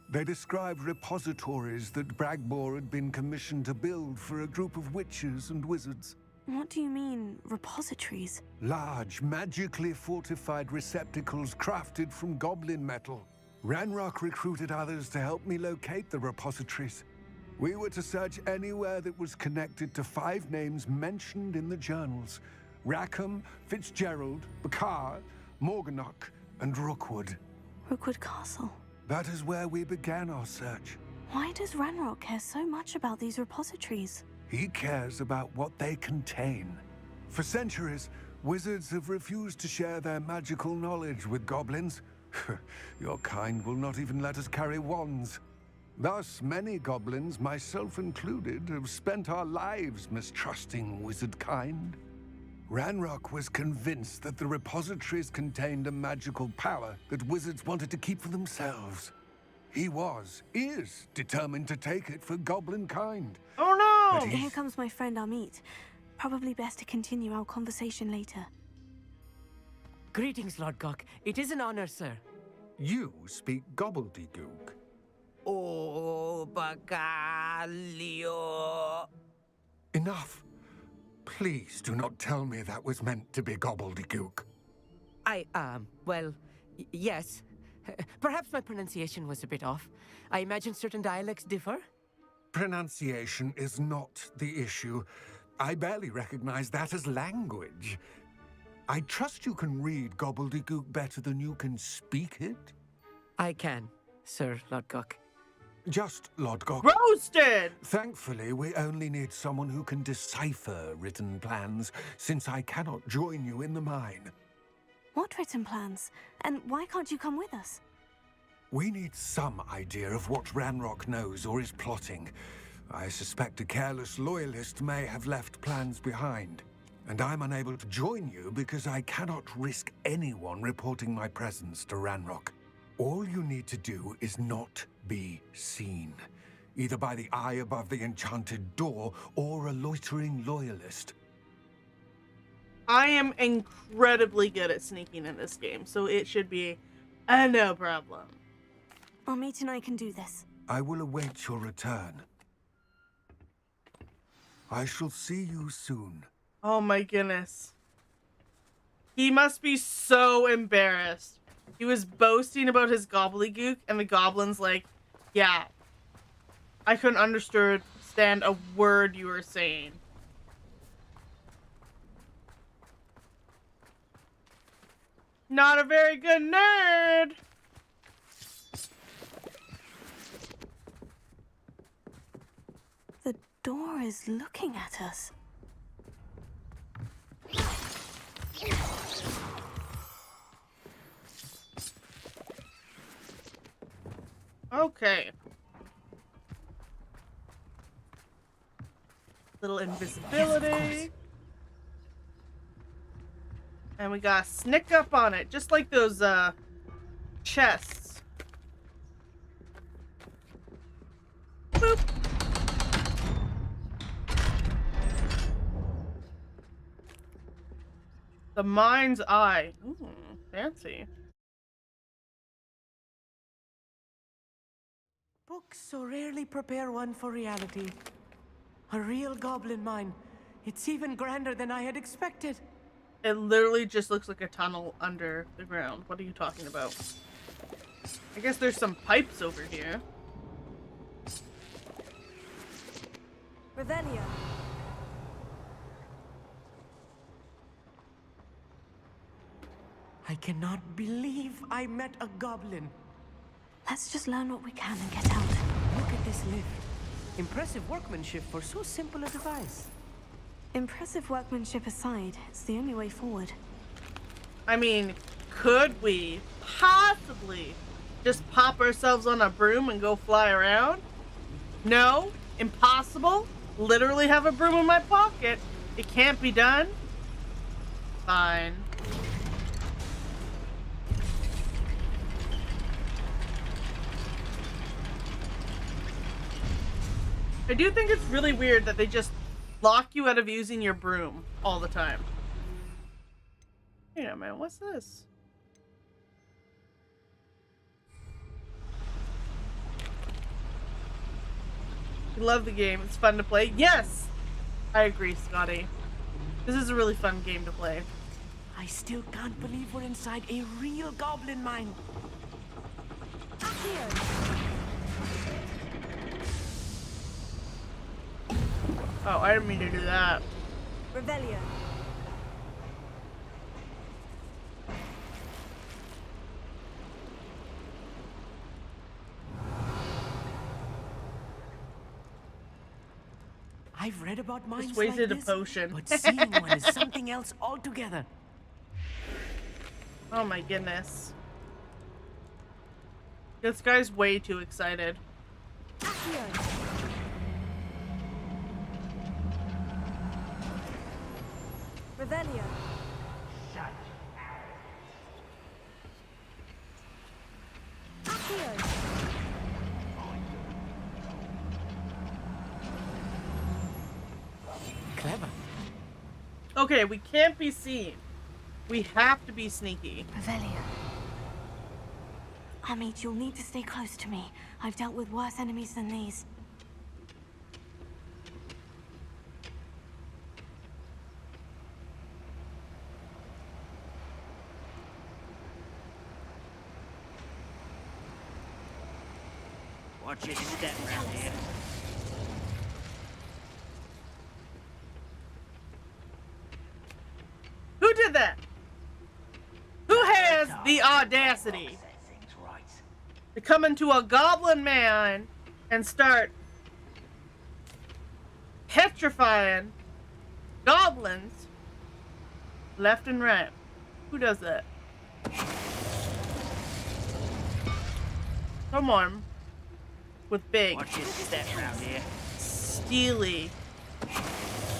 They described repositories that Bragbor had been commissioned to build for a group of witches and wizards. What do you mean, repositories? Large, magically fortified receptacles crafted from goblin metal. Ranrock recruited others to help me locate the repositories. We were to search anywhere that was connected to 5 names mentioned in the journals: Rackham, Fitzgerald, Bakar, Morganach, and Rookwood. Rookwood Castle. That is where we began our search. Why does Ranrock care so much about these repositories? He cares about what they contain. For centuries, wizards have refused to share their magical knowledge with goblins. Your kind will not even let us carry wands. Thus, many goblins, myself included, have spent our lives mistrusting wizard kind. Ranrock was convinced that the repositories contained a magical power that wizards wanted to keep for themselves. He is determined to take it for goblin kind. Oh no! But Here comes my friend Amit. Probably best to continue our conversation later. Greetings, Lord Gok. It is an honor, sir. You speak gobbledygook. Oh, Bagalio. Enough. Please do not tell me that was meant to be gobbledygook. Yes. Perhaps my pronunciation was a bit off. I imagine certain dialects differ. Pronunciation is not the issue. I barely recognize that as language. I trust you can read gobbledygook better than you can speak it? I can, Sir Lord Gok. Just Lord Gok. Roasted! Thankfully, we only need someone who can decipher written plans, since I cannot join you in the mine. What written plans? And why can't you come with us? We need some idea of what Ranrock knows or is plotting. I suspect a careless loyalist may have left plans behind. And I'm unable to join you because I cannot risk anyone reporting my presence to Ranrock. All you need to do is not be seen, either by the eye above the enchanted door or a loitering loyalist. I am incredibly good at sneaking in this game, so it should be no problem. Amit and I can do this. I will await your return. I shall see you soon. Oh my goodness. He must be so embarrassed. He was boasting about his gobbledygook, and the goblin's like, yeah, I couldn't understand a word you were saying. Not a very good nerd! The door is looking at us. Okay. Little invisibility. And we got snick up on it, just like those chests. Boop. The mind's eye. Ooh, fancy. Books so rarely prepare one for reality. A real goblin mine. It's even grander than I had expected. It literally just looks like a tunnel under the ground. What are you talking about? I guess there's some pipes over here. Revelio. I cannot believe I met a goblin. Let's just learn what we can and get out. Look at this lift. Impressive workmanship for so simple a device. Impressive workmanship aside, it's the only way forward. I mean, could we possibly just pop ourselves on a broom and go fly around? No, impossible. Literally have a broom in my pocket. It can't be done. Fine. I do think it's really weird that they just lock you out of using your broom all the time. Yeah, man, what's this? You love the game. It's fun to play. Yes! I agree, Scotty. This is a really fun game to play. I still can't believe we're inside a real goblin mine. Oh, I didn't mean to do that. Revelio. I've read about mines Just wasted like a this, potion. but seeing one is something else altogether. Oh my goodness. This guy's way too excited. Revelio. Clever. Okay, we can't be seen. We have to be sneaky. Revelio. Amit, you'll need to stay close to me. I've dealt with worse enemies than these. Watch your step around here. Who did that? Who has the audacity to come into a goblin man and start petrifying goblins left and right? Who does that? Come on. With big, Watch your step around here. steely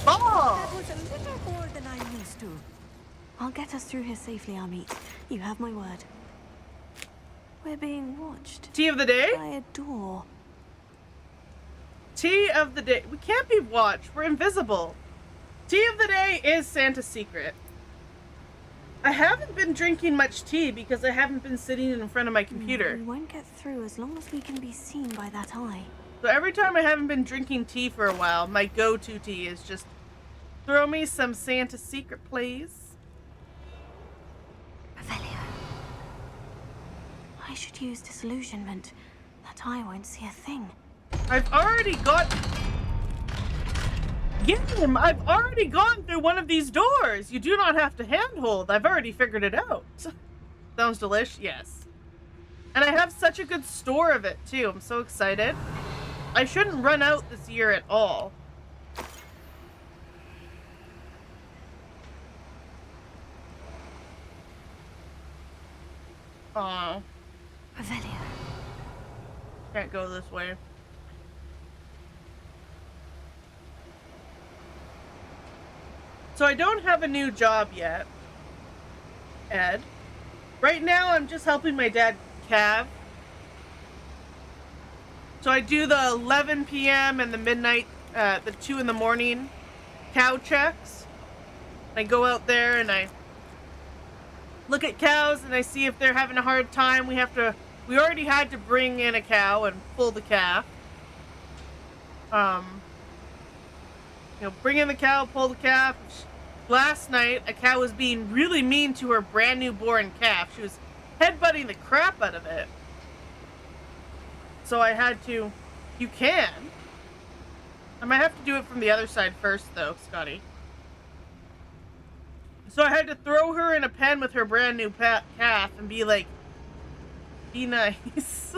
Ball! That was a little more than I'm used to. I'll get us through here safely, Amit. You have my word. We're being watched. Tea of the day? By a door. Tea of the day. We can't be watched. We're invisible. Tea of the day is Santa's secret. I haven't been drinking much tea because I haven't been sitting in front of my computer. We won't get through as long as we can be seen by that eye. So every time I haven't been drinking tea for a while, my go-to tea is just throw me some Santa's secret, please. Revelio. I should use disillusionment. That eye won't see a thing. I've already got... Game! I've already gone through one of these doors! You do not have to handhold. I've already figured it out. Sounds delish? Yes. And I have such a good store of it, too. I'm so excited. I shouldn't run out this year at all. Aw. Revelio. Can't go this way. So I don't have a new job yet, Ed. Right now I'm just helping my dad calve. So I do the 11 p.m. and the midnight, the 2 in the morning cow checks. I go out there and I look at cows and I see if they're having a hard time. We already had to bring in a cow and pull the calf. Bring in the cow, pull the calf. Last night, a cow was being really mean to her brand new born calf. She was headbutting the crap out of it. So I had to... You can. I might have to do it from the other side first, though, Scotty. So I had to throw her in a pen with her brand new calf and be like, be nice.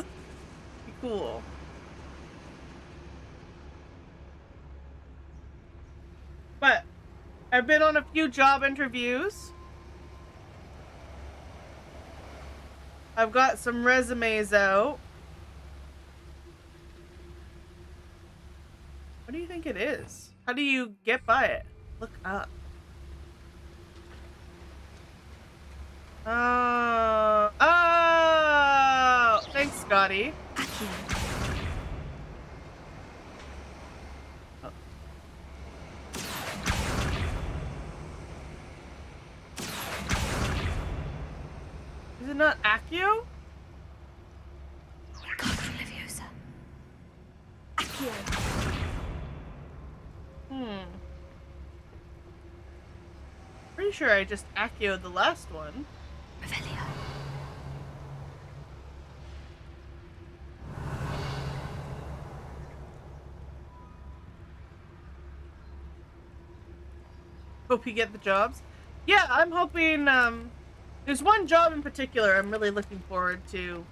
Be cool. But I've been on a few job interviews. I've got some resumes out. What do you think it is? How do you get by it? Look up. Oh! Thanks, Scotty. Oh. Is it not Accio? Pretty sure I just Accio'd the last one. Hope you get the jobs. Yeah, I'm hoping, there's one job in particular I'm really looking forward to.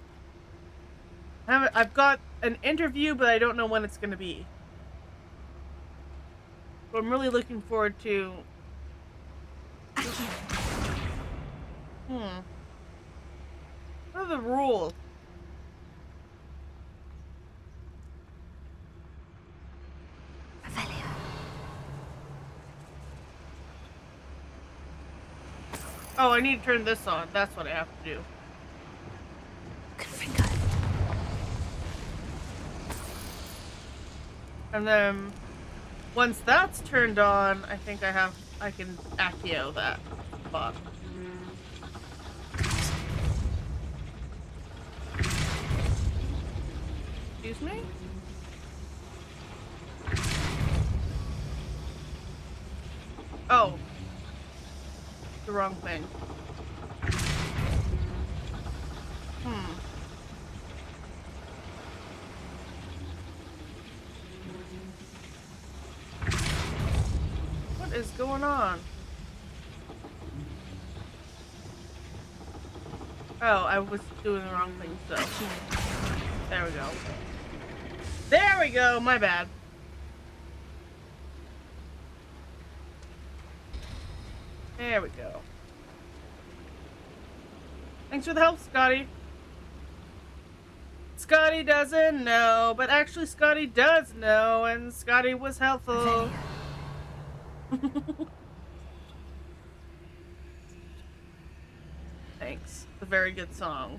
I've got an interview, but I don't know when it's gonna be. So I'm really looking forward to... What are the rules? Oh, I need to turn this on. That's what I have to do. And then once that's turned on, I think I can Accio that spot. Excuse me? Oh. The wrong thing. What is going on? Oh, I was doing the wrong thing, so. There we go. There we go, my bad. There we go. Thanks for the help, Scotty. Scotty doesn't know, but actually Scotty does know, and Scotty was helpful. Thanks. It's a very good song.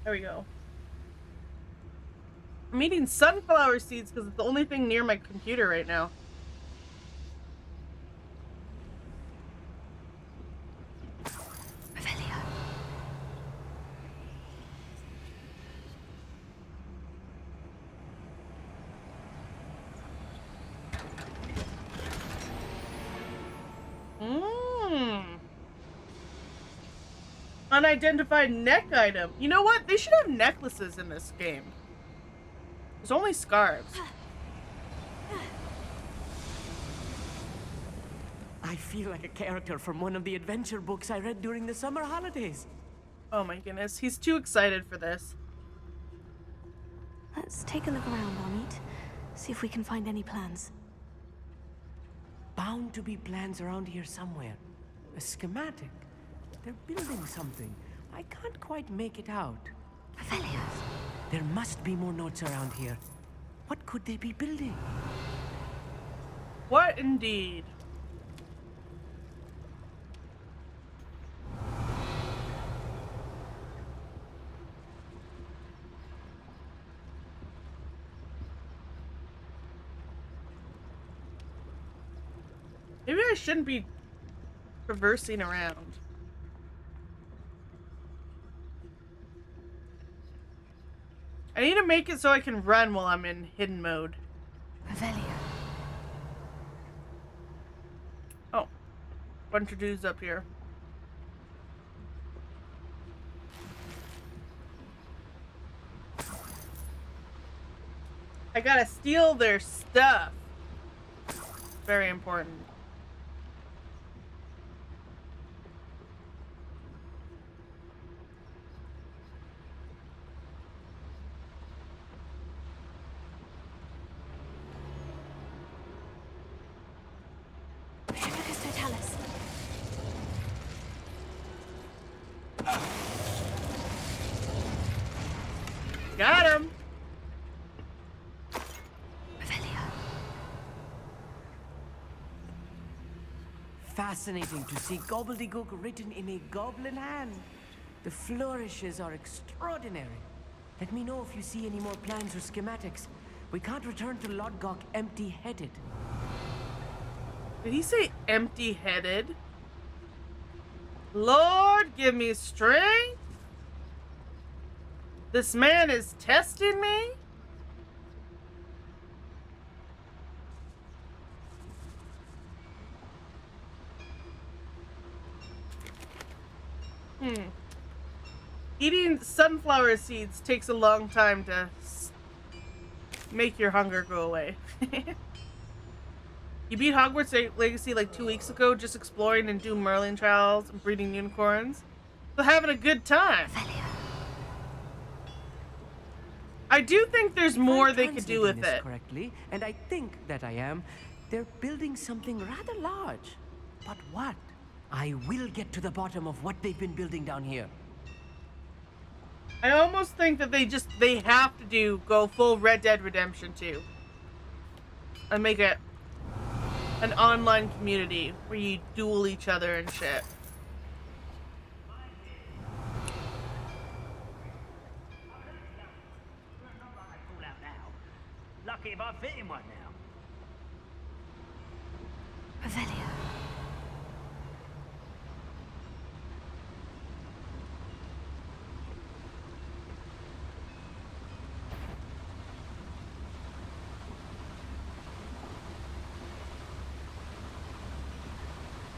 There we go. I'm eating sunflower seeds because it's the only thing near my computer right now. Unidentified neck item. You know what? They should have necklaces in this game. There's only scarves. I feel like a character from one of the adventure books I read during the summer holidays. Oh my goodness, he's too excited for this. Let's take a look around, Amit. See if we can find any plans. Bound to be plans around here somewhere. A schematic. They're building something. I can't quite make it out. There must be more notes around here. What could they be building? What indeed? Maybe I shouldn't be traversing around. I need to make it so I can run while I'm in hidden mode. Oh. Bunch of dudes up here. I gotta steal their stuff. Very important. Got him. Fascinating to see gobbledygook written in a goblin hand. The flourishes are extraordinary. Let me know if you see any more plans or schematics. We can't return to Lodgok empty-headed. Did he say empty-headed? Lord, give me strength. This man is testing me. Eating sunflower seeds takes a long time to make your hunger go away. You beat Hogwarts Legacy like 2 weeks ago, just exploring and doing Merlin trials and breeding unicorns. So having a good time. I do think there's more they could do with it. Correctly, and I think that I am. They're building something rather large. But what? I will get to the bottom of what they've been building down here. I almost think that they have to go full Red Dead Redemption 2. And make it an online community where you duel each other and shit. Lucky if I fit in one now. Revelio.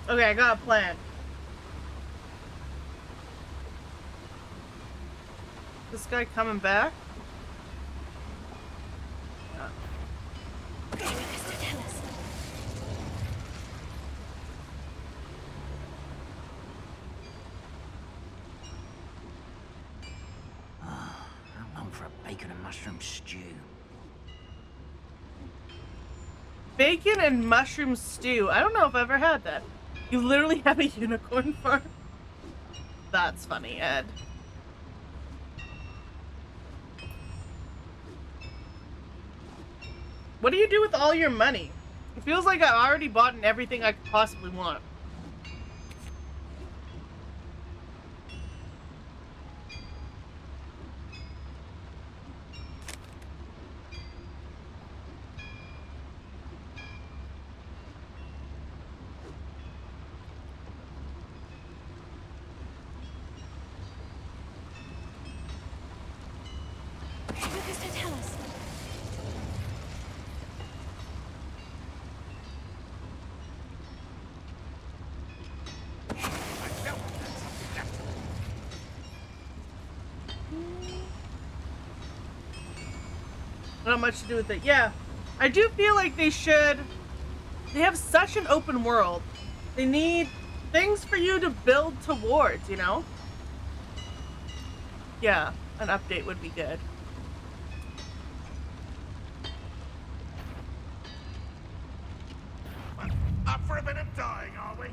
Okay, I got a plan. This guy coming back? I'm on for a bacon and mushroom stew. Bacon and mushroom stew. I don't know if I've ever had that. You literally have a unicorn farm? That's funny, Ed. What do you do with all your money? It feels like I've already bought everything I could possibly want. Not much to do with it. Yeah, I do feel like they should. They have such an open world. They need things for you to build towards, you know? Yeah, an update would be good. Up for a bit of dying, are we?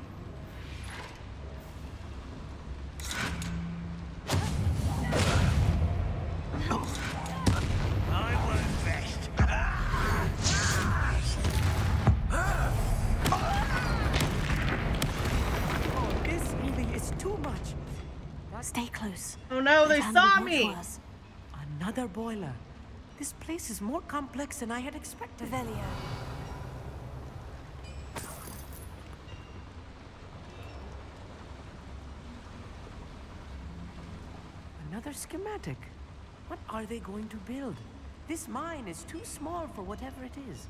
Stay close. Oh no, they saw me! Another boiler. This place is more complex than I had expected. Revelio. Another schematic. What are they going to build? This mine is too small for whatever it is.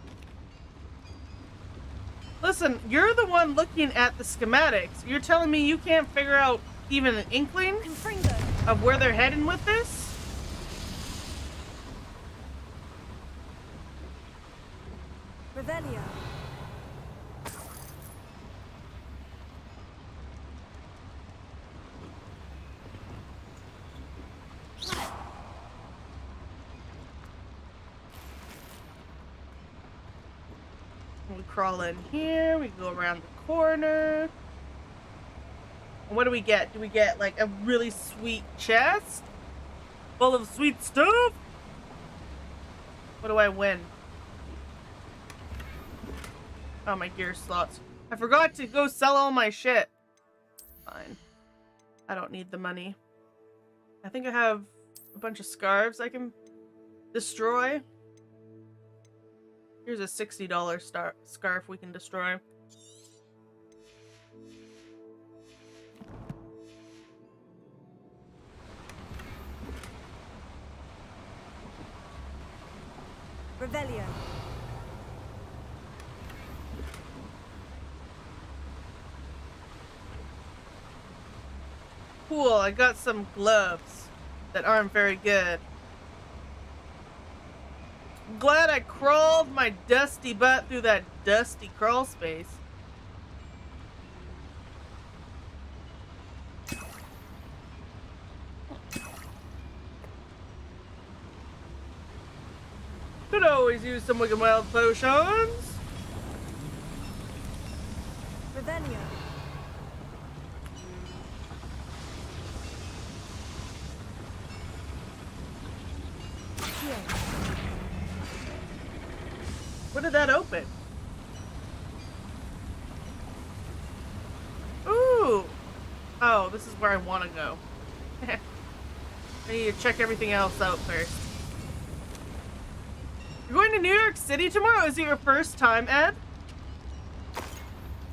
Listen, you're the one looking at the schematics. You're telling me you can't figure out even an inkling of where they're heading with this? Revelio. We crawl in here, we go around the corner. And what do we get? Do we get like a really sweet chest? Full of sweet stuff? What do I win? Oh, my gear slots. I forgot to go sell all my shit. Fine. I don't need the money. I think I have a bunch of scarves I can destroy. Here's a $60 scarf we can destroy. Revelio. Cool, I got some gloves that aren't very good. I'm glad I crawled my dusty butt through that dusty crawl space. Could always use some wicked wild potions. Revelio. What did that open? Ooh! Oh, this is where I want to go. I need to check everything else out first. You're going to New York City tomorrow? Is it your first time, Ed?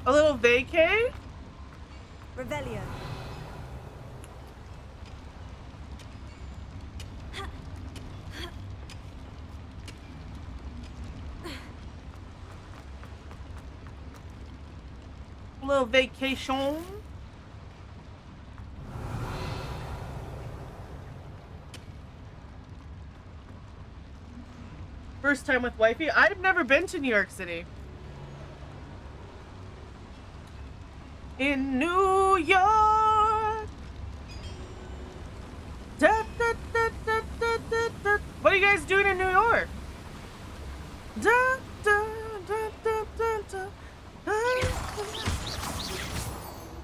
A little vacay? Revelio. A little vacation? First time with wifey? I've never been to New York City. In New York. Da, da, da, da, da, da, da. What are you guys doing in New York? Da, da, da, da, da, da.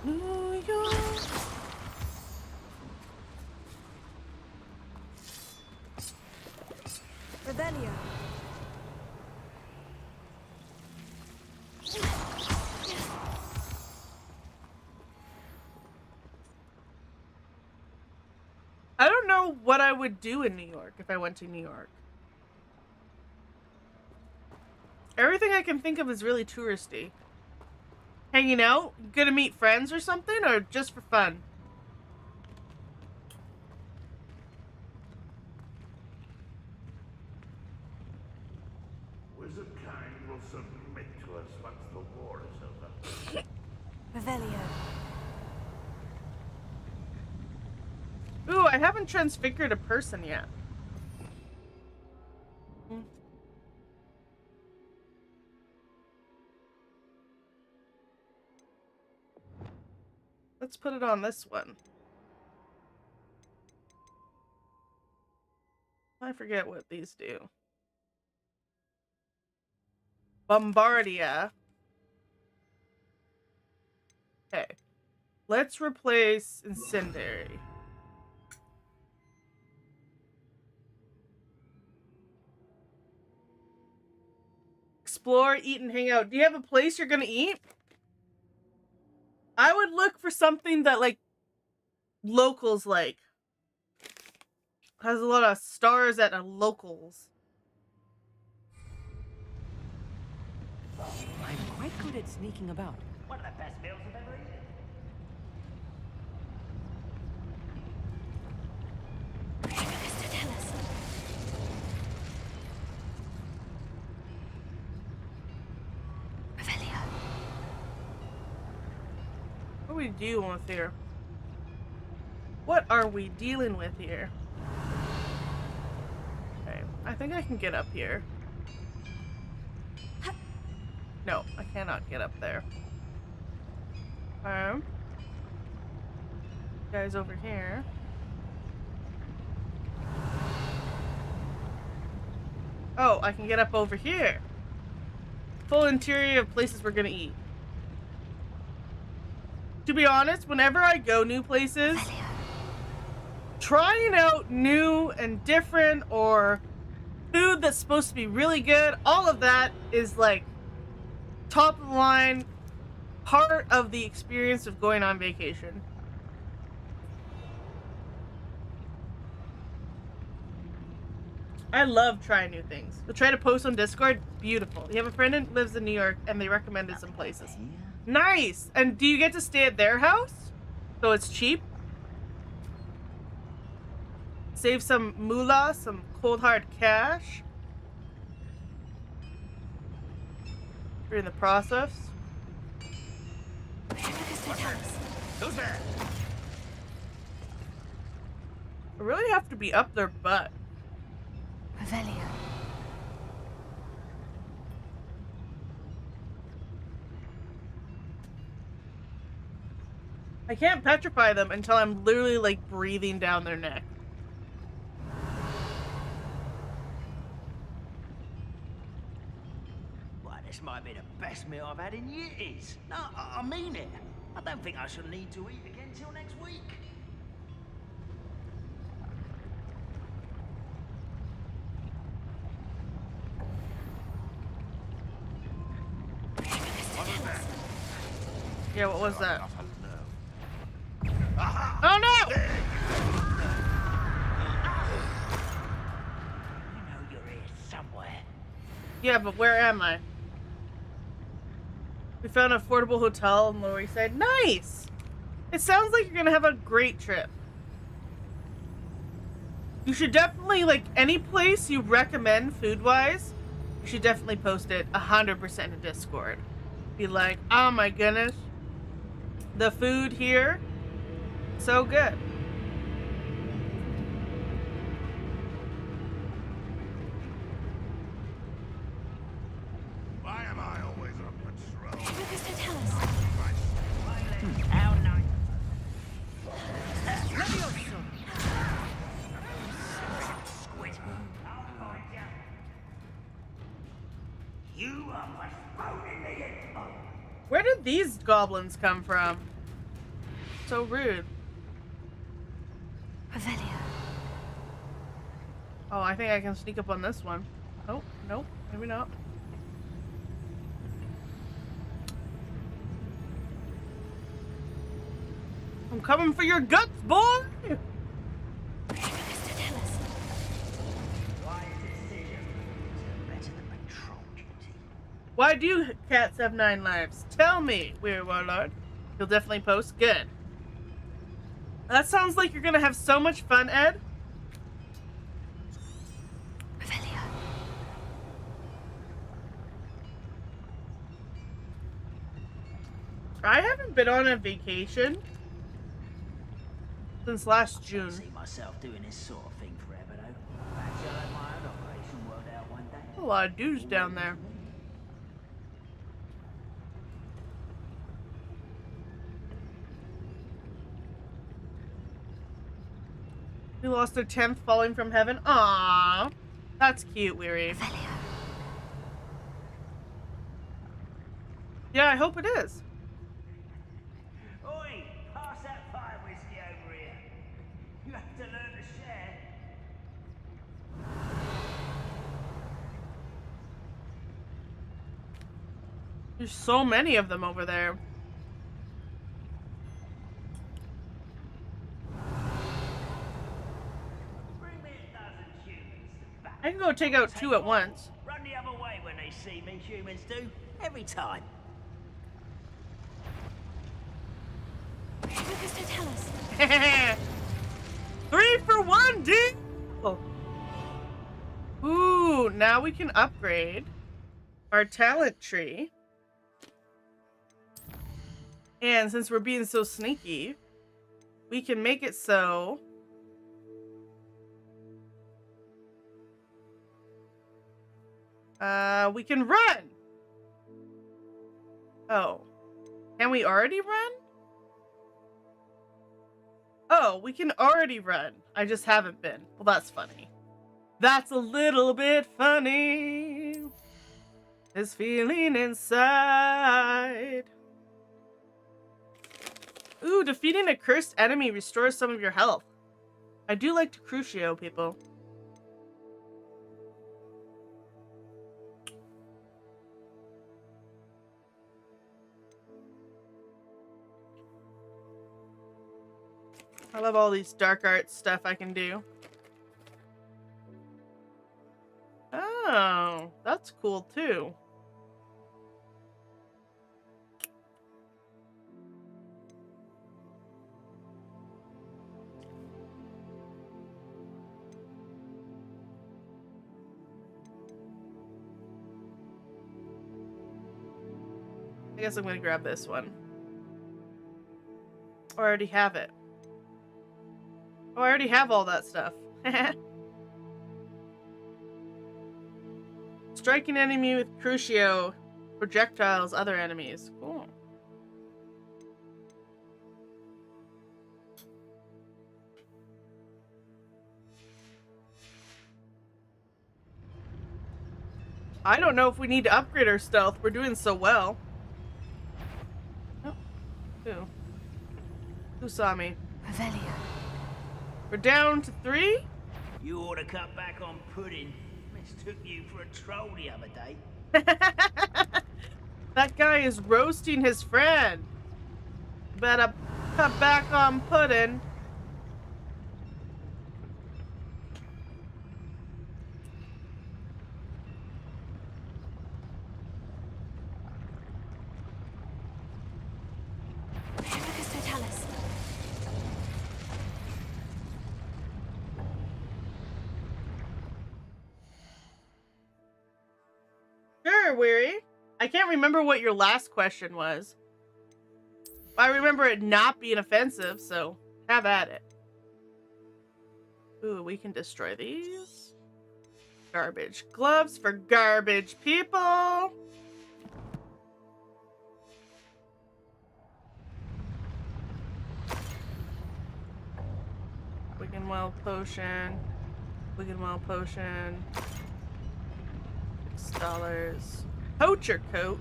New York. Revelio. I don't know what I would do in New York if I went to New York. Everything I can think of is really touristy. Hanging out? Gonna meet friends or something? Or just for fun? Wizard kind will submit to us once the war is over. Revelio. Ooh, I haven't transfigured a person yet. Let's put it on this one. I forget what these do. Bombardia. Okay. Let's replace Incendiary. Explore, eat, and hang out. Do you have a place you're gonna eat? I would look for something that, like, locals like. Has a lot of stars at locals. I'm quite good at sneaking about. One of the best meals I've ever eaten. What are we dealing with here? What are we dealing with here? Okay, I think I can get up here. No, I cannot get up there. Guys over here. Oh, I can get up over here. Full interior of places we're gonna eat. to be honest, whenever I go new places, trying out new and different or food that's supposed to be really good, all of that is like top of the line part of the experience of going on vacation. I love trying new things. We'll try to post on Discord. Beautiful. You have a friend that lives in New York and they recommended some places. Nice. And do you get to stay at their house? So it's cheap? Save some moolah, some cold hard cash. During the process. Who's there? I really have to be up their butt. Revelio. I can't petrify them until I'm literally like breathing down their neck. Well, this might be the best meal I've had in years. No, I mean it. I don't think I shall need to eat again till next week. Yeah, what was that? Oh no! You know you're here somewhere. Yeah, but where am I? We found an affordable hotel in Lower East Side. Nice! It sounds like you're gonna have a great trip. You should definitely, like, any place you recommend food-wise, you should definitely post it 100% in Discord. Be like, oh my goodness. The food here, so good. Why am I always on patrol? Tell us. How nice. You are postponing the info. Where did these goblins come from? So rude. Revelio. Oh, I think I can sneak up on this one. Oh, nope, maybe not. I'm coming for your guts, boy! Why do cats have 9 lives? Tell me, Weird Warlord. You'll definitely post. Good. That sounds like you're gonna have so much fun, Ed. Revelio. I haven't been on a vacation since last I June. see myself doing this sort of thing forever, though. Perhaps I'll have my own operation worked out one day. A lot of dudes down there. We lost their 10th falling from heaven. Aww. That's cute, Weary. Yeah, I hope it is. Oi, pass that fire whiskey over here. You have to learn to share. There's so many of them over there. Bring me a dozen humans back. I can go take out 2 at once. Run the other way when they see me, humans do. Every time. Tell us. 3 for 1, dude! Oh. Ooh, now we can upgrade our talent tree. And since we're being so sneaky, we can make it so we can run. Oh. Can we already run? Oh, we can already run. I just haven't been. Well, that's funny. That's a little bit funny. This feeling inside. Ooh, defeating a cursed enemy restores some of your health. I do like to crucio, people. I love all these dark arts stuff I can do. Oh, that's cool too. I guess I'm gonna grab this one. Oh, I already have it. Oh, I already have all that stuff. Striking enemy with crucio projectiles other enemies. Cool. I don't know if we need to upgrade our stealth. We're doing so well. Oh. Who saw me? Revelio. We're down to 3? You ought to cut back on pudding. Mistook you for a troll the other day. That guy is roasting his friend. Better cut back on pudding. Sure, Weary. I can't remember what your last question was. I remember it not being offensive, so have at it. Ooh, we can destroy these. Garbage. Gloves for garbage people. Wicked Well potion. Wicked Well potion. $6. Poacher coat.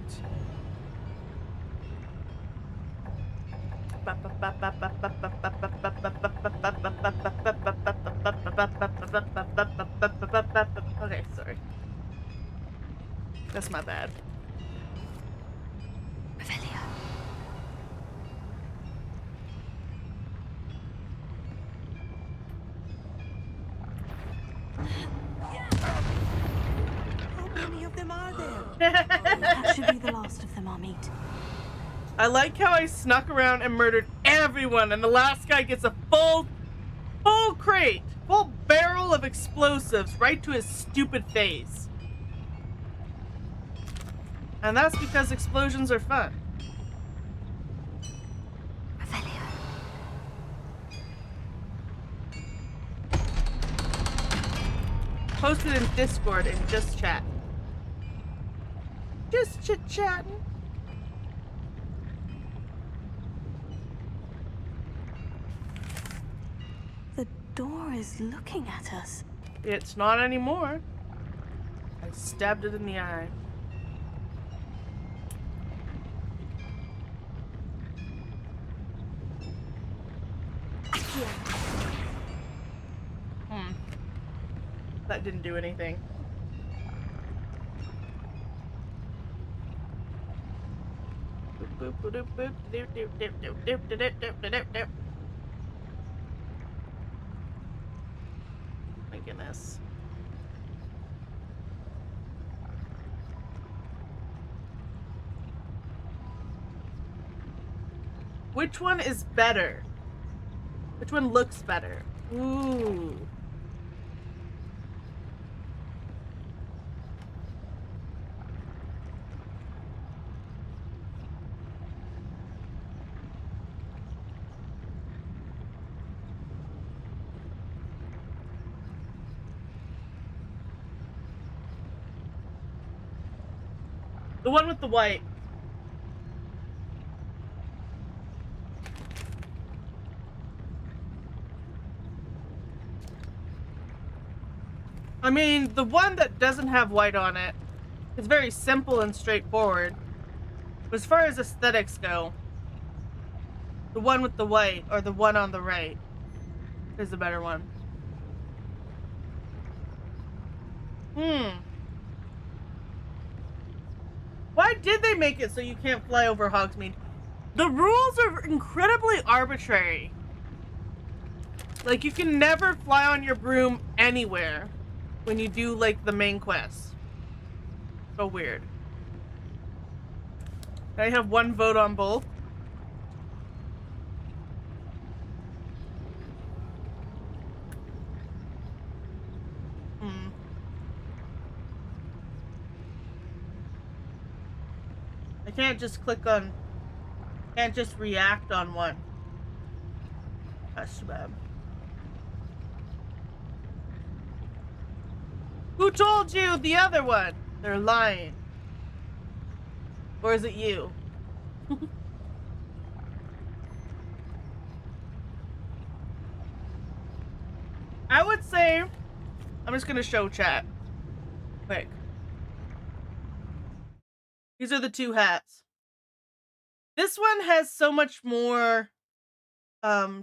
Okay, sorry. That's my bad. Revelio. How many of them are there? That should be the last of them, I'll meet. I like how I snuck around and murdered everyone, and the last guy gets a full crate, full barrel of explosives right to his stupid face. And that's because explosions are fun. Revelio. Post it in Discord and just chat. Just chit-chatting. The door is looking at us. It's not anymore. I stabbed it in the eye. That didn't do anything. My goodness. Which one is better? Which one looks better? Ooh. The one with the white. I mean, the one that doesn't have white on it is very simple and straightforward. But as far as aesthetics go, The one with the white, or the one on the right, is the better one. Why did they make it so you can't fly over Hogsmeade? The rules are incredibly arbitrary. Like, you can never fly on your broom anywhere when you do, like, the main quest. So weird. Can I have one vote on both? I can't just click on... Can't just react on one. That's too bad. Who told you the other one? They're lying. Or is it you? I would say... I'm just gonna show chat. Quick. These are the two hats. This one has so much more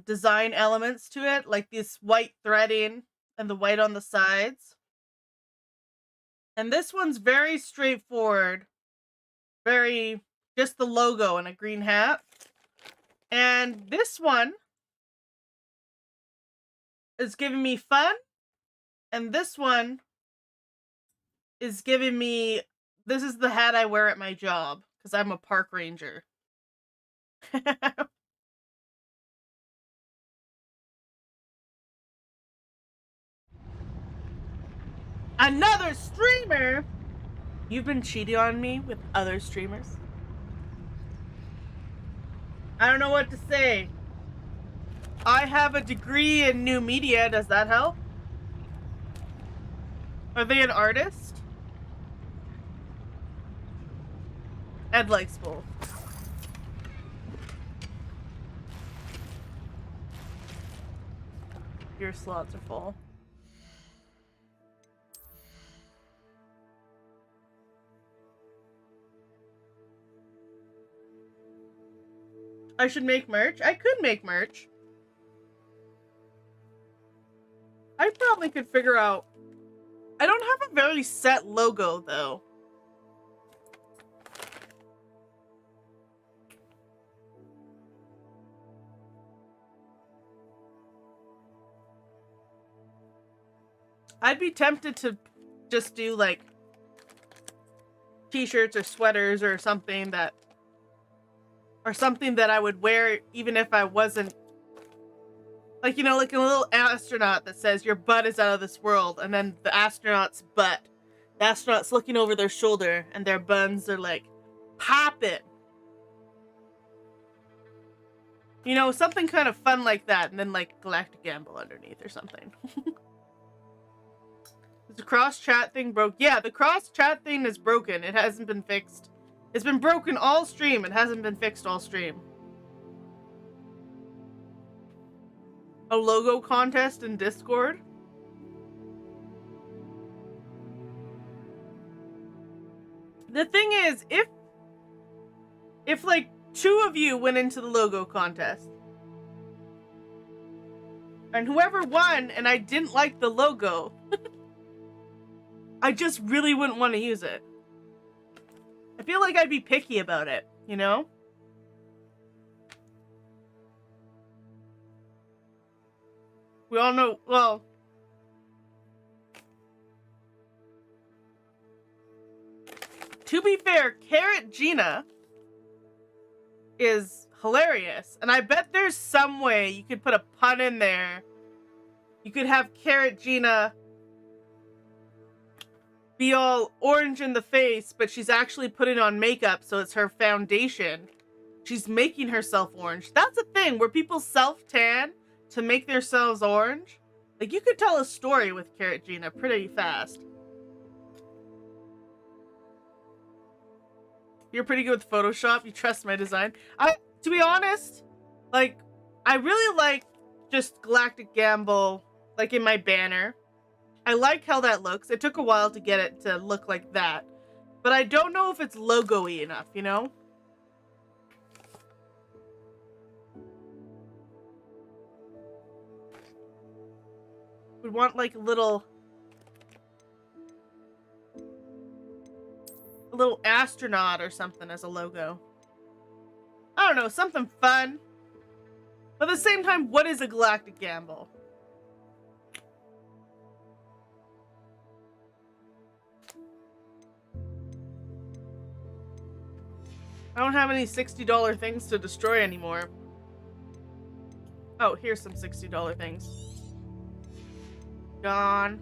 design elements to it, like this white threading and the white on the sides. And this one's very straightforward. Very, just the logo and a green hat. And this one is giving me fun. And this one is giving me, this is the hat I wear at my job, because I'm a park ranger. Another streamer? You've been cheating on me with other streamers? I don't know what to say. I have a degree in new media. Does that help? Are they an artist? Ed likes both. Your slots are full. I should make merch? I could make merch. I probably could figure out... I don't have a very set logo, though. I'd be tempted to just do, like, t-shirts or sweaters or something that... Or something that I would wear even if I wasn't... Like, you know, like a little astronaut that says, your butt is out of this world. And then the astronaut's butt. The astronaut's looking over their shoulder and their buns are, like, popping. You know, something kind of fun like that. And then, like, Galactic Gamble underneath or something. Is the cross-chat thing broke? Yeah, the cross-chat thing is broken. It hasn't been fixed. It's been broken all stream. It hasn't been fixed all stream. A logo contest in Discord? The thing is, if like 2 of you went into the logo contest, and whoever won and I didn't like the logo, I just really wouldn't want to use it. I feel like I'd be picky about it, you know? We all know, well... To be fair, Carrot Gina is hilarious. And I bet there's some way you could put a pun in there. You could have Carrot Gina be all orange in the face, but she's actually putting on makeup, so it's her foundation. She's making herself orange. That's a thing where people self-tan to make themselves orange. Like, you could tell a story with Carrot Gina pretty fast. You're pretty good with Photoshop. You trust my design. To be honest, like, I really like just Galactic Gamble, like, in my banner. I like how that looks. It took a while to get it to look like that. But I don't know if it's logo-y enough, you know? We want like a little astronaut or something as a logo. I don't know, something fun. But at the same time, what is a galactic gamble? I don't have any $60 things to destroy anymore. Oh, here's some $60 things. Gone.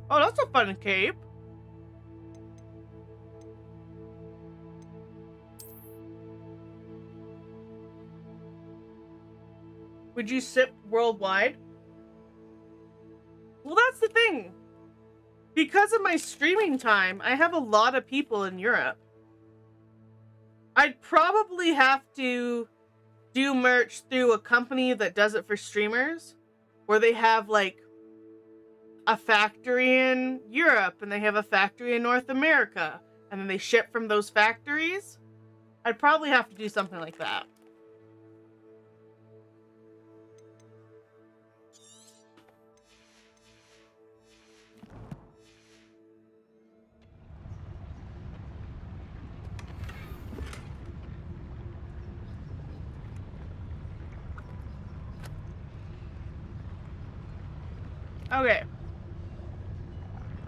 Oh, that's a fun cape. Would you ship worldwide? Well, that's the thing. Because of my streaming time, I have a lot of people in Europe. I'd probably have to do merch through a company that does it for streamers, where they have like a factory in Europe and they have a factory in North America, and then they ship from those factories. I'd probably have to do something like that. Okay.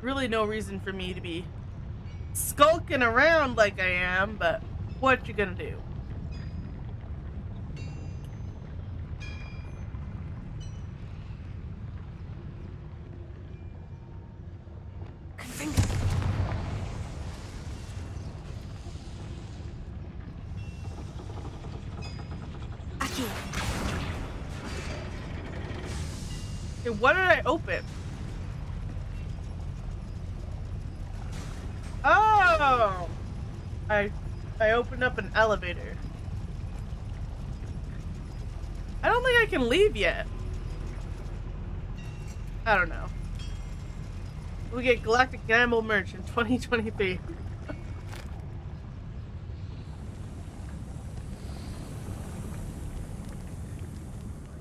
Really no reason for me to be skulking around like I am, but what you gonna do? Okay, what did I open? Oh! I opened up an elevator. I don't think I can leave yet. I don't know. We get Galactic Gamble merch in 2023.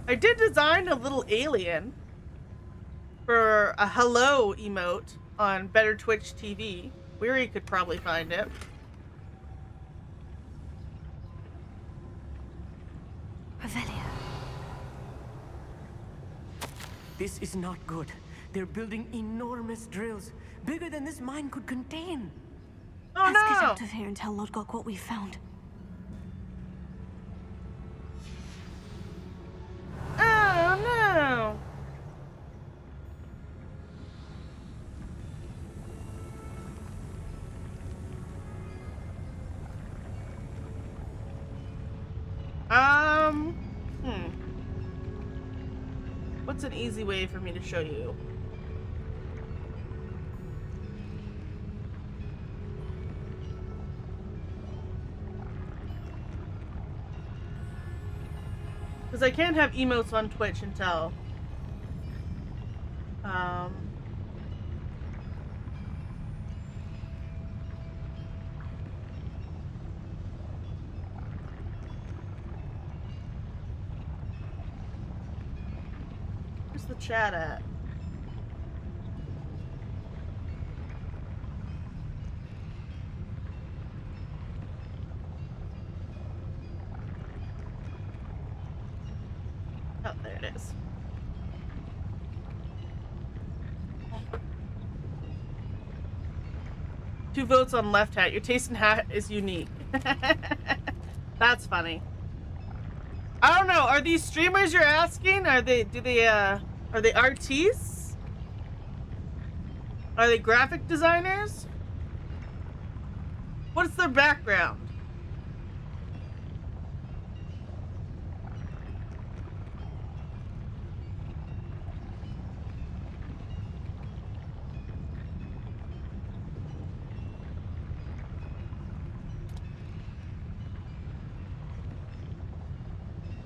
I did design a little alien for a hello emote on Better Twitch TV. Weary could probably find it. Revelio. This is not good. They're building enormous drills, bigger than this mine could contain. Oh, Let's no! get out of here and tell Lodgok what we found. Oh no! What's an easy way for me to show you? Because I can't have emotes on Twitch until where's the chat at? Oh, there it is. Two votes on left hat. Your taste in hat is unique. That's funny. I don't know. Are these streamers you're asking? Are they artists? Are they graphic designers? What's their background?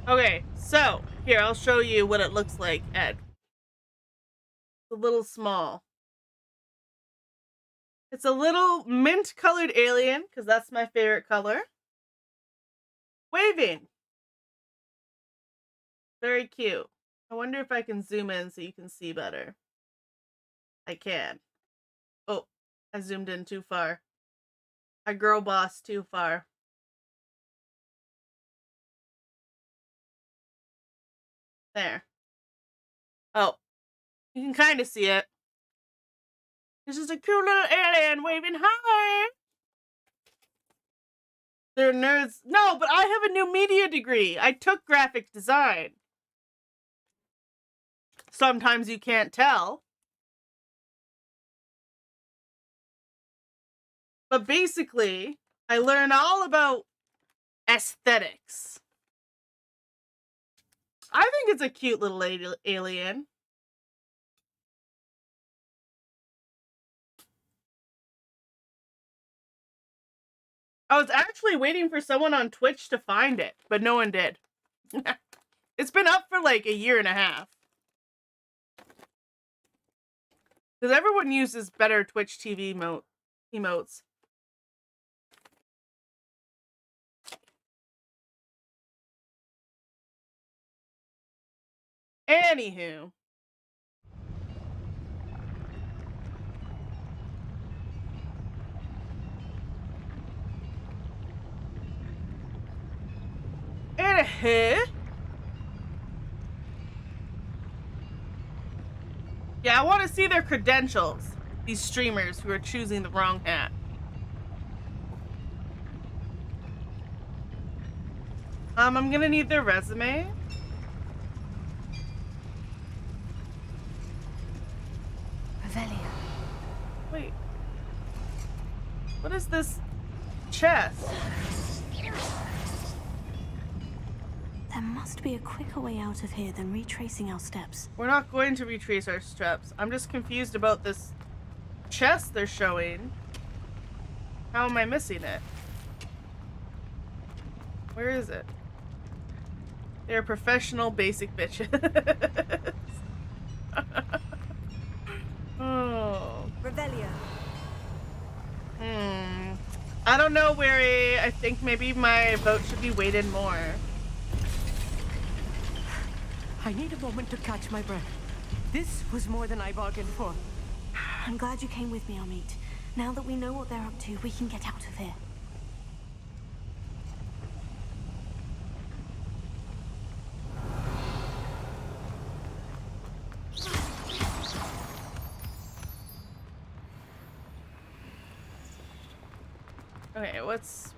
Okay, so here I'll show you what it looks like, Ed. It's a little small. It's a little mint colored alien, because that's my favorite color. Waving. Very cute. I wonder if I can zoom in so you can see better. I can. Oh, I zoomed in too far. I girl bossed too far. There. Oh, you can kind of see it. This is a cute little alien waving hi. They're nerds. No, but I have a new media degree. I took graphic design. Sometimes you can't tell. But basically, I learn all about aesthetics. I think it's a cute little alien. I was actually waiting for someone on Twitch to find it, but no one did. It's been up for like a year and a half. Because everyone uses better Twitch TV emotes. Anywho. Yeah, I want to see their credentials. These streamers who are choosing the wrong hat. I'm gonna need their resume. Revelia. Wait. What is this chest? There must be a quicker way out of here than retracing our steps. We're not going to retrace our steps. I'm just confused about this chest they're showing. How am I missing it? Where is it? They're professional basic bitches. Oh. Revelia. I don't know, Weary. I think maybe my vote should be weighted more. I need a moment to catch my breath. This was more than I bargained for. I'm glad you came with me, Amit. Now that we know what they're up to, we can get out of here. Okay, what's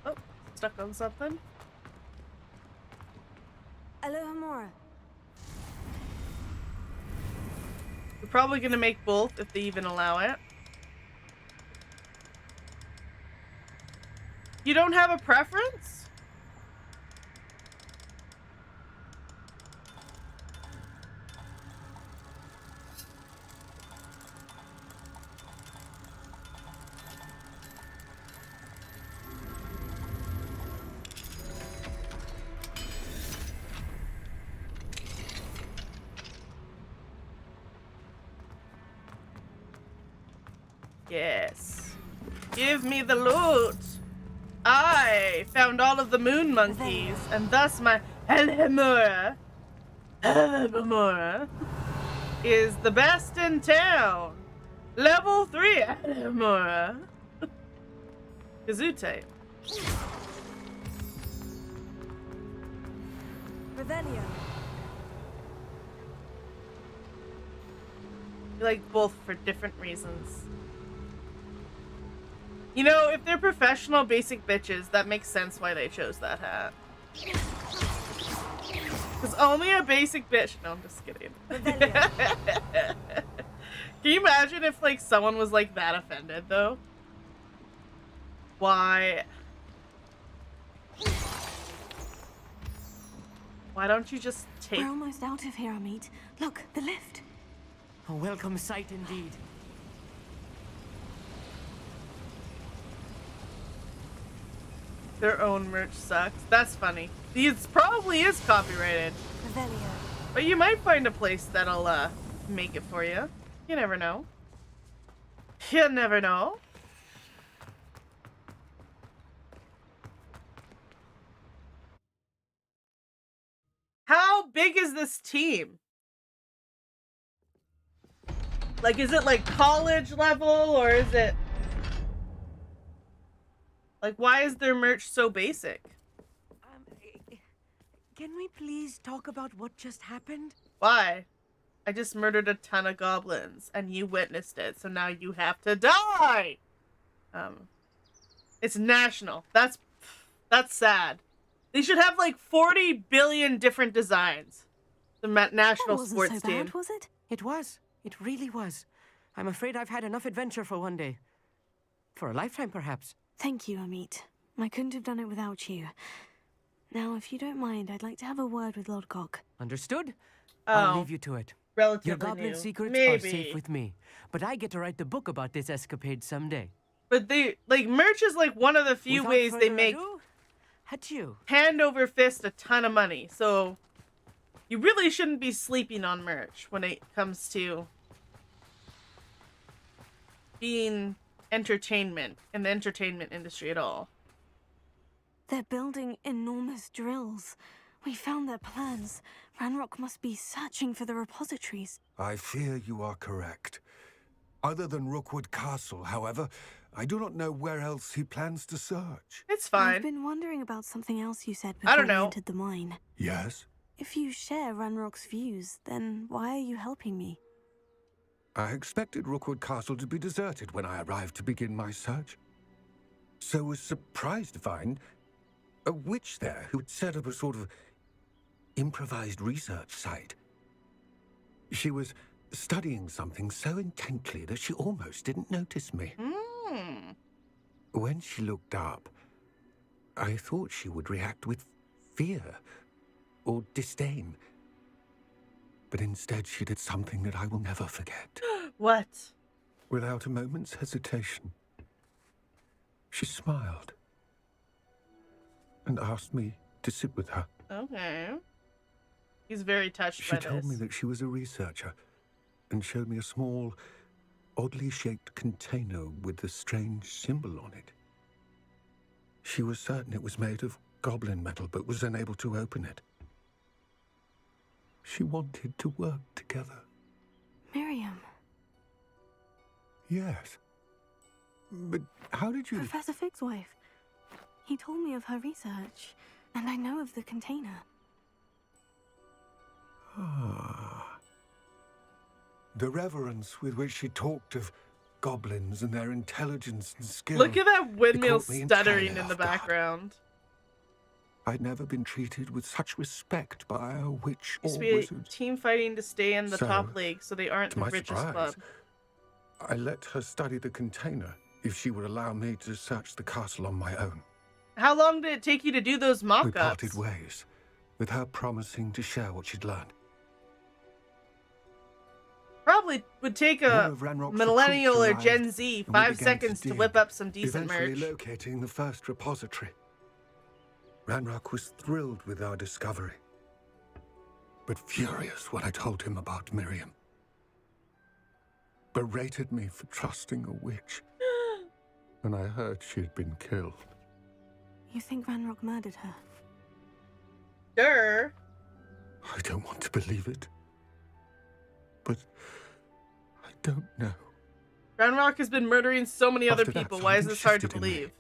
oh, stuck on something? Alohomora. We're probably gonna make both if they even allow it. You don't have a preference? Yes. Give me the loot. I found all of the moon monkeys, and thus my Alohomora is the best in town. Level 3 Alohomora. Gesundheit. Revelia. You like both for different reasons. You know, if they're professional basic bitches, that makes sense why they chose that hat. Because only a basic bitch. No, I'm just kidding. Can you imagine if, like, someone was, like, that offended, though? Why? Why don't you just take... We're almost out of here, Amit. Look, the lift. A welcome sight indeed. Their own merch sucks. That's funny. It probably is copyrighted. Revelia. But you might find a place that'll, make it for you. You never know. You never know. How big is this team? Like, is it like college level, or is it like, why is their merch so basic? Can we please talk about what just happened? Why? I just murdered a ton of goblins, and you witnessed it, so now you have to die! It's national. That's sad. They should have like 40 billion different designs. The national sports so team. bad, was it? It was. It really was. I'm afraid I've had enough adventure for one day. For a lifetime, perhaps. Thank you, Amit. I couldn't have done it without you. Now, if you don't mind, I'd like to have a word with Lodgok. Understood? Oh, I'll leave you to it. Relatively Your goblin new. secrets Maybe. are safe with me. But I get to write the book about this escapade someday. But they, like, merch is like one of the few Without ways they further make ado, adieu. hand over fist a ton of money. So you really shouldn't be sleeping on merch when it comes to being entertainment in the entertainment industry at all. They're building enormous drills. We found their plans. Ranrock must be searching for the repositories. I fear you are correct. Other than Rookwood Castle, however, I do not know where else he plans to search. It's fine. I've been wondering about something else you said I before don't we know. entered the mine. Yes? If you share Ranrock's views, then why are you helping me? I expected Rookwood Castle to be deserted when I arrived to begin my search. So was surprised to find a witch there who had set up a sort of improvised research site. She was studying something so intently that she almost didn't notice me. When she looked up, I thought she would react with fear or disdain. But instead she did something that I will never forget. What? Without a moment's hesitation, she smiled and asked me to sit with her. Okay. He's very touched She by told this. me that she was a researcher and showed me a small, oddly shaped container with a strange symbol on it. She was certain it was made of goblin metal, but was unable to open it. She wanted to work together. Miriam. Yes. But how did you... Professor Fig's wife. He told me of her research, and I know of the container. Ah. The reverence with which she talked of goblins and their intelligence and skill. Look at that windmill caught me stuttering entirely in the off guard. background. I'd never been treated with such respect by a witch or Used to be wizard. team fighting to stay in the So, top league, so they aren't to the my richest surprise, club. I let her study the container if she would allow me to search the castle on my own. How long did it take you to do those We mock-ups? parted ways, with her promising to share what she'd learned. Probably would take One a of Ranrock's millennial or recruits Gen arrived, Z and we 5 began seconds to dig, whip up some decent eventually merch. locating the first repository. Ranrock was thrilled with our discovery, but furious when I told him about Miriam. Berated me for trusting a witch, and I heard she had been killed. You think Ranrock murdered her? Sure. I don't want to believe it, but I don't know. Ranrock has been murdering so many other After that, people. Why is something this hard to shifted in me. believe?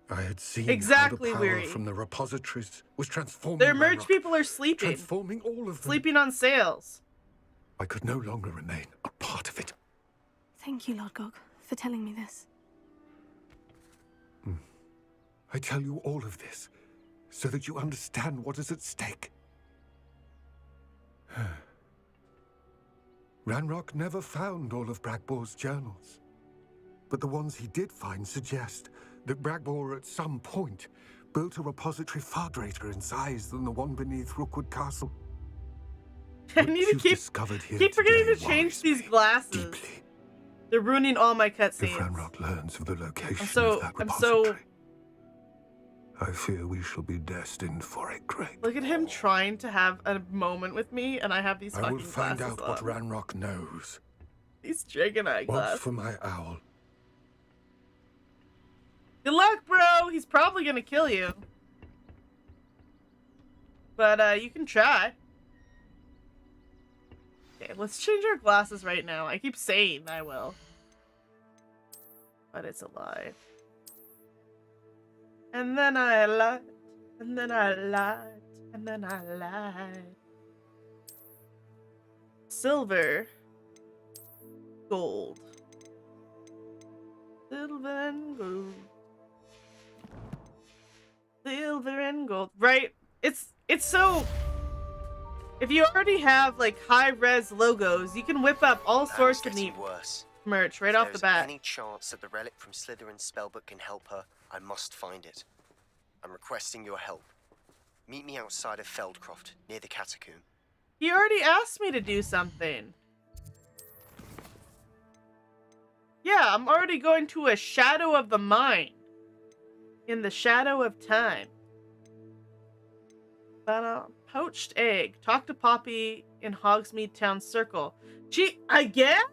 I had seen Exactly, how the power Weary. from the repositories was transforming Their merch Ranrock, people are sleeping. transforming all of them. Sleeping on sales. I could no longer remain a part of it. Thank you, Lodgok, for telling me this. I tell you all of this so that you understand what is at stake. Ranrock never found all of Bragbor's journals, but the ones he did find suggest that Bragbor at some point built a repository far greater in size than the one beneath Rookwood Castle. I need to keep forgetting to change these glasses. They're ruining all my If cutscenes. Ranrock learns of the location I'm of that so repository, I fear we shall be destined for a great... Look at him trying to have a moment with me, and I have these I fucking will find glasses out what on. Ranrock knows. These dragon eye Watch glasses. for my owl. Good luck, bro. He's probably gonna kill you. but you can try. Okay, let's change our glasses right now. I keep saying I will, but it's a lie. And then I lied, and then I lied, and then I lied. Silver, gold, silver and gold, silver and gold. Right? It's so. If you already have like high-res logos, you can whip up all sorts of neat merch right off the bat. If there's any chance that the relic from Slytherin's spellbook can help her, I must find it. I'm requesting your help. Meet me outside of Feldcroft, near the catacomb. He already asked me to do something. Yeah, I'm already going to a shadow of the mind. In the shadow of time. Poached egg. Talk to Poppy in Hogsmeade Town Circle. She, again?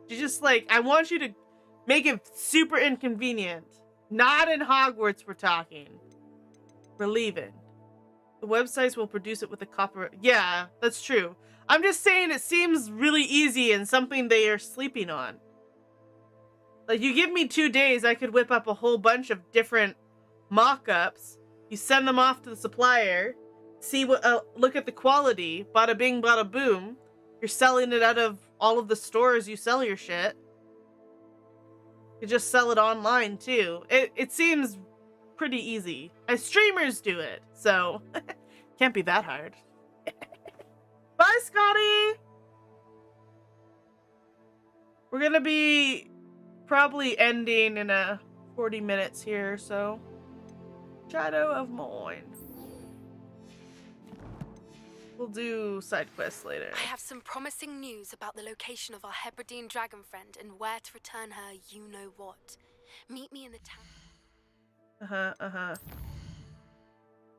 She's just like, I want you to make it super inconvenient. Not in Hogwarts, we're talking. We're leaving. The websites will produce it with a copper. Yeah, that's true. I'm just saying it seems really easy and something they are sleeping on. Like, you give me 2 days, I could whip up a whole bunch of different mock-ups. You send them off to the supplier. See what, look at the quality. Bada bing, bada boom. You're selling it out of all of the stores you sell your shit. You just sell it online too. It seems pretty easy. As streamers do it, so can't be that hard. Bye, Scotty! We're gonna be probably ending in 40 minutes here, so. Shadow of Mine. We'll do side quests later. I have some promising news about the location of our Hebridean dragon friend and where to return her you-know-what. Meet me in the town.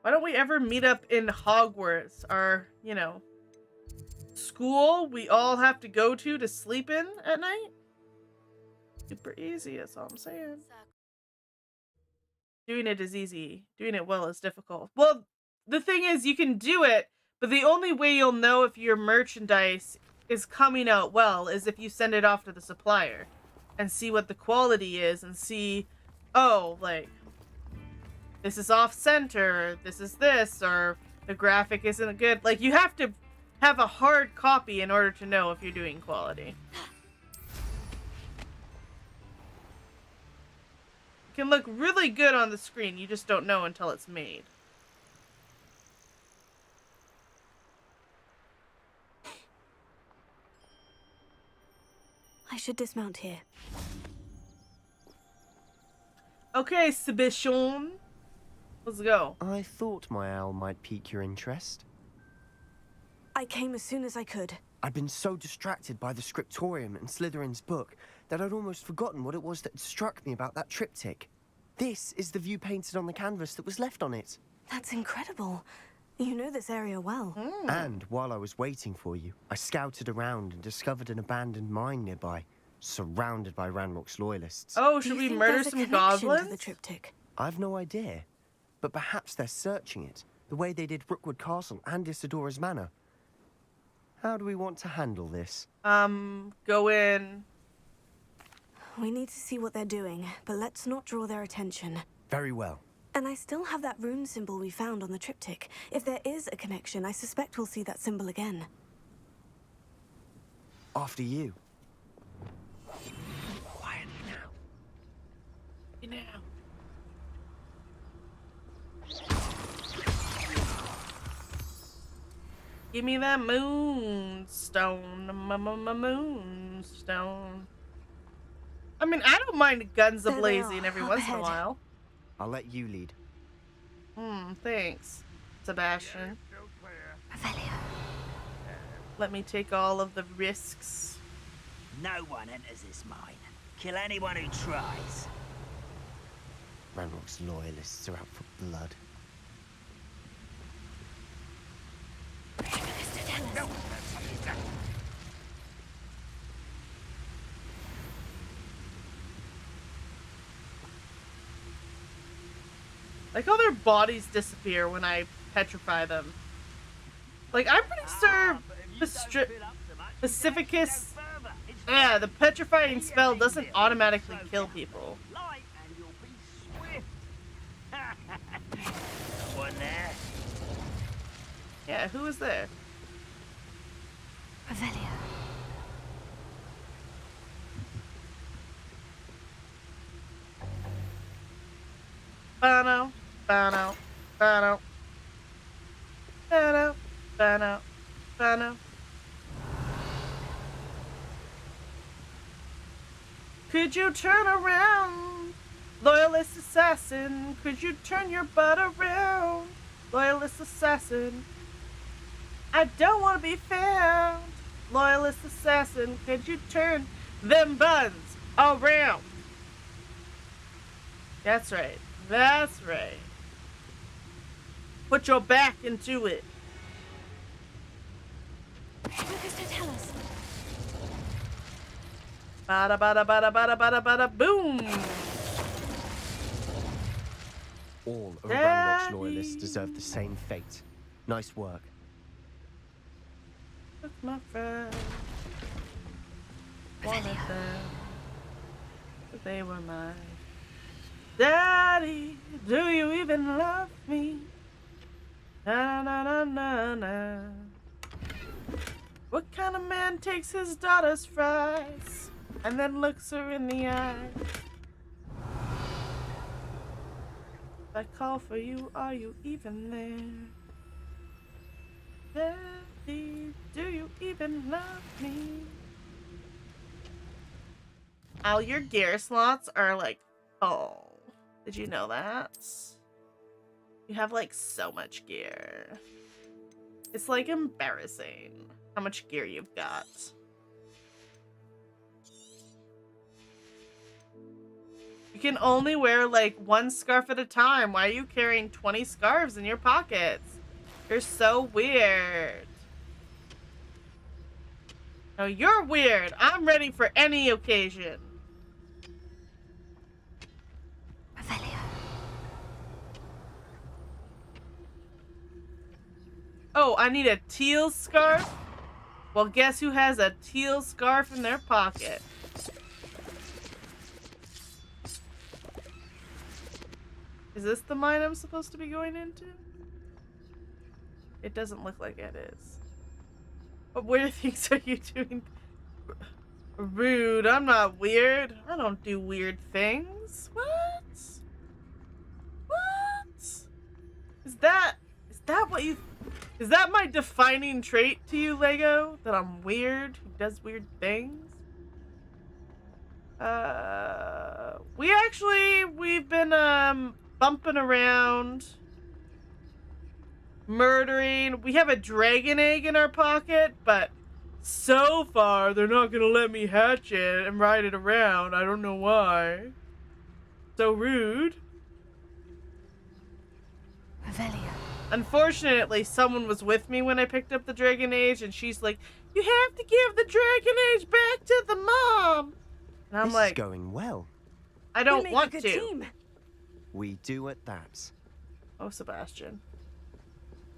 Why don't we ever meet up in Hogwarts? Our, school we all have to go to sleep in at night? Super easy, that's all I'm saying. Doing it is easy. Doing it well is difficult. Well, the thing is, you can do it, but the only way you'll know if your merchandise is coming out well is if you send it off to the supplier and see what the quality is and see, oh, like, this is off-center, this is this, or the graphic isn't good. Like, you have to have a hard copy in order to know if you're doing quality. It can look really good on the screen, you just don't know until it's made. I should dismount here. Okay, Sebastian. Let's go. I thought my owl might pique your interest. I came as soon as I could. I'd been so distracted by the scriptorium and Slytherin's book that I'd almost forgotten what it was that had struck me about that triptych. This is the view painted on the canvas that was left on it. That's incredible. You know this area well. And while I was waiting for you, I scouted around and discovered an abandoned mine nearby, surrounded by Ranrock's loyalists. Oh, should we murder some goblins? The triptych? I've no idea, but perhaps they're searching it, the way they did Rookwood Castle and Isidora's Manor. How do we want to handle this? Go in. We need to see what they're doing, but let's not draw their attention. Very well. And I still have that rune symbol we found on the triptych. If there is a connection, I suspect we'll see that symbol again. After you. Quietly now. Give me that moonstone, moonstone. I mean, I don't mind guns a-blazing every once in a while. I'll let you lead. Thanks, Sebastian. Let me take all of the risks. No one enters this mine. Kill anyone who tries. Ranrock's loyalists are out for blood. Like how their bodies disappear when I petrify them. Like, I'm pretty sure Pacificus... Yeah, the petrifying spell doesn't automatically kill people. One there. Yeah, who is there? Revelio. Bano, Bano, Bano. Bano, Bano, Bano. Could you turn around, loyalist assassin? Could you turn your butt around, loyalist assassin? I don't want to be found, loyalist assassin. Could you turn them buns around? That's right. That's right. Put your back into it. Lucas, don't tell us. Bada bada bada bada bada bada boom. All of Ranrock's loyalists deserve the same fate. Nice work. That's my friend. Wanted them, but they were mine. Daddy, do you even love me? Na na na na na. What kind of man takes his daughter's fries and then looks her in the eye? If I call for you, are you even there? Daddy, do you even love me? All your gear slots are like, oh, did you know that? You have like so much gear. It's like embarrassing how much gear you've got. You can only wear like one scarf at a time. Why are you carrying 20 scarves in your pockets? You're so weird. No, you're weird. I'm ready for any occasion. Oh, I need a teal scarf? Well, guess who has a teal scarf in their pocket? Is this the mine I'm supposed to be going into? It doesn't look like it is. What weird things are you doing? Rude. I'm not weird. I don't do weird things. What? What? Is that what you... Is that my defining trait to you, Lego? That I'm weird? Who does weird things? We've been, bumping around. Murdering. We have a dragon egg in our pocket, but so far, they're not gonna let me hatch it and ride it around. I don't know why. So rude. Revelio. Unfortunately, someone was with me when I picked up the Dragon Age, and she's like, you have to give the Dragon Age back to the mom. And I'm like, this is going well. I don't want to. Team. We do at that. Oh, Sebastian.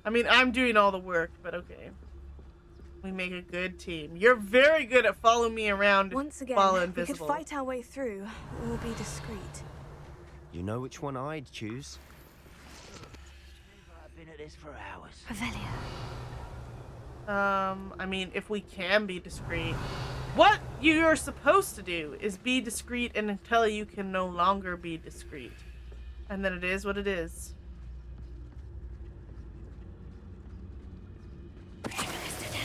I mean, I'm doing all the work, but okay. We make a good team. You're very good at following me around. Once again, while we invisible. could fight our way through, or be discreet. You know which one I'd choose? I've been at this for hours. Revelio. I mean, if we can be discreet. What you're supposed to do is be discreet until you can no longer be discreet. And then it is what it is.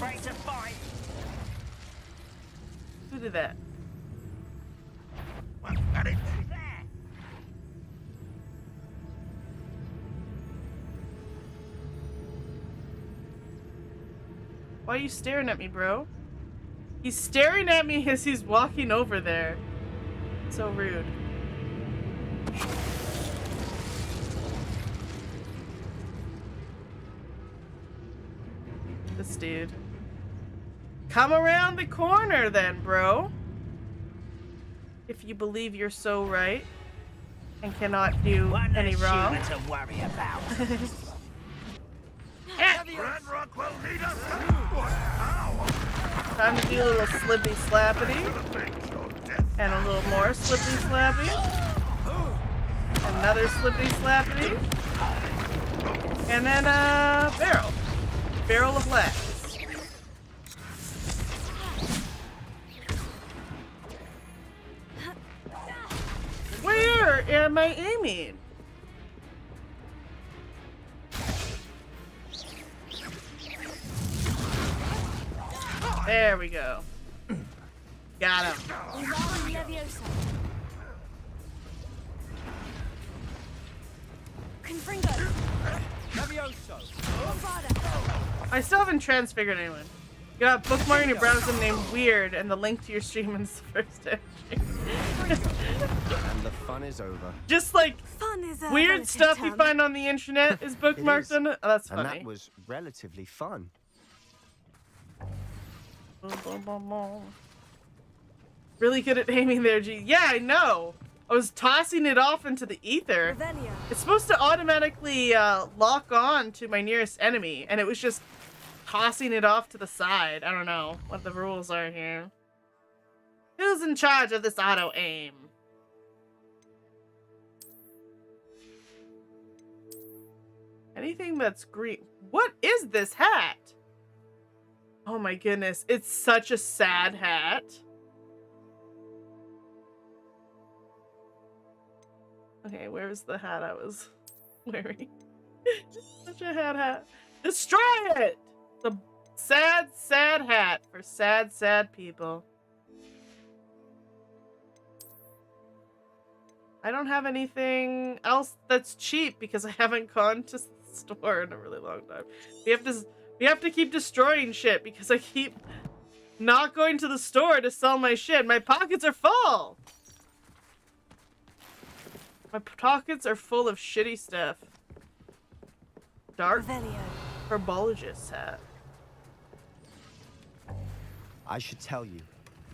Ready to fight. Who did that? Well, got it. Why are you staring at me, bro? He's staring at me as he's walking over there. So rude. This dude. Come around the corner then, bro. If you believe you're so right and cannot do any wrong. To worry about. Ranrock will need us. Time to do a little slippy slappity. And a little more slippy slappy. Another slippy slappity. And then barrel. Barrel of laughs. Where am I aiming? There we go. Got him. I still haven't transfigured anyone. You got a bookmark in your browser named Weird, and the link to your stream is the first entry. And the fun is over. Just like weird relative stuff you term. find on the internet is bookmarked on it. Oh, that's funny. And that was relatively fun. Really good at aiming there, G. Yeah, I know. I was tossing it off into the ether. It's supposed to automatically lock on to my nearest enemy, and it was just tossing it off to the side. I don't know what the rules are here. Who's in charge of this auto aim? Anything that's green. What is this hat? Oh my goodness, it's such a sad hat. Okay, where's the hat I was wearing? Such a hat. Destroy it! The sad, sad hat for sad, sad people. I don't have anything else that's cheap because I haven't gone to the store in a really long time. We have to keep destroying shit because I keep not going to the store to sell my shit. My pockets are full. My pockets are full of shitty stuff. Dark herbologist hat. I should tell you,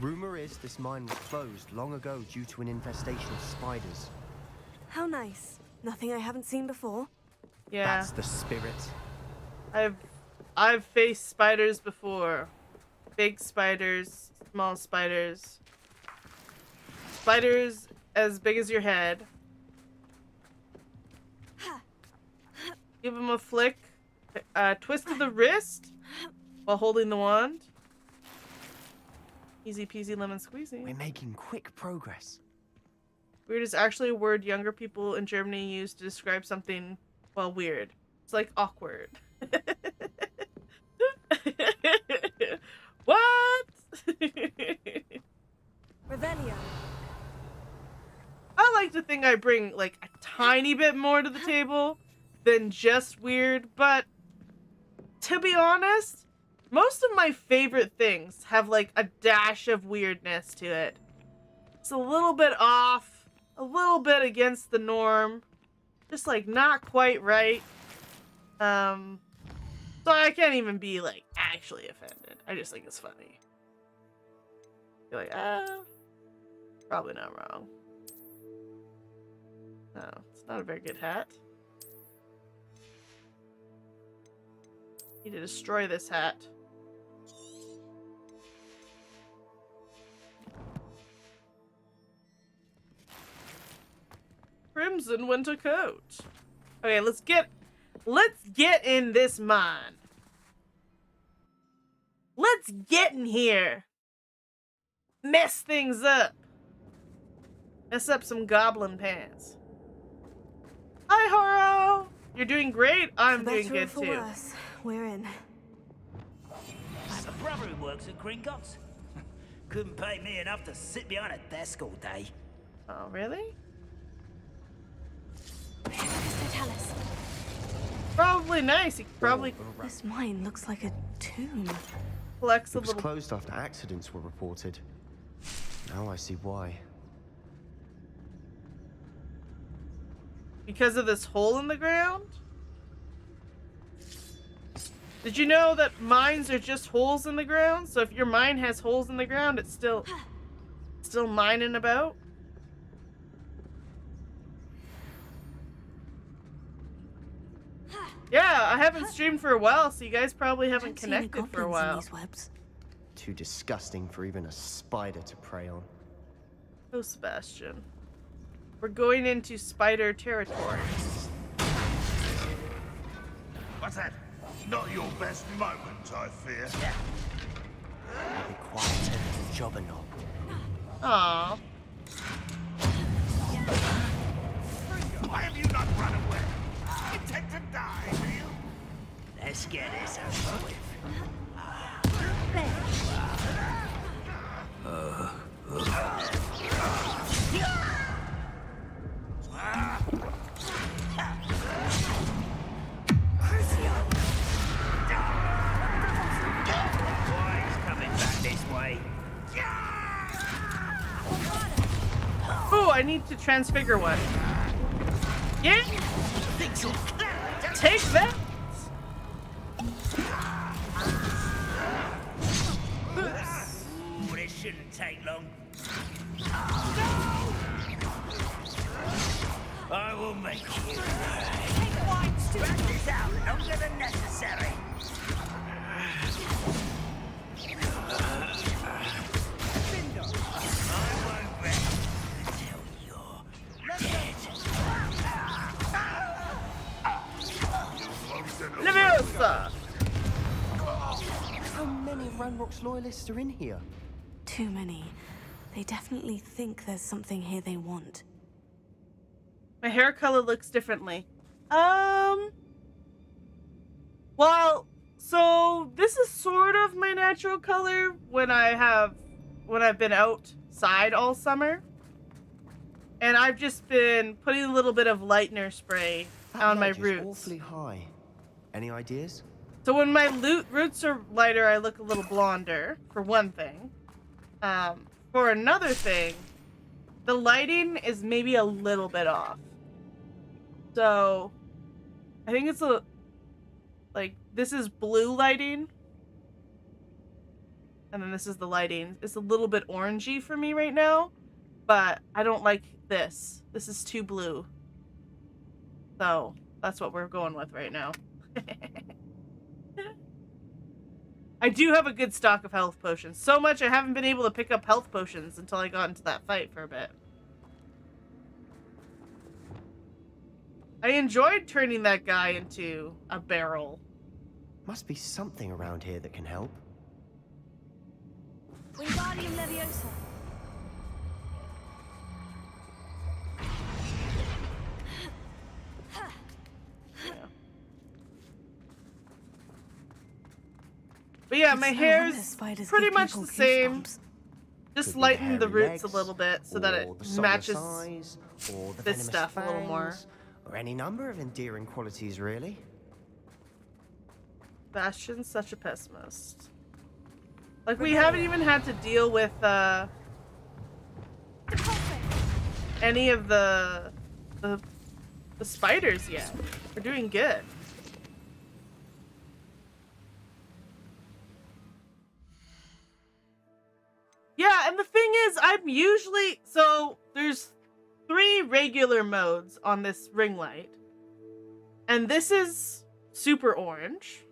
rumor is this mine was closed long ago due to an infestation of spiders. How nice. Nothing I haven't seen before. Yeah. That's the spirit. I've faced spiders before. Big spiders, small spiders. Spiders as big as your head. Give him a flick. Twist of the wrist while holding the wand. Easy peasy lemon squeezy. We're making quick progress. Weird is actually a word younger people in Germany use to describe something, well, weird. It's like awkward. What? Revelio. I like to think I bring like a tiny bit more to the table than just weird, but to be honest, most of my favorite things have like a dash of weirdness to it. It's a little bit off, a little bit against the norm, just like not quite right. So I can't even be like actually offended. I just think it's funny. You're like, probably not wrong. No, it's not a very good hat. Need to destroy this hat. Crimson winter coat. Okay, let's get in this mine. Let's get in here. Mess things up. Mess up some goblin pants. Hi, Horo. You're doing great. I'm doing good too. Worse. We're in. That's the brother who works at Gringotts. Couldn't pay me enough to sit behind a desk all day. Oh, really? Tell us. Probably nice. He probably This mine looks like a tomb. collects a It was little. closed after accidents were reported. Now I see why. Because of this hole in the ground? Did you know that mines are just holes in the ground? So if your mine has holes in the ground, it's still mining about? Yeah, I haven't streamed for a while, so you guys probably haven't Don't see any connected for a goblins in while. these webs. Too disgusting for even a spider to prey on. Oh, Sebastian. We're going into spider territory. What's that? Not your best moment, I fear. Be quiet, jobberknob. Aww. Why have you not run away? Intend to die, do you? Let's get this over with. Boys coming back this way. Ooh, I need to transfigure one. Yeah? Take that! Ooh, this shouldn't take long. I will make you. Drag this out longer than necessary. I won't rest until you're dead. Leviosa! How many of Ranrock's loyalists are in here? Too many. They definitely think there's something here they want. My hair color looks differently. Well, so this is sort of my natural color when I've been outside all summer. And I've just been putting a little bit of lightener spray on my That ledge is roots. awfully high. Any ideas? So when my roots are lighter, I look a little blonder, for one thing. For another thing, the lighting is maybe a little bit off. So, I think it's this is blue lighting. And then this is the lighting. It's a little bit orangey for me right now, but I don't like this. This is too blue. So, that's what we're going with right now. I do have a good stock of health potions. So much I haven't been able to pick up health potions until I got into that fight for a bit. I enjoyed turning that guy into a barrel. Must be something around here that can help. Wingardium Leviosa. But yeah, my It's no hair's wonder spiders pretty give much people the same. goosebumps. Just Could be lighten the hairy roots a legs, little bit so that it or the somber matches size, or the this venomous stuff a little more. fangs, or any number of endearing qualities, really. Bastion's such a pessimist. Like, we haven't even had to deal with any of the spiders yet. We're doing good. Yeah, and the thing is, I'm usually... So, there's 3 regular modes on this ring light. And this is super orange.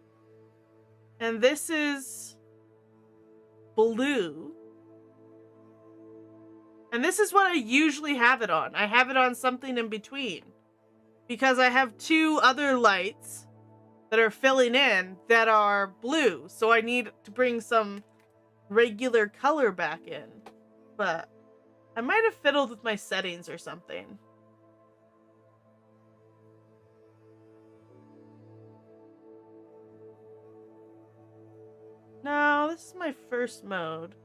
And this is blue. And this is what I usually have it on. I have it on something in between. Because I have 2 other lights that are filling in that are blue. So I need to bring some regular color back in. But I might have fiddled with my settings or something. No, this is my first mode.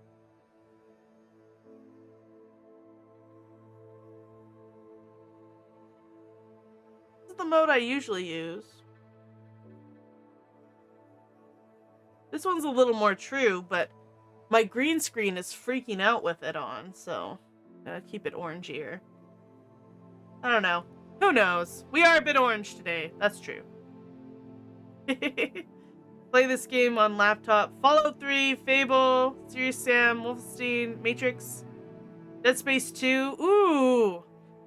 This is the mode I usually use. This one's a little more true, but my green screen is freaking out with it on, so I'm gonna keep it orangier. I don't know. Who knows? We are a bit orange today. That's true. Play this game on laptop. Fallout 3, Fable, Serious Sam, Wolfenstein, Matrix, Dead Space 2. Ooh!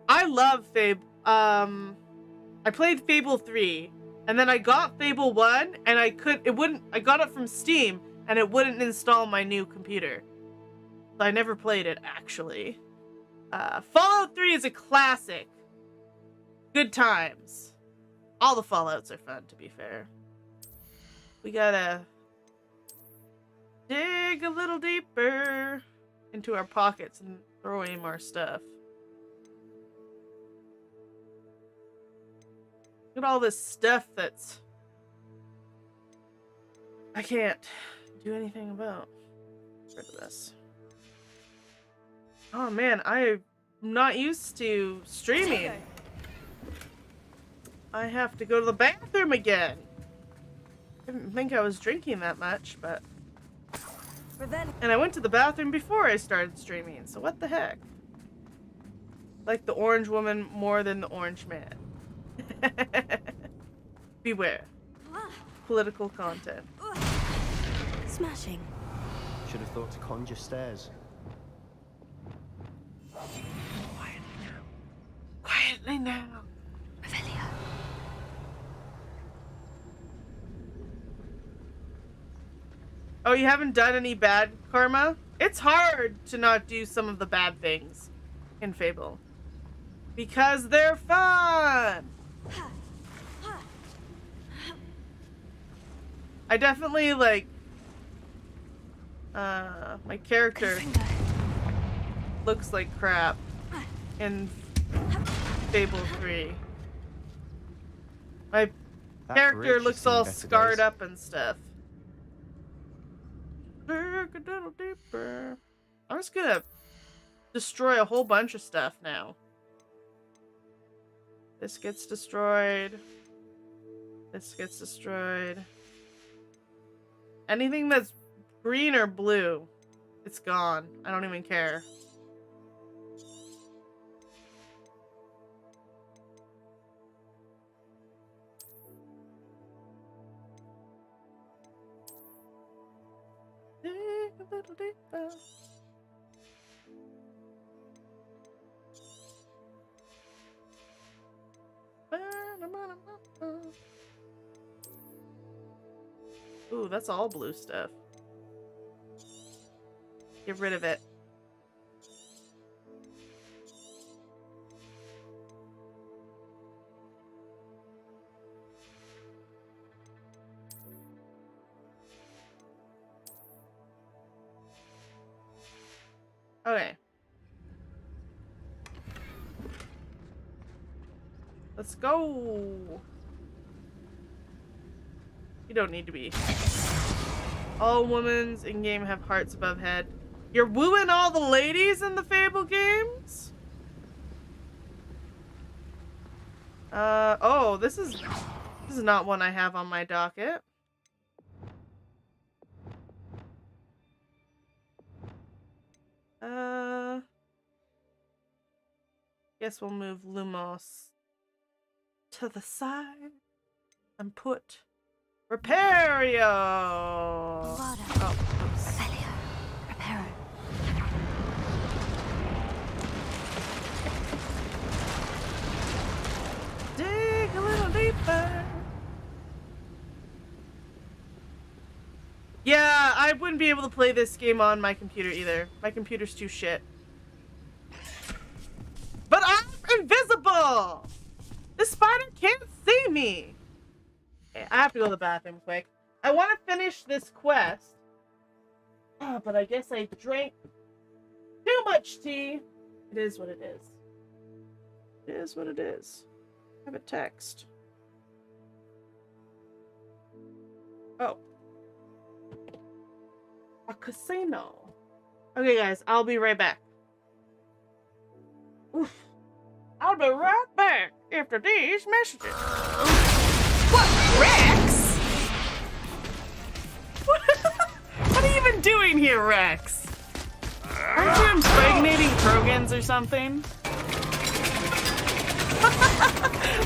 I love Fable. I played Fable 3, And then I got Fable 1 and I got it from Steam and it wouldn't install my new computer. So I never played it, actually. Fallout 3 is a classic. Good times. All the Fallouts are fun, to be fair. We gotta dig a little deeper into our pockets and throw away more stuff. Look at all this stuff that's I can't do anything about. Get rid of this. Oh man, I'm not used to streaming. I have to go to the bathroom again. I didn't think I was drinking that much, but... And I went to the bathroom before I started streaming, so what the heck? Like the orange woman more than the orange man. Beware. Political content. Smashing. Should have thought to conjure stairs. Quietly now. Revelio. Oh, you haven't done any bad karma? It's hard to not do some of the bad things in Fable. Because they're fun! I definitely, like... my character looks like crap in Fable 3. My character looks all scarred up and stuff. Dig a little deeper. I'm just gonna destroy a whole bunch of stuff now. This gets destroyed. This gets destroyed. Anything that's green or blue, it's gone. I don't even care. Dig a little deeper. Ooh, that's all blue stuff. Get rid of it. Okay. Let's go. You don't need to be. All women's in-game have hearts above head. You're wooing all the ladies in the Fable games? Oh, this is not one I have on my docket. Guess we'll move Lumos to the side and put Repario. Oh, oops. Reparo. Dig a little deeper. Yeah, I wouldn't be able to play this game on my computer either. My computer's too shit. But I'm invisible! The spider can't see me! Okay, I have to go to the bathroom quick. I want to finish this quest. Oh, but I guess I drank too much tea. It is what it is. It is what it is. I have a text. Oh. A casino. Okay, guys, I'll be right back. Oof. I'll be right back after these messages. What, Rex? What are you even doing here, Rex? Aren't you impregnating Krogans or something?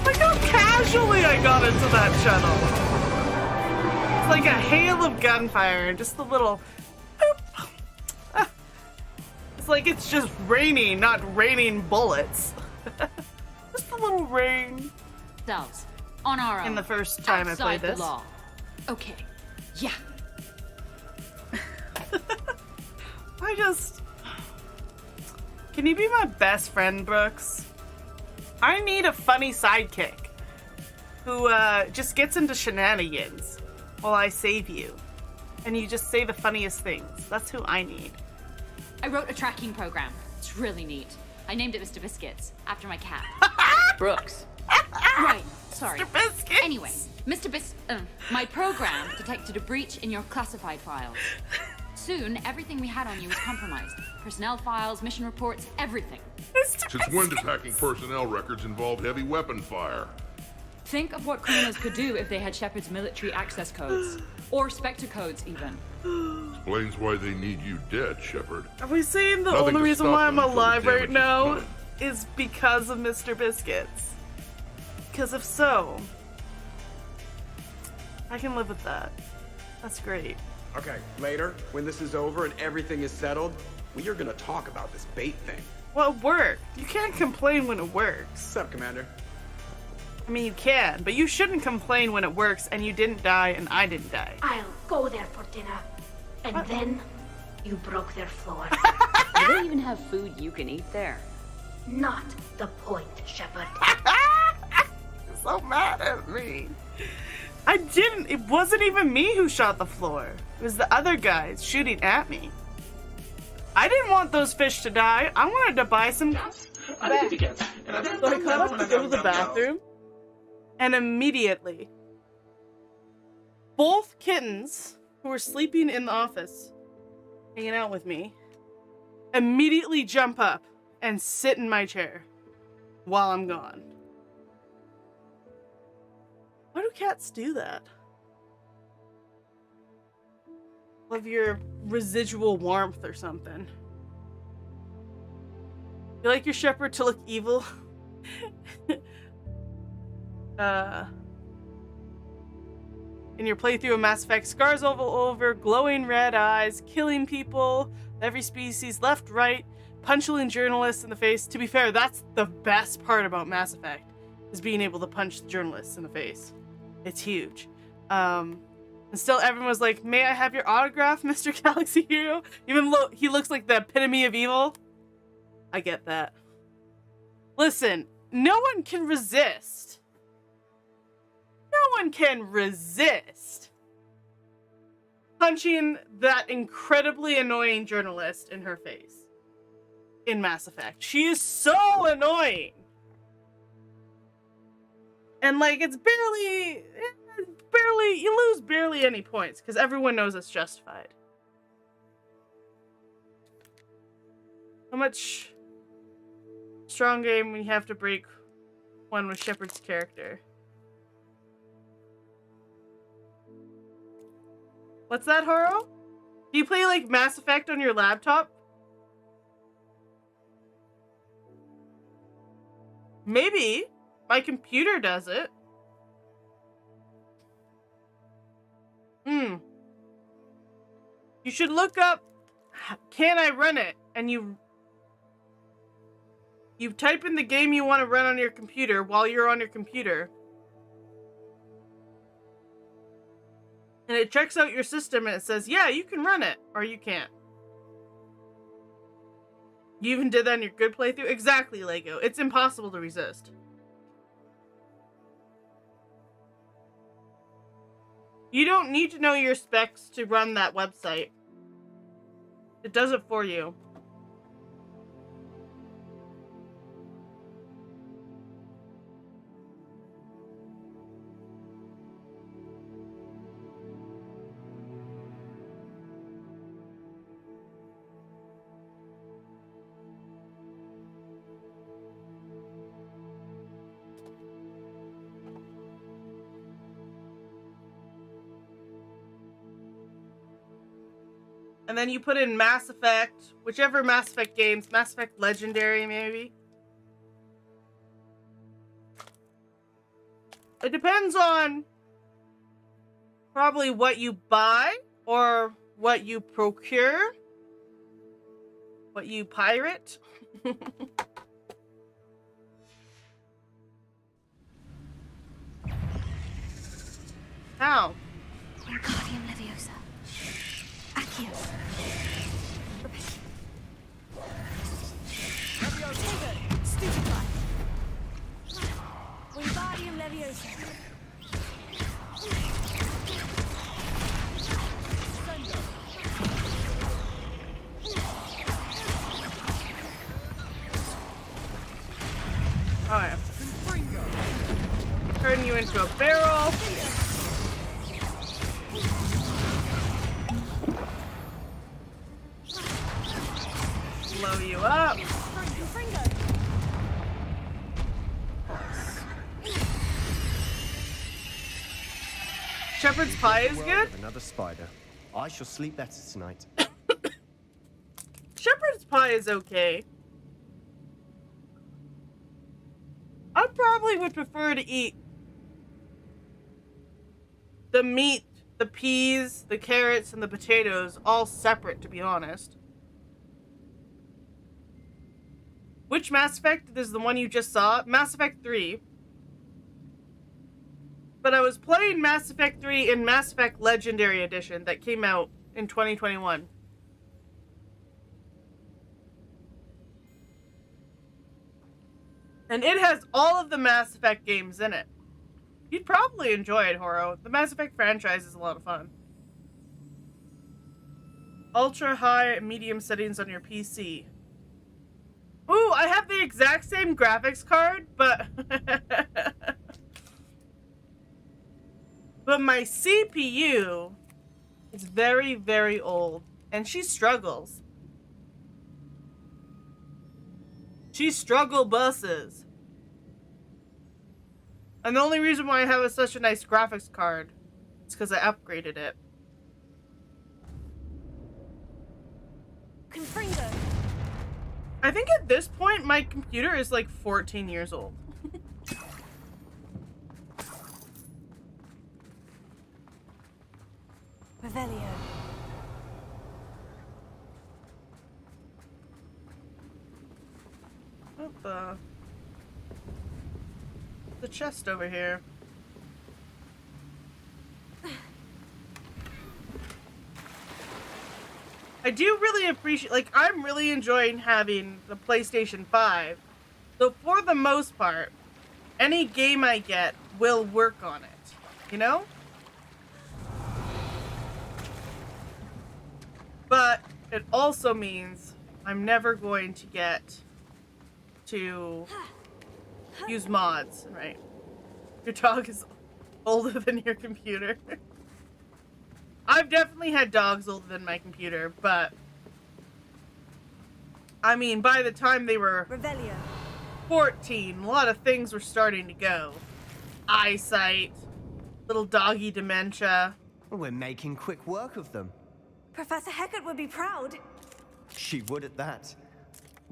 Look how casually I got into that channel. It's like a hail of gunfire and just a little boop. It's like it's just raining, not raining bullets. Just a little rain. Dolls, On our own. in the first time I played Outside the this. law. Okay. Yeah. I just... Can you be my best friend, Brooks? I need a funny sidekick who just gets into shenanigans while I save you. And you just say the funniest things. That's who I need. I wrote a tracking program. It's really neat. I named it Mr. Biscuits, after my cat. Brooks. Right, sorry. Mr. Biscuits! Anyway, my program detected a breach in your classified files. Soon, everything we had on you was compromised. Personnel files, mission reports, everything. Since when does hacking personnel records involve heavy weapon fire? Think of what criminals could do if they had Shepard's military access codes. Or Spectre codes, even. Explains why they need you dead, Shepard. Are we saying the Nothing only to reason stop why them I'm until the alive damage right is now done. is because of Mr. Biscuits? Because if so, I can live with that. That's great. Okay, later, when this is over and everything is settled, we are gonna talk about this bait thing. Well, it worked. You can't complain when it works. What's up, Commander? I mean, you can, but you shouldn't complain when it works and you didn't die and I didn't die. I'll go there for dinner. And then you broke their floor. Do they even have food you can eat there? Not the point, Shepard. You're so mad at me. I didn't. It wasn't even me who shot the floor. It was the other guys shooting at me. I didn't want those fish to die. I wanted to buy some. So I got up to go to the bathroom, and immediately, both kittens who were sleeping in the office, hanging out with me, immediately jump up and sit in my chair while I'm gone. Why do cats do that? Love your residual warmth or something. You like your shepherd to look evil? In your playthrough of Mass Effect, scars all over, glowing red eyes, killing people, every species, left, right, punching journalists in the face. To be fair, that's the best part about Mass Effect, is being able to punch the journalists in the face. It's huge. And still everyone was like, may I have your autograph, Mr. Galaxy Hero? Even though he looks like the epitome of evil. I get that. Listen, no one can resist. No one can resist punching that incredibly annoying journalist in her face in Mass Effect. She is so annoying. And like, it's barely, you lose barely any points because everyone knows it's justified. How much strong game when you have to break one with Shepard's character? What's that, Horo? Do you play like Mass Effect on your laptop? Maybe. My computer does it. You should look up, can I run it? And you type in the game you want to run on your computer while you're on your computer. And it checks out your system and it says, yeah, you can run it, or you can't. You even did that in your good playthrough? Exactly, Lego. It's impossible to resist. You don't need to know your specs to run that website. It does it for you. And then you put in Mass Effect, whichever Mass Effect games, Mass Effect Legendary maybe. It depends on probably what you buy or what you procure, what you pirate. How? Wingardium Leviosa. Accio. Leviosa. Stupefy. Wingardium Leviosa. Alright. Turn you into a barrel. Blow you up. Shepherd's pie is good? Another spider. I shall sleep better tonight. Shepherd's pie is okay. I probably would prefer to eat the meat, the peas, the carrots, and the potatoes all separate, to be honest. Which Mass Effect is the one you just saw? Mass Effect 3. But I was playing Mass Effect 3 in Mass Effect Legendary Edition that came out in 2021. And it has all of the Mass Effect games in it. You'd probably enjoy it, Horo. The Mass Effect franchise is a lot of fun. Ultra high and medium settings on your PC. Ooh, I have the exact same graphics card, but but my CPU is very, very old, and she struggles. She struggle buses. And the only reason why I have such a nice graphics card is because I upgraded it. Confringo. I think at this point my computer is like 14 years old. Revelio. Oh, the chest over here. I do really appreciate, like, I'm really enjoying having the PlayStation 5. So for the most part, any game I get will work on it, you know? But it also means I'm never going to get to use mods, right? Your dog is older than your computer. I've definitely had dogs older than my computer, but I mean, by the time they were Revelio. 14, a lot of things were starting to go. Eyesight, little doggy dementia. We're making quick work of them. Professor Hecat would be proud. She would at that.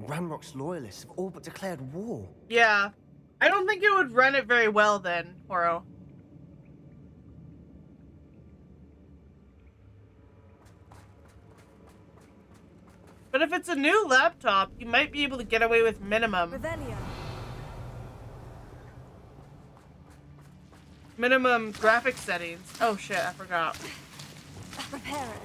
Ranrock's loyalists have all but declared war. Yeah. I don't think it would run it very well then, Horo. But if it's a new laptop, you might be able to get away with minimum. Revelio. Minimum graphics settings. Oh shit, I forgot. Prepare it.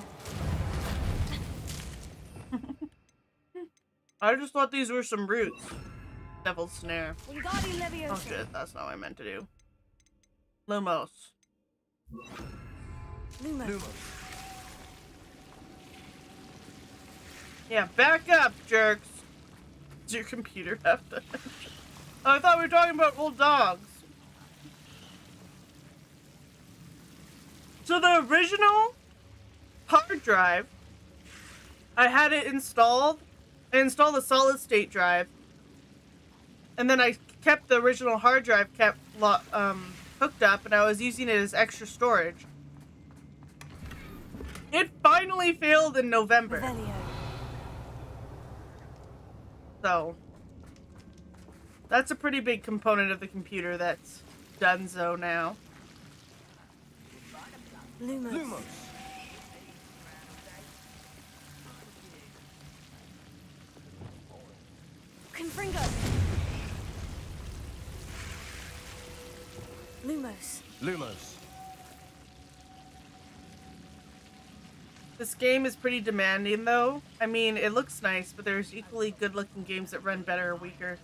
I just thought these were some roots. Devil's Snare. Wingardium Leviosa. Oh shit, that's not what I meant to do. Lumos. Lumos. Yeah, back up, jerks. Does your computer have to? Oh, I thought we were talking about old dogs. So the original hard drive, I had it installed. I installed a solid state drive, and then I kept the original hard drive hooked up, and I was using it as extra storage. It finally failed in November. Revelio. So that's a pretty big component of the computer that's donezo now. Lumos. Lumos. Confringo. Lumos. Lumos. This game is pretty demanding, though. I mean, it looks nice, but there's equally good-looking games that run better or weaker.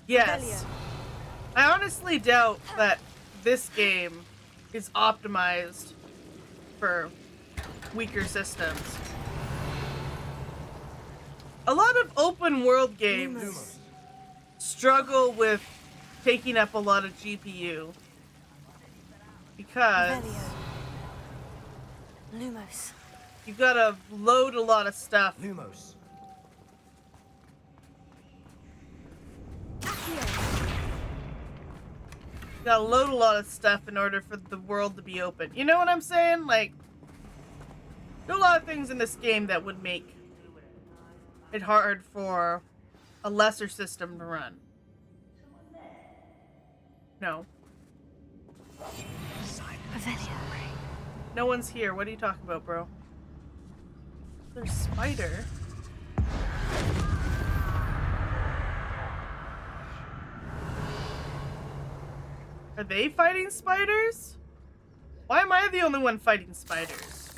Yes. I honestly doubt that this game is optimized for weaker systems. A lot of open world games struggle with taking up a lot of GPU because Lumos. you've got to load a lot of stuff. Lumos. You gotta load a lot of stuff in order for the world to be open. You know what I'm saying? Like, there are a lot of things in this game that would make it hard for a lesser system to run. No. No one's here. What are you talking about, bro? There's spider. Are they fighting spiders? Why am I the only one fighting spiders?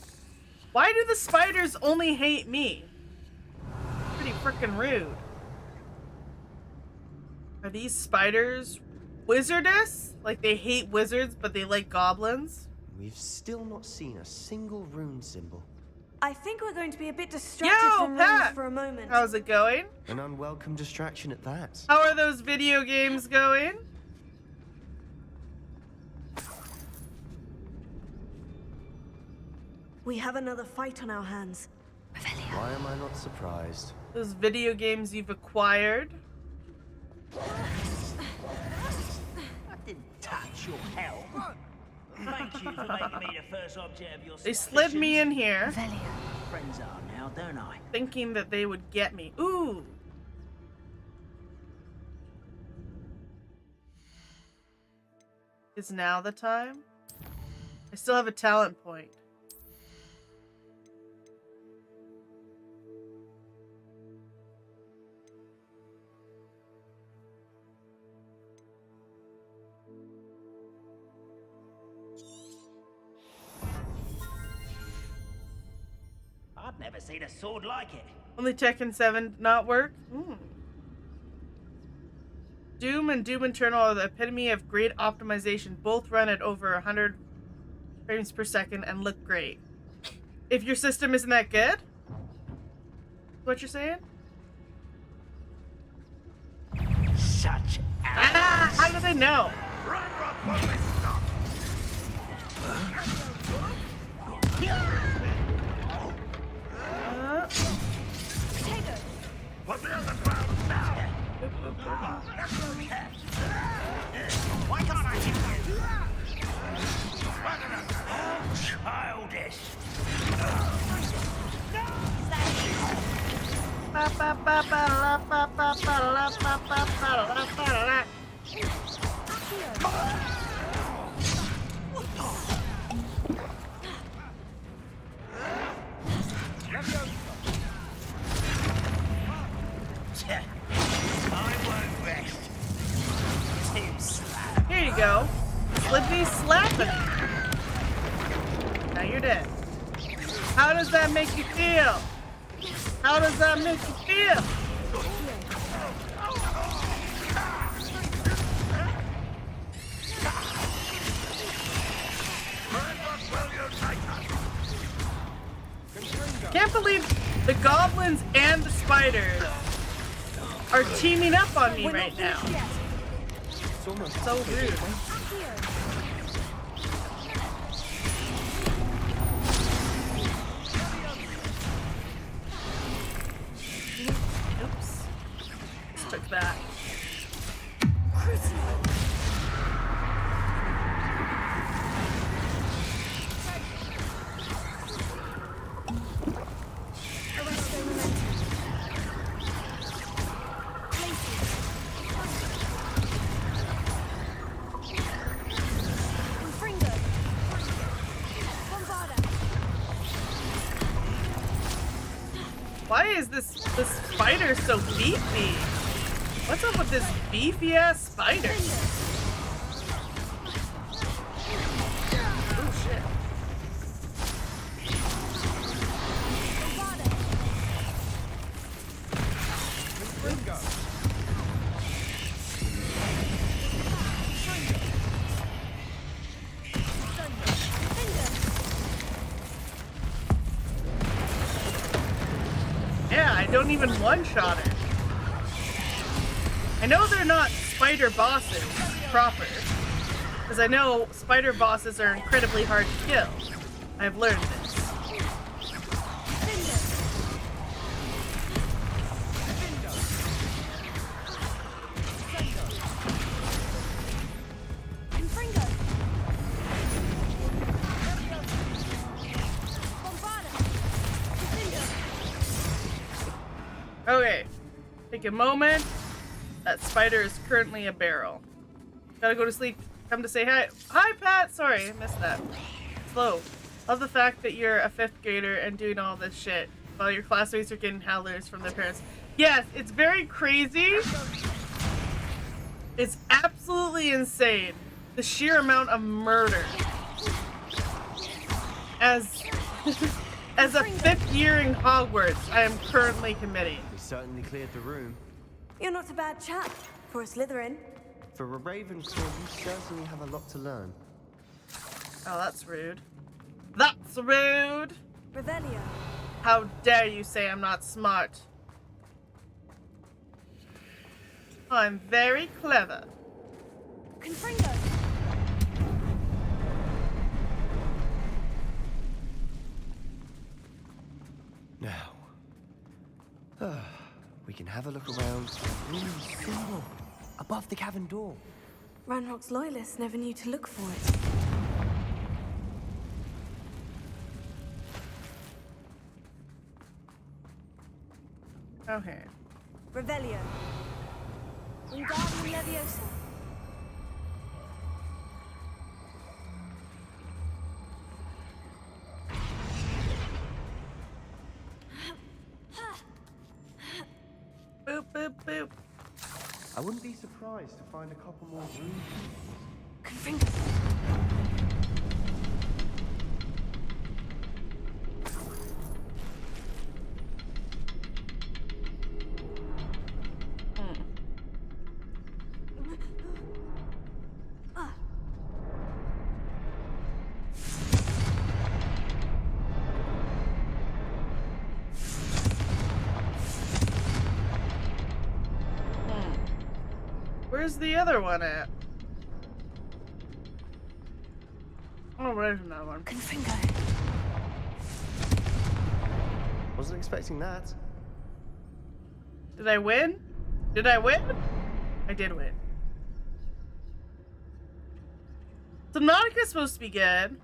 Why do the spiders only hate me? Pretty freaking rude. Are these spiders wizardess? Like they hate wizards, but they like goblins? We've still not seen a single rune symbol. I think we're going to be a bit distracted from runes for a moment. How's it going? An unwelcome distraction at that. How are those video games going? We have another fight on our hands. Why am I not surprised? Those video games you've acquired? I didn't touch your help. Thank you for making me the first object of your They slid me in here. Friends are now, don't I? Thinking that they would get me. Ooh. Is now the time? I still have a talent point. I've never seen a sword like it. Only Tekken 7 not work? Doom and Doom Eternal are the epitome of great optimization. Both run at over 100 frames per second and look great. If your system isn't that good? What you're saying? Such ah! How do they know? Put me on the ground now! Why can't I hit you? Childish. Here you go. Slip me slapping. Now you're dead. How does that make you feel? How does that make you feel? Can't believe the goblins and the spiders are teaming up on me right now. So rude. Oops. Just took that. Why is this spider so beefy? What's up with this beefy ass spider? Oh shit. I don't even one-shot it. I know they're not spider bosses proper, because I know spider bosses are incredibly hard to kill. I've learned this. Okay, take a moment. That spider is currently a barrel. Gotta go to sleep. Come to say hi. Hi, Pat! Sorry, I missed that. Slow. Love the fact that you're a 5th grader and doing all this shit while your classmates are getting howlers from their parents. Yes, it's very crazy. It's absolutely insane. The sheer amount of murder. As as a 5th year in Hogwarts, I am currently committing. We certainly cleared the room. You're not a bad chap for a Slytherin. For a Ravenclaw, you certainly have a lot to learn. Oh, that's rude. That's rude! Revelio. How dare you say I'm not smart? I'm very clever. Confringo. Now, we can have a look around. Symbol above the cavern door. Ranrock's loyalists never knew to look for it. Okay. Revelio. Wingardium Leviosa. Boop, boop, boop. I wouldn't be surprised to find a couple more rune Confringo. Where's the other one at? Oh, there's another one. Confringo. Wasn't expecting that. Did I win? Did I win? I did win. Subnautica's supposed to be good.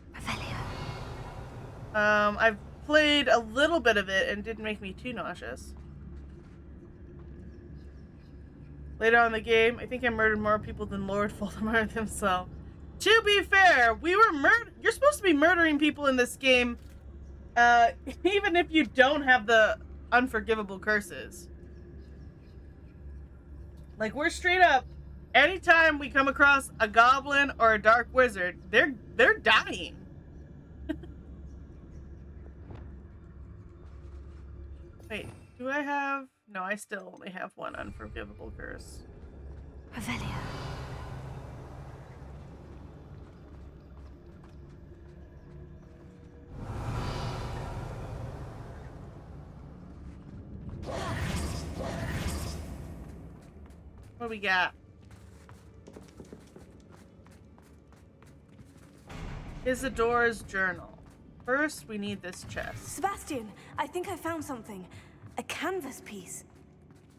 I've played a little bit of it and it didn't make me too nauseous. Later on in the game, I think I murdered more people than Lord Voldemort himself. To be fair, we were you're supposed to be murdering people in this game, even if you don't have the unforgivable curses. Like, we're straight up, anytime we come across a goblin or a dark wizard, they're dying. Wait, do I have... No, I still only have one unforgivable curse. Revelio. What do we got? Isidora's journal. First, we need this chest. Sebastian, I think I found something. A canvas piece.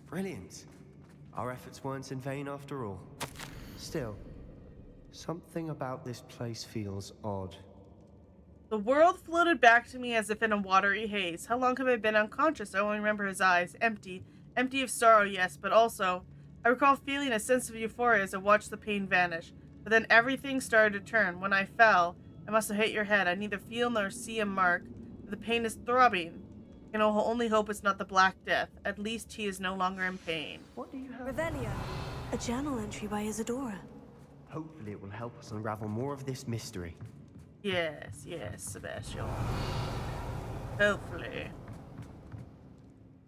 Brilliant. Our efforts weren't in vain after all. Still, something about this place feels odd. The world floated back to me as if in a watery haze. How long have I been unconscious? I only remember his eyes. Empty. Empty of sorrow, yes, but also... I recall feeling a sense of euphoria as I watched the pain vanish. But then everything started to turn. When I fell, I must have hit your head. I neither feel nor see a mark. The pain is throbbing. I can only hope it's not the Black Death. At least he is no longer in pain. What do you have? Revelio. A journal entry by Isadora. Hopefully it will help us unravel more of this mystery. Yes, yes, Sebastian. Hopefully.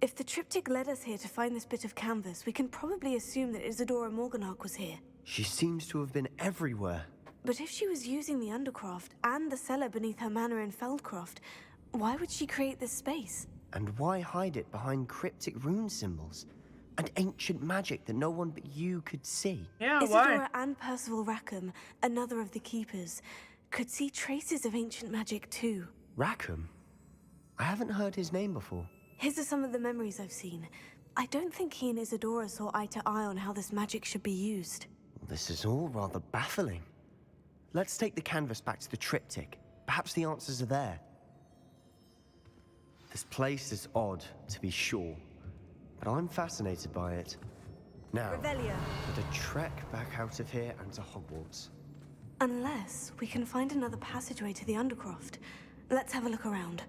If the triptych led us here to find this bit of canvas, we can probably assume that Isadora Morganach was here. She seems to have been everywhere. But if she was using the Undercroft and the cellar beneath her manor in Feldcroft, why would she create this space? And why hide it behind cryptic rune symbols? And ancient magic that no one but you could see? Yeah, Isadora and Percival Rackham, another of the keepers, could see traces of ancient magic too. Rackham? I haven't heard his name before. His are some of the memories I've seen. I don't think he and Isadora saw eye to eye on how this magic should be used. This is all rather baffling. Let's take the canvas back to the triptych. Perhaps the answers are there. This place is odd, to be sure, but I'm fascinated by it. Now, Revelio. for the trek back out of here and to Hogwarts. Unless we can find another passageway to the Undercroft. Let's have a look around.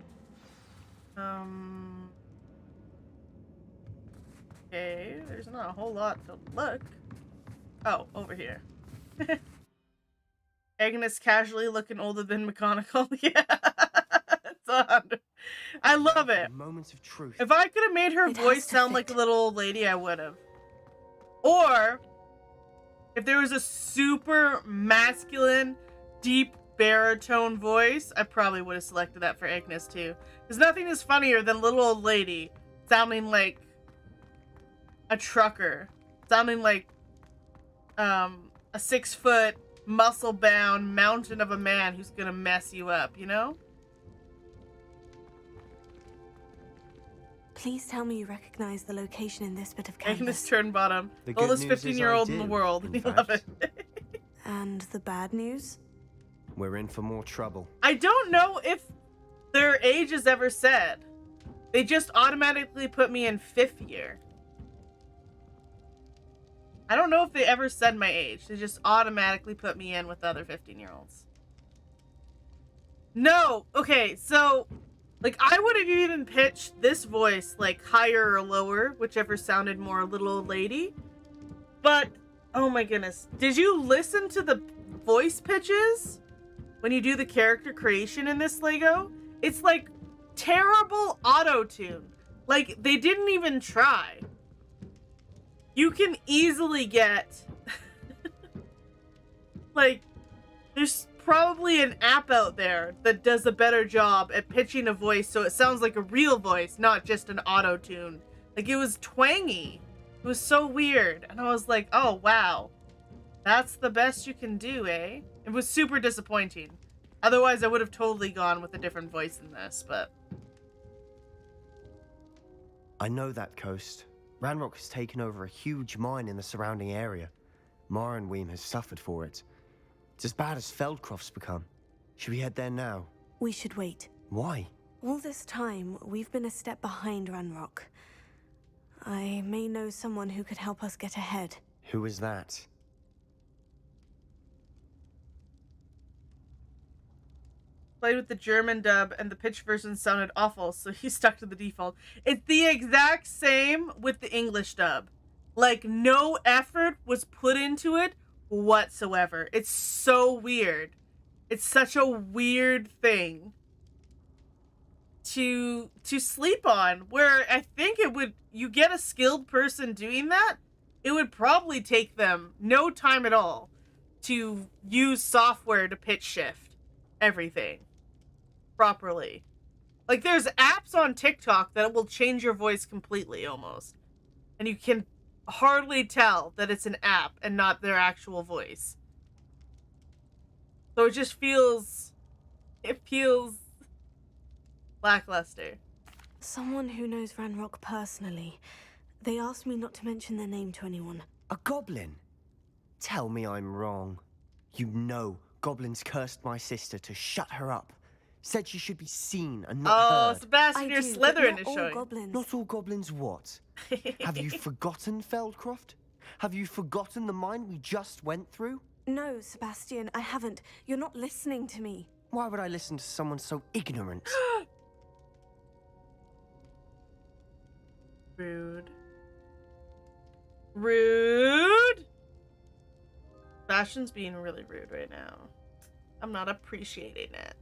Okay, there's not a whole lot to look. Oh, over here. Agnes casually looking older than McGonagall. Yeah. It's 100. I love it. Moments of truth. If I could have made her voice sound like a little old lady, I would have. Or if there was a super masculine, deep baritone voice, I probably would have selected that for Agnes too. Because nothing is funnier than little old lady sounding like a trucker, sounding like a 6-foot, muscle-bound mountain of a man who's gonna mess you up, you know? Please tell me you recognize the location in this bit of canvas. Agnes Turnbottom, The the oldest good news is 15-year-old I in the do, world. in We fact. love it. And the bad news? We're in for more trouble. I don't know if their age is ever said. They just automatically put me in 5th year. I don't know if they ever said my age. They just automatically put me in with the other 15-year-olds. No! Okay, so, like, I would have even pitched this voice, like, higher or lower, whichever sounded more little old lady. But, oh my goodness. Did you listen to the voice pitches when you do the character creation in this Lego? It's, like, terrible auto-tune. Like, they didn't even try. You can easily get, like, there's probably an app out there that does a better job at pitching a voice so it sounds like a real voice, not just an auto-tune. Like, it was twangy. It was so weird. And I was like, oh, wow. That's the best you can do, eh? It was super disappointing. Otherwise, I would have totally gone with a different voice than this, but... I know that coast. Ranrock has taken over a huge mine in the surrounding area. Mornweem has suffered for it. It's as bad as Feldcroft's become. Should we head there now? We should wait. Why? All this time, we've been a step behind Ranrock. I may know someone who could help us get ahead. Who is that? Played with the German dub and the pitch version sounded awful, so he stuck to the default. It's the exact same with the English dub. Like, no effort was put into it whatsoever. It's so weird. It's such a weird thing to sleep on, where I think it would, you get a skilled person doing that, it would probably take them no time at all to use software to pitch shift everything properly. Like, there's apps on TikTok that will change your voice completely almost, and you can hardly tell that it's an app and not their actual voice. So it just feels, it feels lackluster. Someone who knows Ranrock personally. They asked me not to mention their name to anyone. A goblin? Tell me I'm wrong. You know goblins cursed my sister to shut her up. Said she should be seen and not heard. Sebastian, your Slytherin is showing. Goblins. Not all goblins what? Have you forgotten Feldcroft? Have you forgotten the mine we just went through? No, Sebastian, I haven't. You're not listening to me. Why would I listen to someone so ignorant? Rude. Rude? Sebastian's being really rude right now. I'm not appreciating it.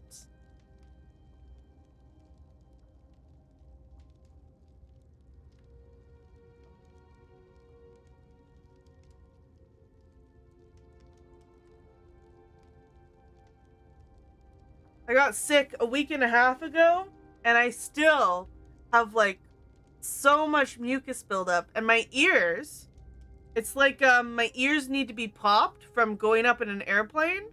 I got sick a week and a half ago, and I still have like so much mucus buildup, and my ears, it's like my ears need to be popped from going up in an airplane,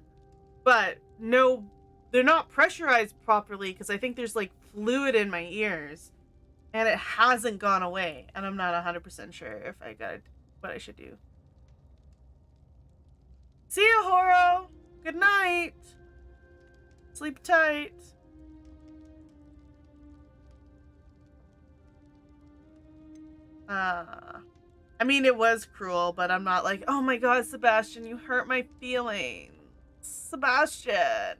but no, they're not pressurized properly because I think there's like fluid in my ears, and it hasn't gone away, and I'm not 100% sure if I got what I should do. See ya, Horo. Good night. Sleep tight. I mean, it was cruel, but I'm not like, oh my god, Sebastian, you hurt my feelings. Sebastian.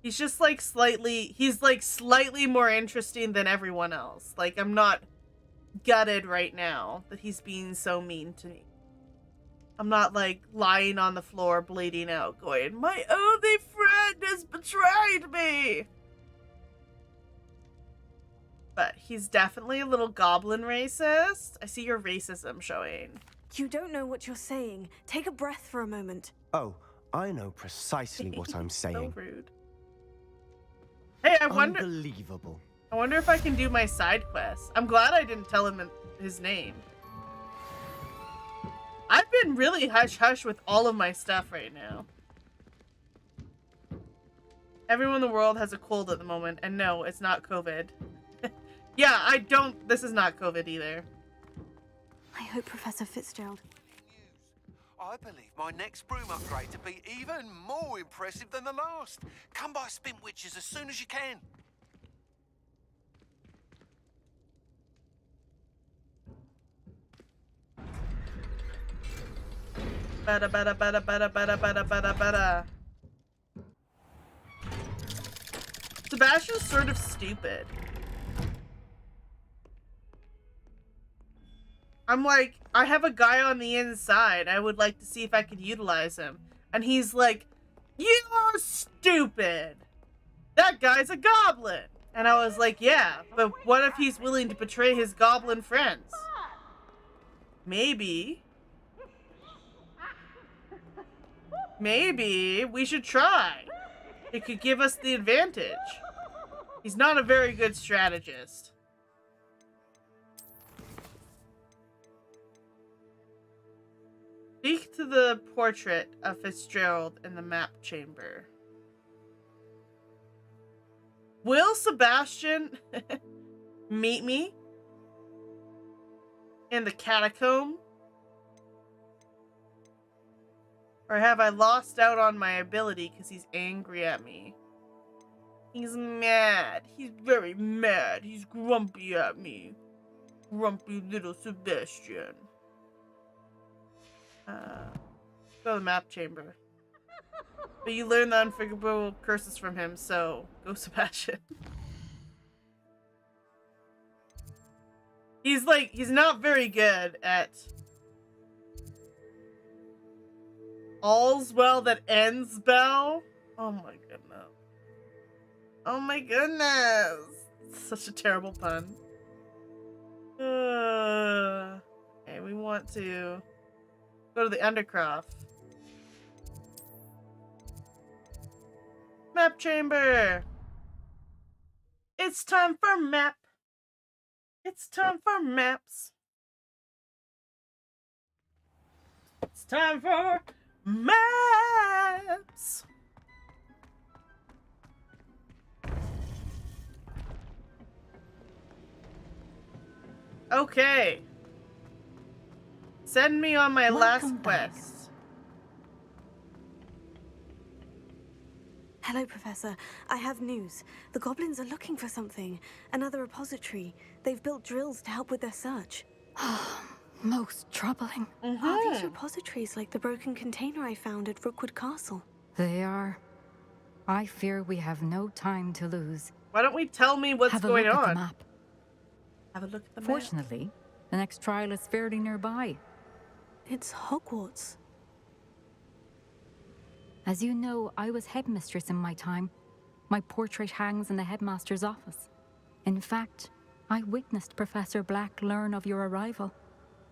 He's just like he's like slightly more interesting than everyone else. Like, I'm not gutted right now that he's being so mean to me. I'm not like lying on the floor bleeding out going, my only friend has betrayed me. But he's definitely a little goblin racist. I see your racism showing. You don't know what you're saying. Take a breath for a moment. Oh, I know precisely what I'm saying. So rude. Hey, I wonder... Unbelievable. I wonder if I can do my side quest. I'm glad I didn't tell him his name. I've been really hush-hush with all of my stuff right now. Everyone in the world has a cold at the moment, and no, it's not COVID. Yeah, this is not COVID either. I hope Professor Fitzgerald... I believe my next broom upgrade to be even more impressive than the last. Come by Spin Witches as soon as you can. Bada bada bada bada bada bada bada bada. Sebastian's sort of stupid. I'm like, I have a guy on the inside. I would like to see if I could utilize him. And he's like, you're stupid. That guy's a goblin. And I was like, yeah, but what if he's willing to betray his goblin friends? Maybe we should try. It could give us the advantage. He's not a very good strategist. Speak to the portrait of Fitzgerald in the map chamber. Will Sebastian meet me in the catacomb? Or have I lost out on my ability because he's angry at me? He's mad. He's very mad. He's grumpy at me. Grumpy little Sebastian. Go to the map chamber. But you learn the unforgivable curses from him, so go Sebastian. He's not very good at all's well that ends well. Oh my goodness. Oh my goodness. Such a terrible pun. Okay, we want to go to the Undercroft. Map chamber. It's time for map. It's time for maps. It's time for maps. Okay. Send me on my last quest. Hello, Professor. I have news. The goblins are looking for something. Another repository. They've built drills to help with their search. Most troubling. Are these repositories like the broken container I found at Rookwood Castle? They are. I fear we have no time to lose. Why don't we tell me what's going on? Have a look at the map. Have a look at the map. Fortunately, the next trial is fairly nearby. It's Hogwarts. As you know, I was headmistress in my time. My portrait hangs in the headmaster's office. In fact, I witnessed Professor Black learn of your arrival.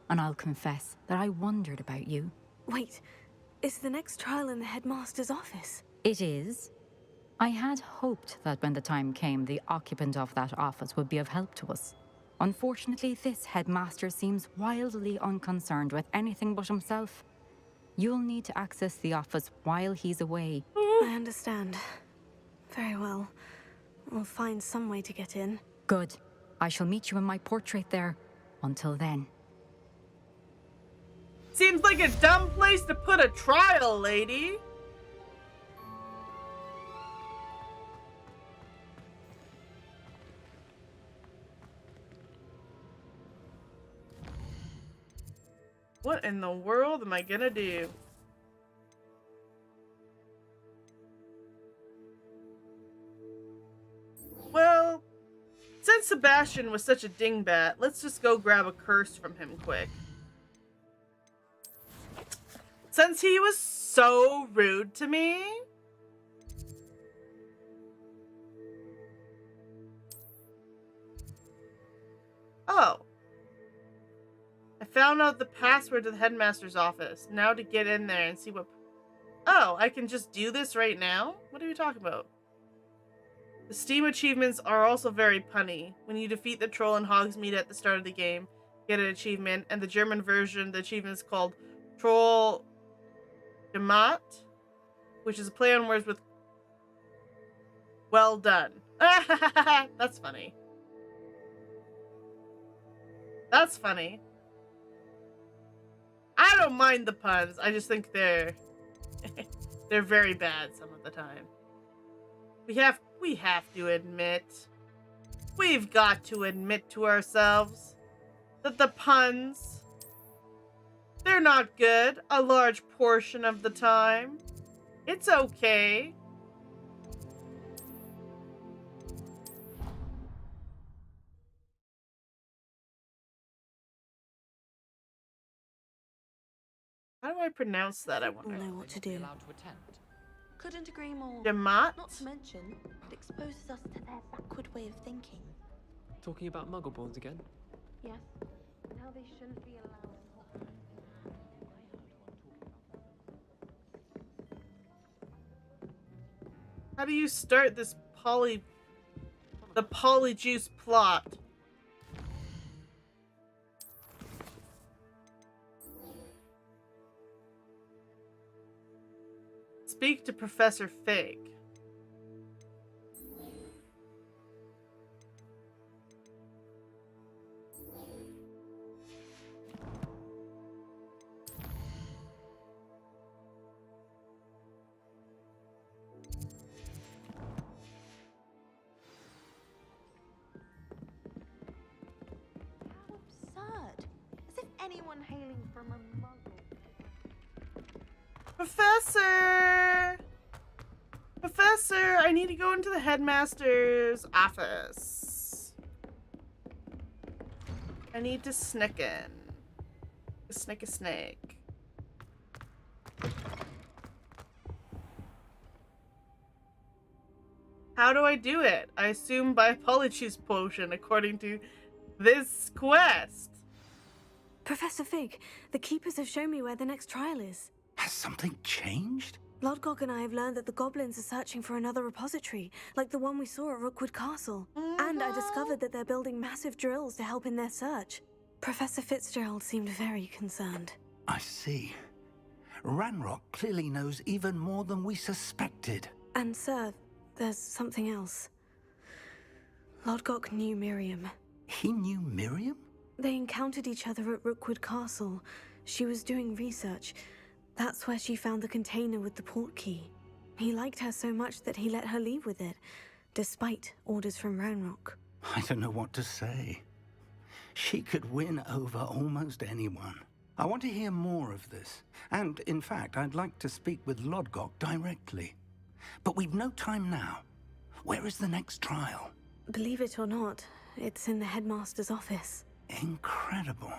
And I'll confess that I wondered about you. Wait, is the next trial in the headmaster's office? It is. I had hoped that when the time came, the occupant of that office would be of help to us. Unfortunately, this headmaster seems wildly unconcerned with anything but himself. You'll need to access the office while he's away. I understand. Very well. We'll find some way to get in. Good. I shall meet you in my portrait there. Until then. Seems like a dumb place to put a trial, lady. What in the world am I gonna do? Well, since Sebastian was such a dingbat, let's just go grab a curse from him quick. Since he was so rude to me. Oh. I found out the password to the headmaster's office. Now to get in there and see what... Oh, I can just do this right now? What are you talking about? The Steam achievements are also very punny. When you defeat the troll in Hogsmeade at the start of the game, get an achievement, and the German version, the achievement is called Troll Gemat, which is a play on words with well done. That's funny. That's funny. I don't mind the puns. I just think they're they're very bad some of the time. We have to admit, we've got to admit to ourselves that the puns, they're not good a large portion of the time. It's okay. How do I pronounce that, I wonder? We'll know what to do. Couldn't agree more. Demat? Not to mention, it exposes us to their backward way of thinking. Talking about Muggleborns again? Yes. And how they shouldn't be allowed. How do you start this the polyjuice plot? Speak to Professor Fig. Absurd. As if anyone hailing from a muggle. Professor! Professor, I need to go into the headmaster's office. I need to sneak in. Sneak a snake. How do I do it? I assume by a polyjuice potion, according to this quest. Professor Fig, the keepers have shown me where the next trial is. Has something changed? Lodgok and I have learned that the goblins are searching for another repository, like the one we saw at Rookwood Castle. And I discovered that they're building massive drills to help in their search. Professor Fitzgerald seemed very concerned. I see. Ranrock clearly knows even more than we suspected. And sir, there's something else. Lodgok knew Miriam. He knew Miriam? They encountered each other at Rookwood Castle. She was doing research. That's where she found the container with the port key. He liked her so much that he let her leave with it, despite orders from Ranrock. I don't know what to say. She could win over almost anyone. I want to hear more of this. And, in fact, I'd like to speak with Lodgok directly. But we've no time now. Where is the next trial? Believe it or not, it's in the headmaster's office. Incredible.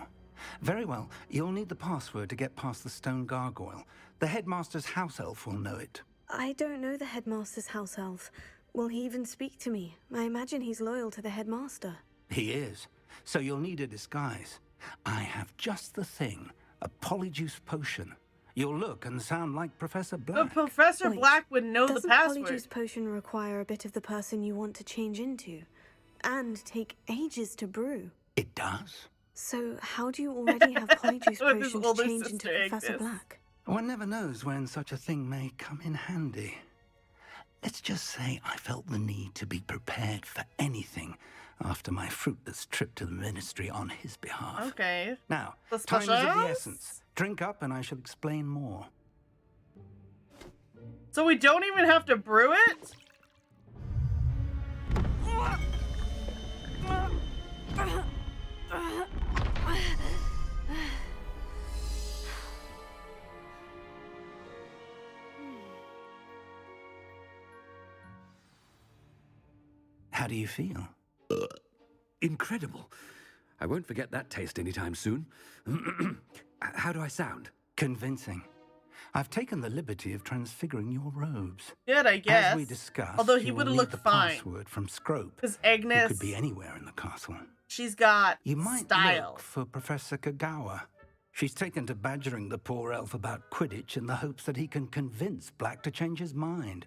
Very well, you'll need the password to get past the stone gargoyle. The headmaster's house elf will know it. I don't know the headmaster's house elf. Will he even speak to me? I imagine he's loyal to the headmaster. He is. So you'll need a disguise. I have just the thing. A polyjuice potion. You'll look and sound like Professor Black. But Professor Wait, Black would know the doesn't password. Polyjuice Potion require a bit of the person you want to change into? And take ages to brew? It does. So how do you already have Polyjuice With his Potion to older change into sister Professor Agnes. Black? One never knows when such a thing may come in handy. Let's just say I felt the need to be prepared for anything after my fruitless trip to the ministry on his behalf. Okay. Now, The time is of the specials? essence. Drink up and I shall explain more. So we don't even have to brew it? How do you feel? Incredible. I won't forget that taste anytime soon. How do I sound? Convincing. I've taken the liberty of transfiguring your robes. Good, I guess. As we discussed, Although he you will would've need looked the fine. password from Scrope, Because who Agnes, could be anywhere in the castle. she's got You might style. look for Professor Kagawa. She's taken to badgering the poor elf about Quidditch in the hopes that he can convince Black to change his mind.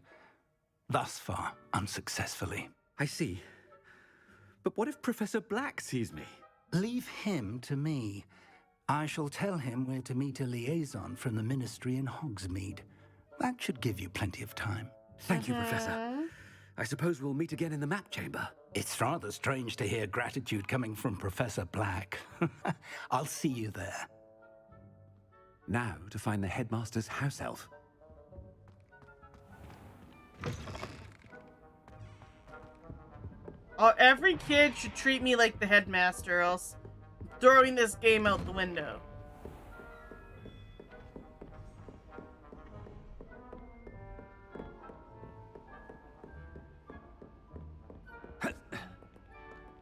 Thus far, unsuccessfully. I see. But what if Professor Black sees me? Leave him to me. I shall tell him where to meet a liaison from the ministry in Hogsmeade. That should give you plenty of time. Thank you, Professor. I suppose we'll meet again in the map chamber. It's rather strange to hear gratitude coming from Professor Black. I'll see you there. Now to find the headmaster's house elf. Oh, every kid should treat me like the headmaster, or else I'm throwing this game out the window.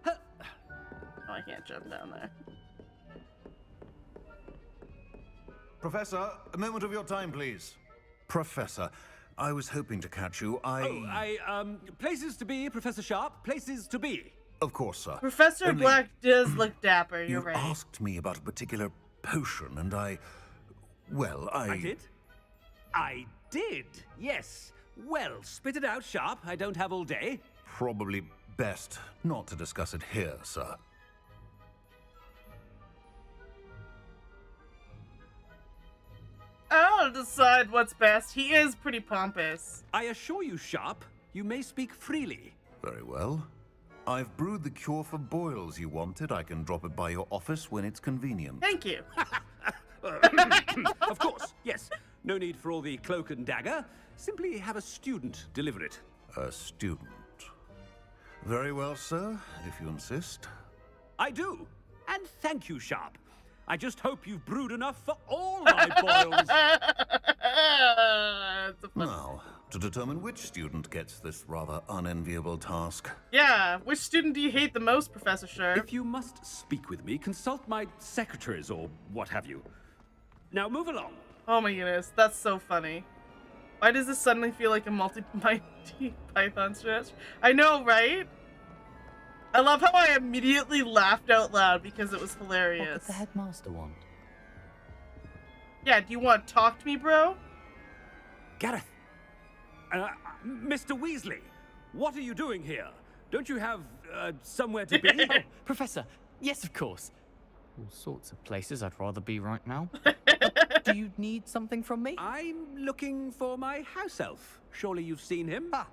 Oh, I can't jump down there. Professor, a moment of your time, please. Professor, I was hoping to catch you. Places to be, Professor Sharp. Places to be. Of course, sir. Professor Only Black does look dapper, you're you right. asked me about a particular potion, and I did? I did, yes. Well, spit it out, Sharp. I don't have all day. Probably best not to discuss it here, sir. I'll decide what's best. He is pretty pompous. I assure you, Sharp, you may speak freely. Very well. I've brewed the cure for boils you wanted. I can drop it by your office when it's convenient. Thank you. Of course, yes. No need for all the cloak and dagger. Simply have a student deliver it. A student. Very well, sir, if you insist. I do. And thank you, Sharp. I just hope you've brewed enough for all my boils. Now, to determine which student gets this rather unenviable task. Yeah, which student do you hate the most, Professor Sharp? If you must speak with me, consult my secretaries or what have you. Now move along. Oh my goodness, that's so funny. Why does this suddenly feel like a multi-Monty Python stretch? I know, right? I love how I immediately laughed out loud because it was hilarious. What does the headmaster want? Yeah, do you want to talk to me, bro? Gareth. Mr. Weasley, what are you doing here? Don't you have, somewhere to be? Oh, Professor, yes, of course. All sorts of places I'd rather be right now. Do you need something from me? I'm looking for my house elf. Surely you've seen him? Ah,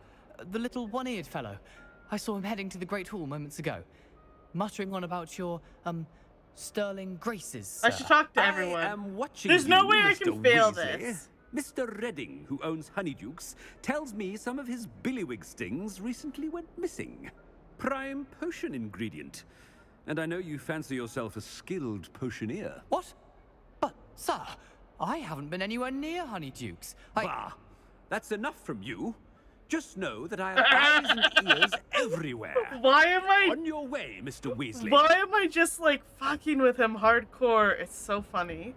the little one-eared fellow. I saw him heading to the Great Hall moments ago, muttering on about your, sterling graces. I should talk to everyone. I am watching There's no you, way I Mr. can fail Weasley. this. Mr. Redding, who owns Honeydukes, tells me some of his billywig stings recently went missing. Prime potion ingredient. And I know you fancy yourself a skilled potioneer. What? But, sir, I haven't been anywhere near Honeydukes. Bah! That's enough from you. Just know that I have eyes and ears everywhere. Why am I... On your way, Mr. Weasley. Why am I just, like, fucking with him hardcore? It's so funny.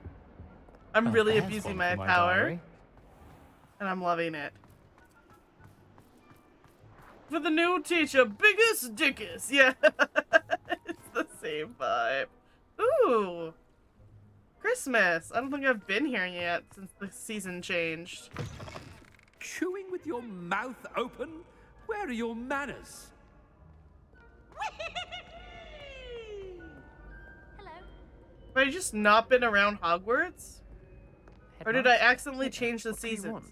I'm really there's abusing one my for my power. diary. And I'm loving it. For the new teacher, biggest dickus. Yeah. It's the same vibe. Ooh. Christmas. I don't think I've been here yet since the season changed. Chewing with your mouth open? Where are your manners? Have I just not been around Hogwarts? Or did I accidentally change the seasons?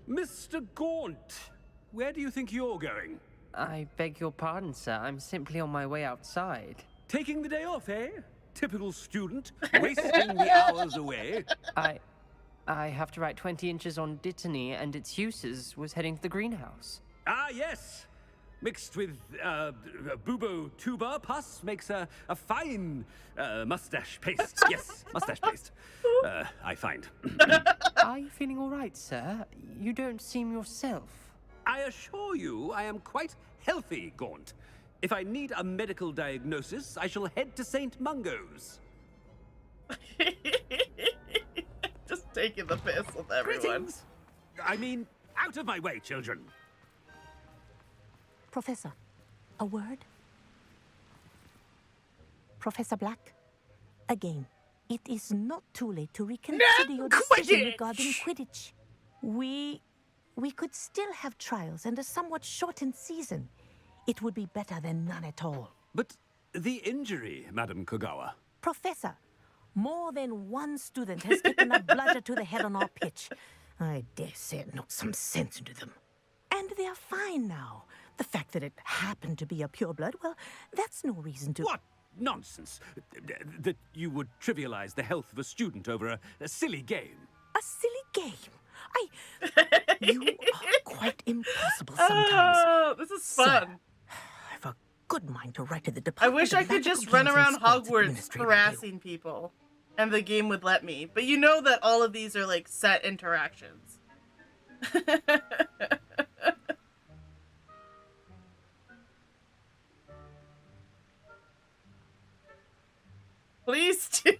Mr. Gaunt, where do you think you're going? I beg your pardon, sir. I'm simply on my way outside. Taking the day off, eh? Typical student, wasting the hours away. I have to write 20 inches on Dittany and its uses. Was heading to the greenhouse. Ah, yes. Mixed with bubo tuber pus makes a fine mustache paste. Yes, mustache paste. I find. Are you feeling all right, sir? You don't seem yourself. I assure you I am quite healthy, Gaunt. If I need a medical diagnosis, I shall head to St. Mungo's. Just taking the piss with everyone. Greetings. I mean, out of my way, children. Professor, a word? Professor Black, again, it is not too late to reconsider your decision regarding Quidditch. We could still have trials and a somewhat shortened season. It would be better than none at all. But the injury, Madam Kogawa. Professor, more than one student has taken a bludger to the head on our pitch. I dare say it knocked some sense into them. And they are fine now. The fact that it happened to be a pureblood, well, that's no reason to... What nonsense! That you would trivialize the health of a student over a silly game. A silly game? You are quite impossible sometimes. Oh, this is fun. I've a good mind to write to the I department. wish I could just run around Hogwarts harassing people, and the game would let me. But you know that all of these are like set interactions. Please do.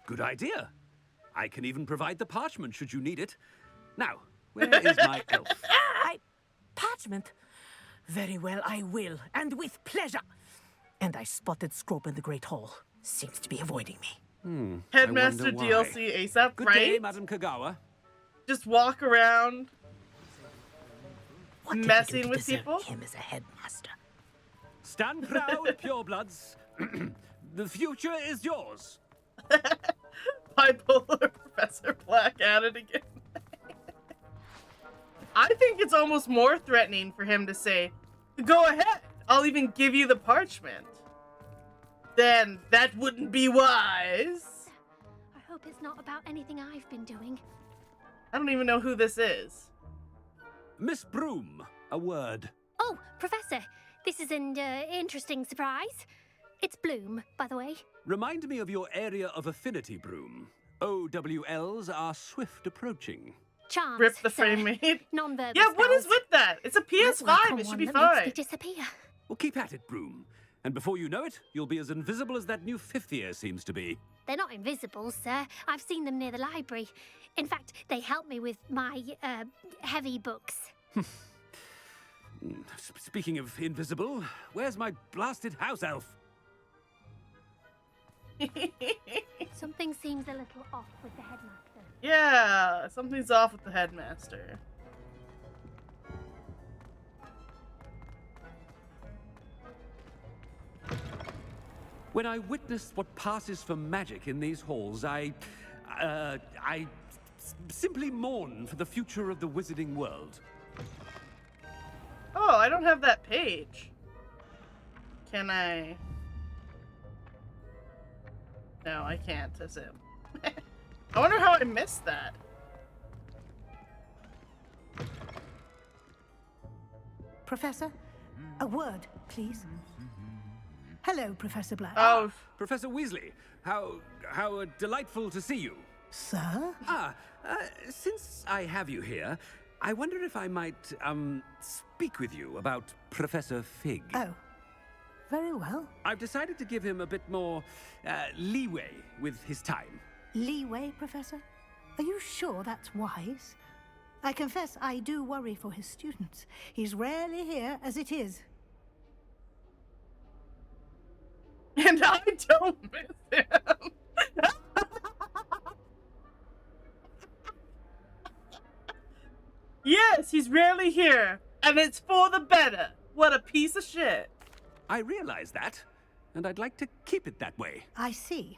Good idea. I can even provide the parchment should you need it. Now, where is my elf? Parchment? Very well, I will, and with pleasure. And I spotted Scrope in the Great Hall. Seems to be avoiding me. Headmaster DLC ASAP, Good right? day, Madam Kogawa. Just walk around What did messing you do to with deserve people. him as a headmaster? Stand proud, purebloods. The future is yours. Bipolar Professor Black at it again. I think it's almost more threatening for him to say, "Go ahead, I'll even give you the parchment." Then that wouldn't be wise. I hope it's not about anything I've been doing. I don't even know who this is. Miss Broom, a word. Oh, Professor, this is an interesting surprise. It's Bloom, by the way. Remind me of your area of affinity, Broom. OWLs are swift approaching. Charms. Rip the sir. frame mate. Non-verbal Yeah, what is spells. with that? It's a PS5. It should be That makes me fine. disappear. Well, keep at it, Broom. And before you know it, you'll be as invisible as that new fifth year seems to be. They're not invisible, sir. I've seen them near the library. In fact, they help me with my heavy books. Speaking of invisible, where's my blasted house elf? Something seems a little off with the headmaster. Yeah, something's off with the headmaster. When I witness what passes for magic in these halls, I simply mourn for the future of the wizarding world. Oh, I don't have that page. Can I? No, I can't assume. I wonder how I missed that. Professor, a word, please. Hello, Professor Black. Oh, Professor Weasley, how delightful to see you. Sir? Since I have you here, I wonder if I might speak with you about Professor Fig. Oh, very well. I've decided to give him a bit more leeway with his time. Leeway, Professor? Are you sure that's wise? I confess I do worry for his students. He's rarely here as it is. And I don't miss him. Yes, he's rarely here, and it's for the better. What a piece of shit. I realize that, and I'd like to keep it that way. I see.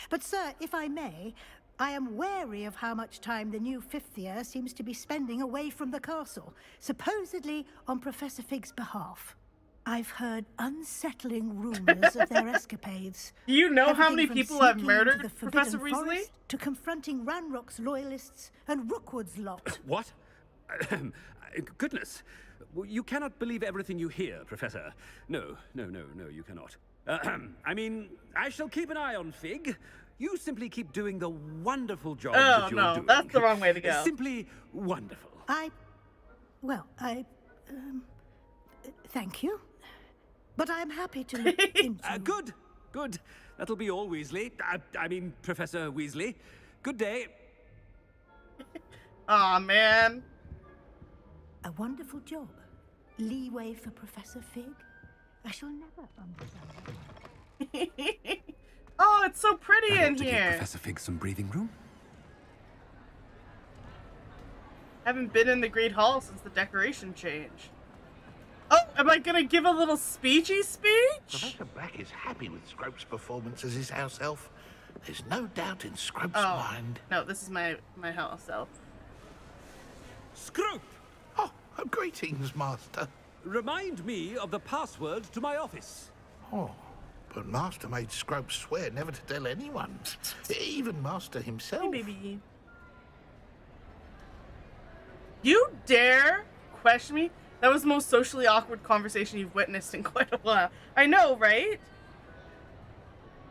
But, sir, if I may, I am wary of how much time the new fifth year seems to be spending away from the castle, supposedly on Professor Fig's behalf. I've heard unsettling rumors of their escapades. Do you know how Everything many from people have sneaking murdered into the Professor Forbidden Weasley? Forest to confronting Ranrock's loyalists and Rookwood's lot. What? Goodness. You cannot believe everything you hear, Professor. No, you cannot. I mean, I shall keep an eye on Fig. You simply keep doing the wonderful job that you're doing. That's the wrong way to go. Simply wonderful. Thank you. But I'm happy to look into... Good. That'll be all, Weasley. I mean, Professor Weasley. Good day. Aw, man. A wonderful job. Leeway for Professor Fig? I shall never understand. Oh, it's so pretty in To give here. Professor Fig some breathing room. Haven't been in the Great Hall since the decoration change. Oh, am I gonna give a little speechy speech? Professor Black is happy with Scrope's performance as his house elf. There's no doubt in Scrope's Oh, mind. no, this is my house elf. Scrope! Oh, greetings, Master. Remind me of the password to my office. Oh, but Master made Scrope swear never to tell anyone. Even Master himself. Hey, baby. You dare question me? That was the most socially awkward conversation you've witnessed in quite a while. I know, right?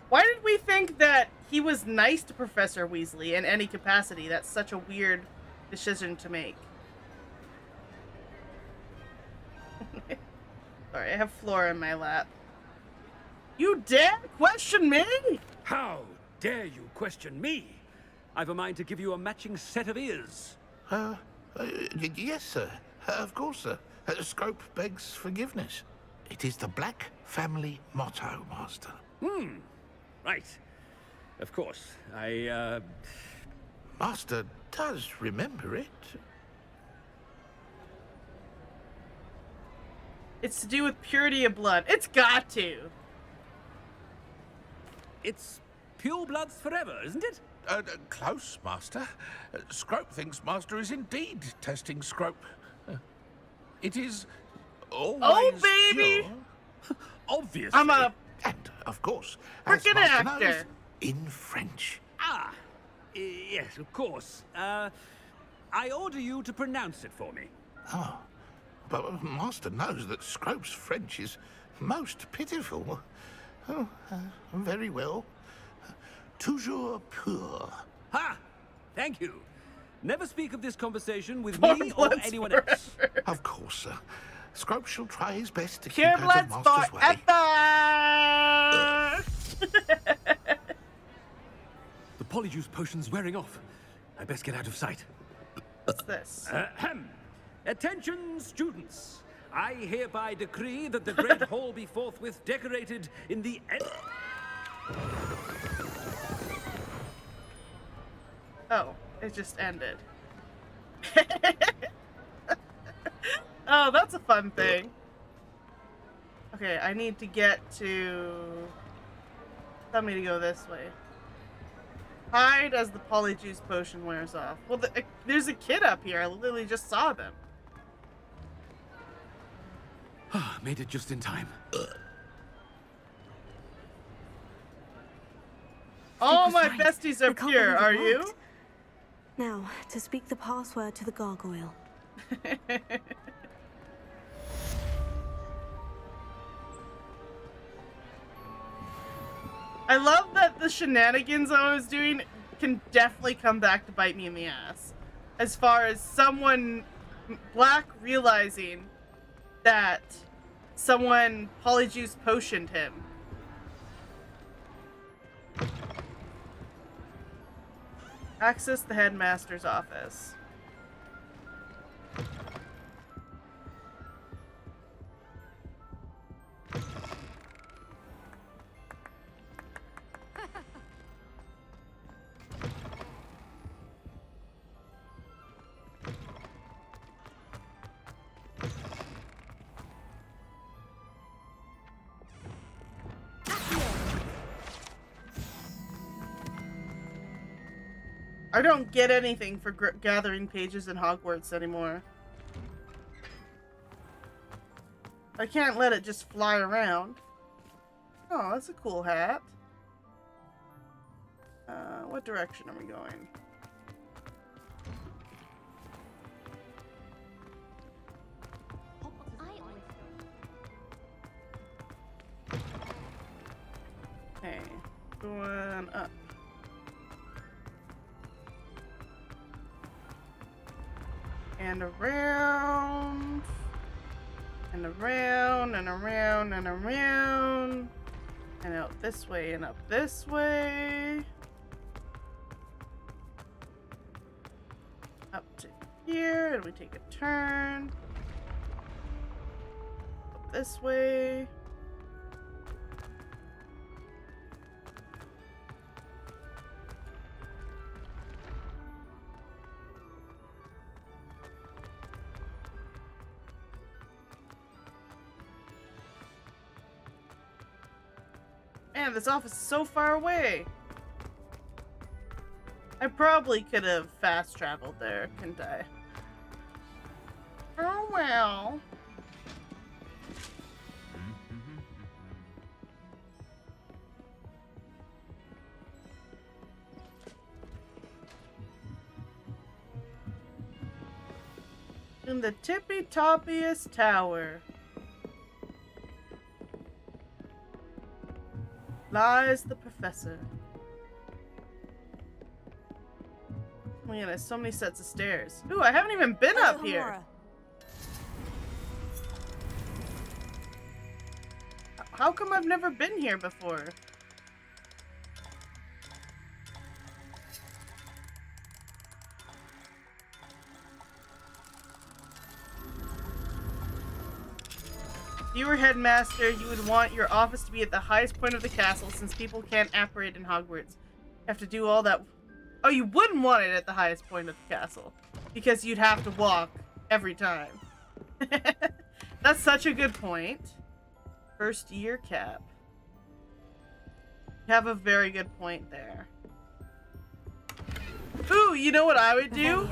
Why did we think that he was nice to Professor Weasley in any capacity? That's such a weird decision to make. Sorry, I have Flora in my lap. You dare question me? How dare you question me? I've a mind to give you a matching set of ears. Yes, sir. Of course, sir. Scrope begs forgiveness. It is the Black family motto, Master. Right. Of course. Master does remember it. It's to do with purity of blood. It's got to. It's pure bloods forever, isn't it? Close, Master. Scrope thinks Master is indeed testing Scrope. It is always baby! pure. Obviously. I'm a... And, of course, as frickin' Master actor. knows, in French. Yes, of course. I order you to pronounce it for me. Oh, but Master knows that Scrope's French is most pitiful. Oh, very well. Toujours pur. Ha! Thank you. Never speak of this conversation with me or anyone else. Of course, sir. Scrope shall try his best to Pure keep out of bloods Master's way. forever! The polyjuice potion's wearing off. I best get out of sight. What's this? Attention, students. I hereby decree that the Great Hall be forthwith decorated in the... Oh, it just ended. Oh, that's a fun thing. Okay, I need to get to... Tell me to go this way. Hide as the polyjuice potion wears off. Well, there's a kid up here. I literally just saw them. Made it just in time. All my right. besties are I can't pure, believe it are you? worked. Now, to speak the password to the gargoyle. I love that the shenanigans I was doing can definitely come back to bite me in the ass. As far as someone, Black, realizing that someone polyjuice potioned him. Access the headmaster's office. I don't get anything for gathering pages in Hogwarts anymore. I can't let it just fly around. Oh, that's a cool hat. What direction are we going? Okay, going up. And around. And around, and around, and around. And out this way, and up this way. Up to here, and we take a turn. Up this way. Man, this office is so far away. I probably could have fast traveled there, couldn't I? Oh well. In the tippy-toppiest tower lies the professor. Oh my god, there's so many sets of stairs. Ooh, I haven't even been up here. How come I've never been here before? If you were headmaster, you would want your office to be at the highest point of the castle since people can't apparate in Hogwarts. You have to do all that. Oh, you wouldn't want it at the highest point of the castle because you'd have to walk every time. That's such a good point. First year cap. You have a very good point there. Ooh, you know what I would do?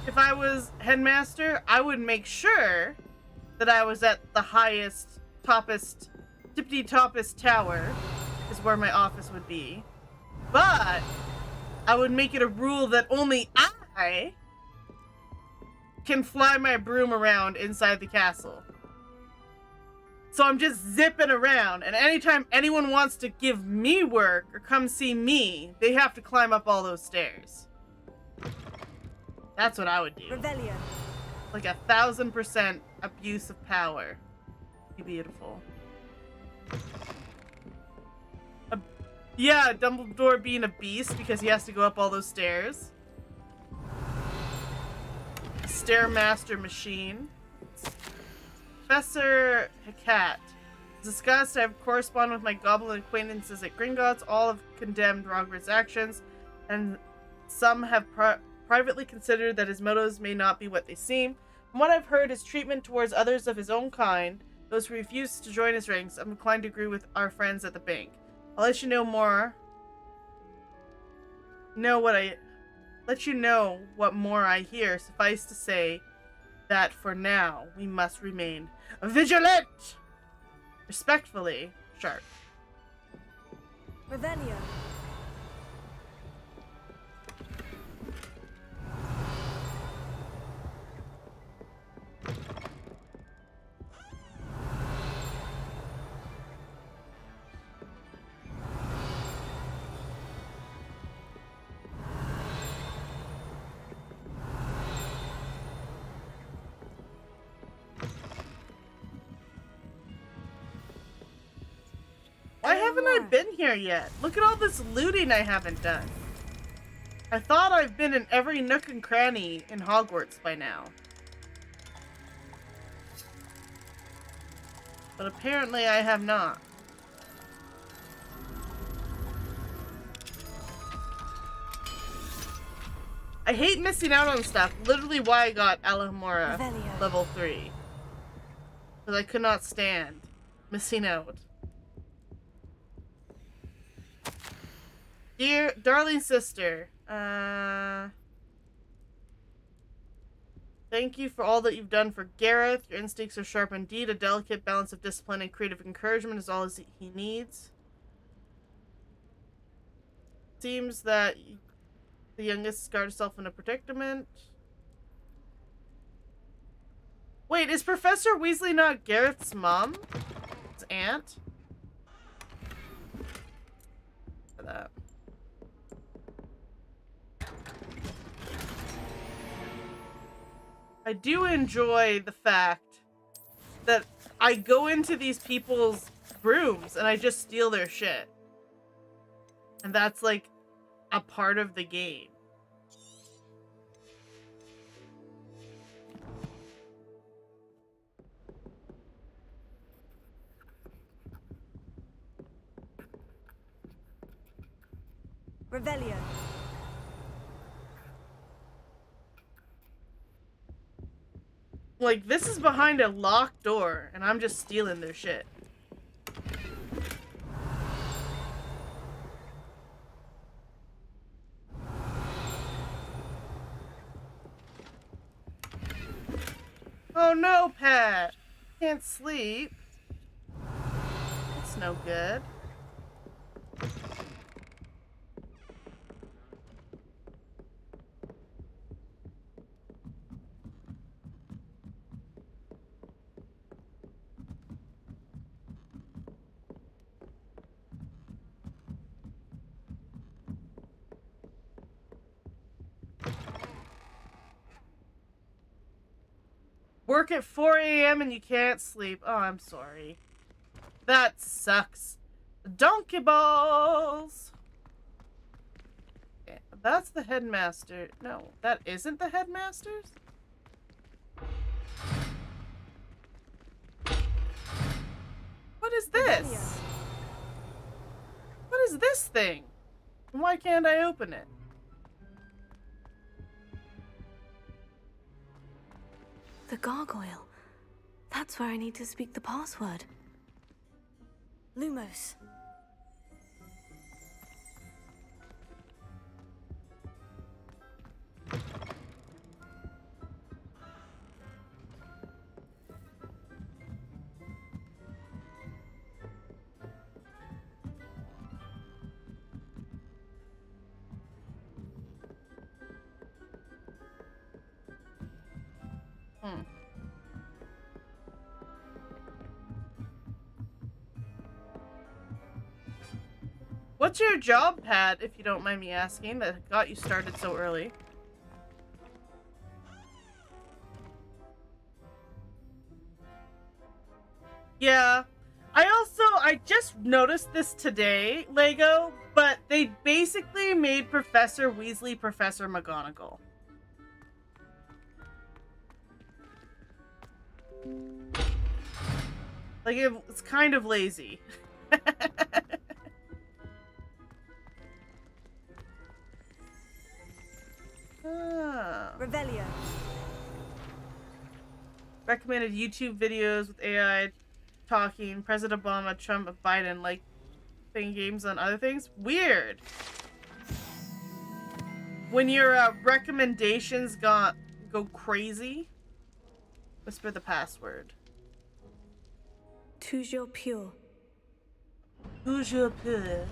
If I was headmaster, I would make sure that I was at the highest, toppest, tippity-toppest tower is where my office would be. But I would make it a rule that only I can fly my broom around inside the castle. So I'm just zipping around, and anytime anyone wants to give me work or come see me, they have to climb up all those stairs. That's what I would do. Revelio. Like 1,000% abuse of power. Be beautiful. Yeah, Dumbledore being a beast because he has to go up all those stairs. Stairmaster machine. Professor Hacat. Discussed, I have corresponded with my goblin acquaintances at Gringotts. All have condemned Hogwarts' actions, and some have privately considered that his motives may not be what they seem. From what I've heard, his treatment towards others of his own kind, those who refuse to join his ranks, I'm inclined to agree with our friends at the bank. I'll let you know more. Let you know what more I hear. Suffice to say that for now, we must remain vigilant! Respectfully, Sharp. Revelio. Why haven't I been here yet? Look at all this looting I haven't done. I thought I've been in every nook and cranny in Hogwarts by now. But apparently I have not. I hate missing out on stuff. Literally why I got Alohomora level 3. Because I could not stand missing out. Dear, darling sister, Thank you for all that you've done for Gareth. Your instincts are sharp indeed. A delicate balance of discipline and creative encouragement is all he needs. Seems that the youngest got herself in a predicament. Wait, is Professor Weasley not Gareth's mom? His aunt? For that. I do enjoy the fact that I go into these people's rooms and I just steal their shit. And that's like a part of the game. Revelio. Like, this is behind a locked door, and I'm just stealing their shit. Oh no, Pat! Can't sleep. That's no good. Work at 4 a.m. and you can't sleep. Oh, I'm sorry. That sucks. Donkey balls! Yeah, that's the headmaster. No, that isn't the headmaster's? What is this? What is this thing? Why can't I open it? The gargoyle. That's where I need to speak the password. Lumos. What's your job, Pat, if you don't mind me asking, that got you started so early? Yeah. I just noticed this today, Lego, but they basically made Professor Weasley Professor McGonagall. Like, it's kind of lazy. Revelio. Recommended YouTube videos with AI talking President Obama, Trump, and Biden, like playing games on other things. Weird. When your recommendations go crazy, whisper the password. Toujours pure. Toujours pure.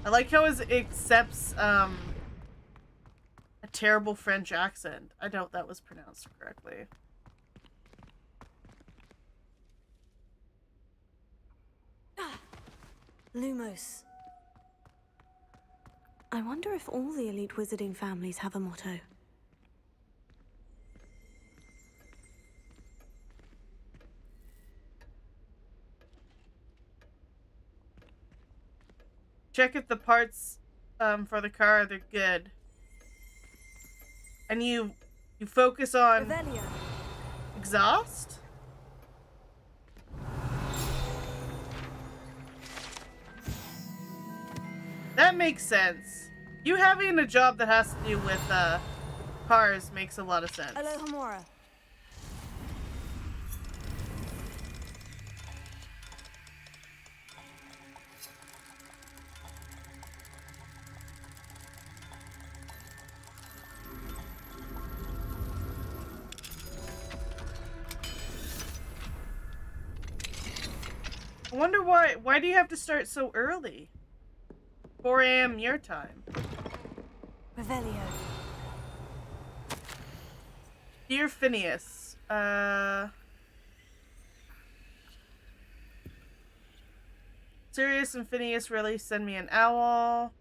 I like how it accepts a terrible French accent. I doubt that was pronounced correctly. Lumos. I wonder if all the elite wizarding families have a motto. Check if the parts for the car are good. And you focus on Revelio. Exhaust? That makes sense. You having a job that has to do with cars makes a lot of sense. Alohomora. I wonder why do you have to start so early? 4 a.m. your time. Revelio. Dear Phineas, Sirius and Phineas really send me an owl.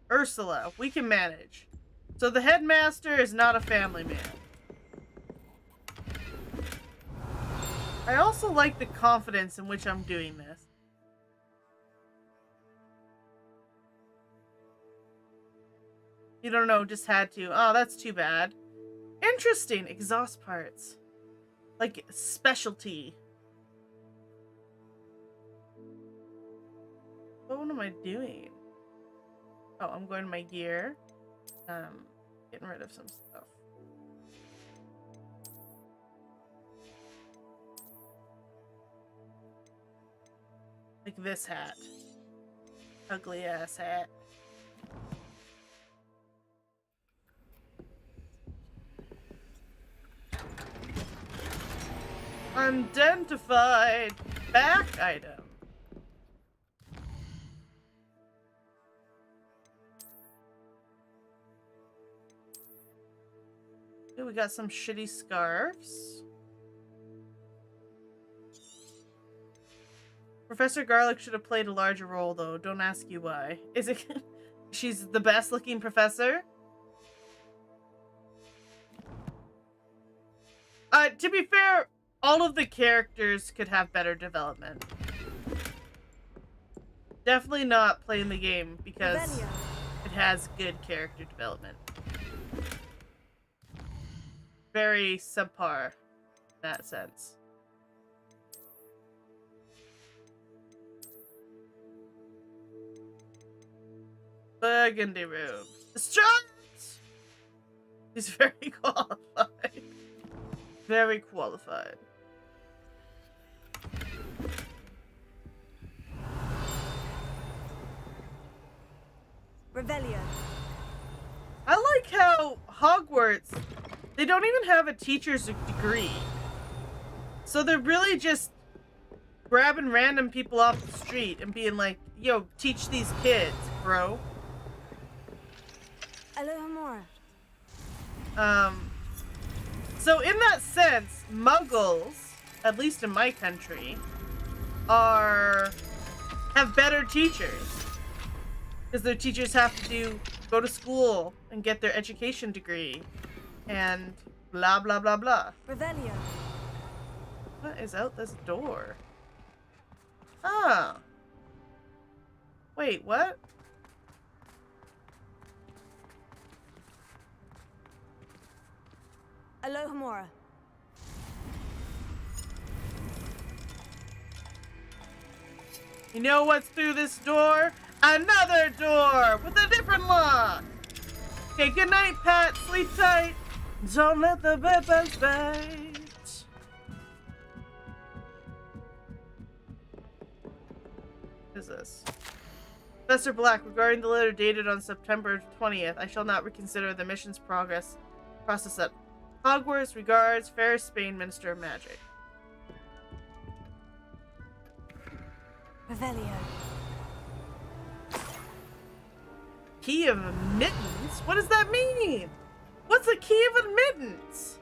Ursula, we can manage. So the headmaster is not a family man. I also like the confidence in which I'm doing this. You don't know, just had to. Oh, that's too bad. Interesting. Exhaust parts. Like, specialty. What am I doing? Oh, I'm going to my gear. Getting rid of some stuff. Like this hat. Ugly ass hat. Unidentified back item. Okay, we got some shitty scarves. Professor Garlic should have played a larger role, though. Don't ask you why. Is it? She's the best looking professor? To be fair, all of the characters could have better development. Definitely not playing the game because it has good character development. Very subpar in that sense. Burgundy room. Distract! He's very qualified. Very qualified. Revelio. I like how Hogwarts, they don't even have a teacher's degree. So they're really just grabbing random people off the street and being like, yo, teach these kids, bro. Alohomora. So in that sense, Muggles, at least in my country, have better teachers. Because their teachers have to go to school and get their education degree. And blah, blah, blah, blah. Revelio. What is out this door? Ah. Wait, what? Alohomora. You know what's through this door? Another door with a different lock. Okay, good night, Pat. Sleep tight. Don't let the bed bugs bite. What is this? Professor Black, regarding the letter dated on September 20th, I shall not reconsider the mission's process at Hogwarts. Regards, Ferris Spain, Minister of Magic. Revelio. Key of admittance? What does that mean? What's a key of admittance?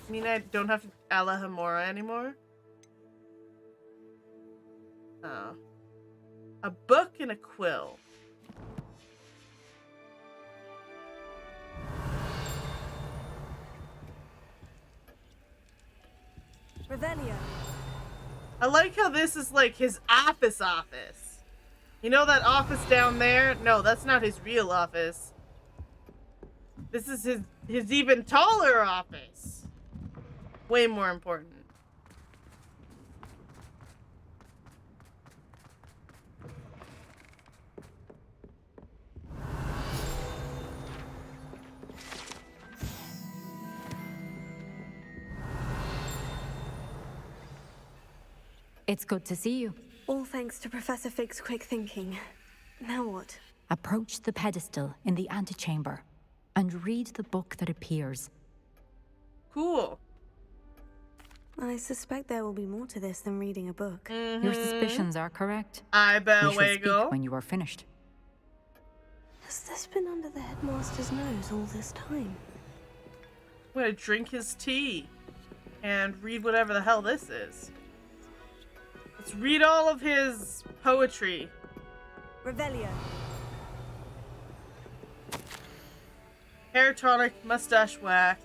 I mean, I don't have to Alohomora anymore? Oh. A book and a quill. Revelio. I like how this is like his office. You know that office down there? No, that's not his real office. This is his even taller office. Way more important. It's good to see you. All thanks to Professor Fig's quick thinking. Now what? Approach the pedestal in the antechamber and read the book that appears. Cool. I suspect there will be more to this than reading a book. Your suspicions are correct. Eyebrow We shall wiggle. speak when you are finished. Has this been under the headmaster's nose all this time? I'm gonna drink his tea and read whatever the hell this is. Let's read all of his poetry. Revelio. Hair tonic, mustache whack,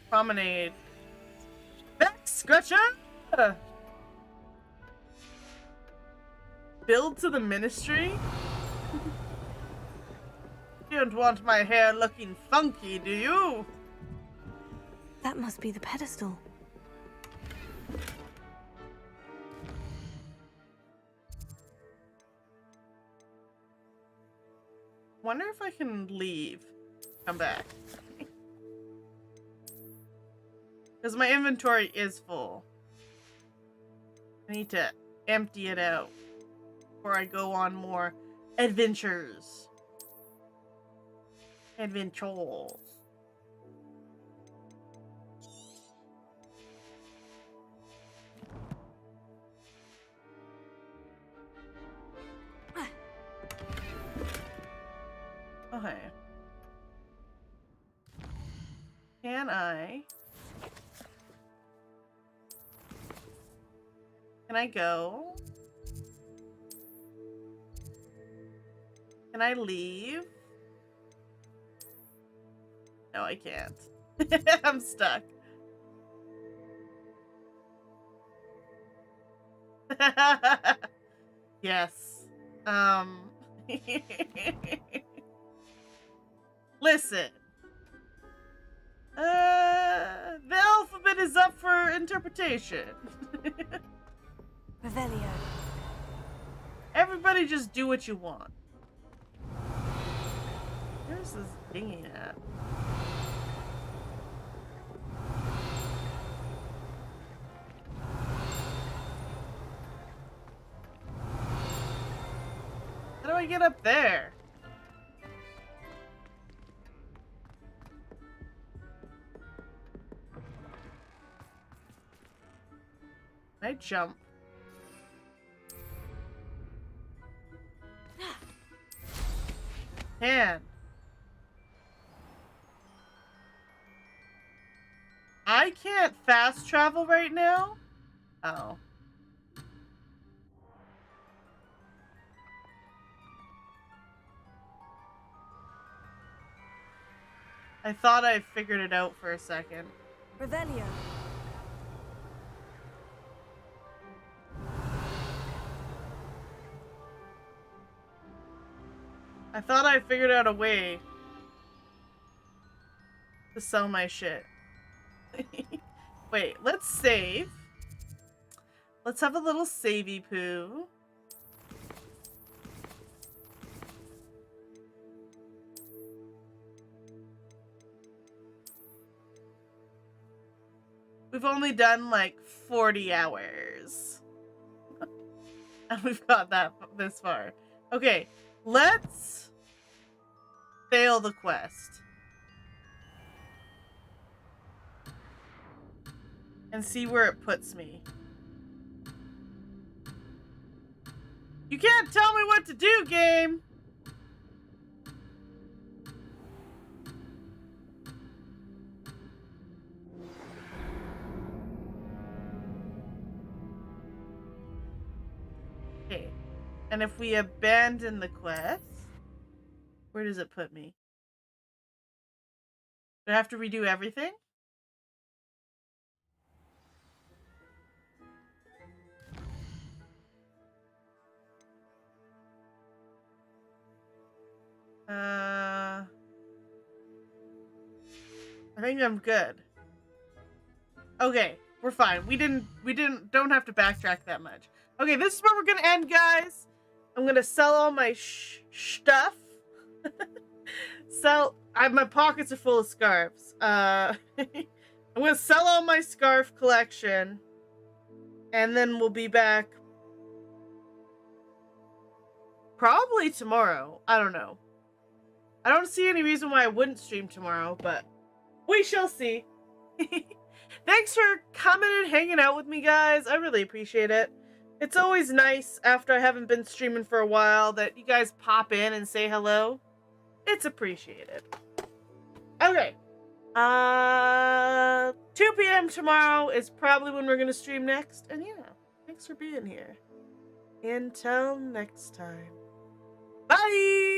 promenade. Back scratcher! Build to the ministry? You don't want my hair looking funky, do you? That must be the pedestal. Wonder if I can leave. Come back. Because my inventory is full. I need to empty it out before I go on more adventures. Adventures. Okay. Can I go? Can I leave? No, I can't. I'm stuck. Yes. Listen. The alphabet is up for interpretation. Revelio. Everybody just do what you want. Where's this dinghy at? How do I get up there? Can I jump? Can. I can't fast travel right now? Oh. I thought I figured it out for a second. Revelio. I thought I figured out a way to sell my shit. Wait, let's save. Let's have a little savey poo. We've only done like 40 hours. And we've got that this far. Okay, let's fail the quest. And see where it puts me. You can't tell me what to do, game! Okay. And if we abandon the quest, where does it put me? Do I have to redo everything? I think I'm good. Okay, we're fine. We don't have to backtrack that much. Okay, this is where we're gonna end, guys. I'm gonna sell all my stuff. My pockets are full of scarves. I'm gonna sell all my scarf collection, and then we'll be back Probably tomorrow. I don't know. I don't see any reason why I wouldn't stream tomorrow, but we shall see. Thanks for coming and hanging out with me, guys. I really appreciate it. It's always nice after I haven't been streaming for a while that you guys pop in and say hello. It's appreciated. Okay. 2 p.m. tomorrow is probably when we're going to stream next. And yeah, thanks for being here. Until next time. Bye!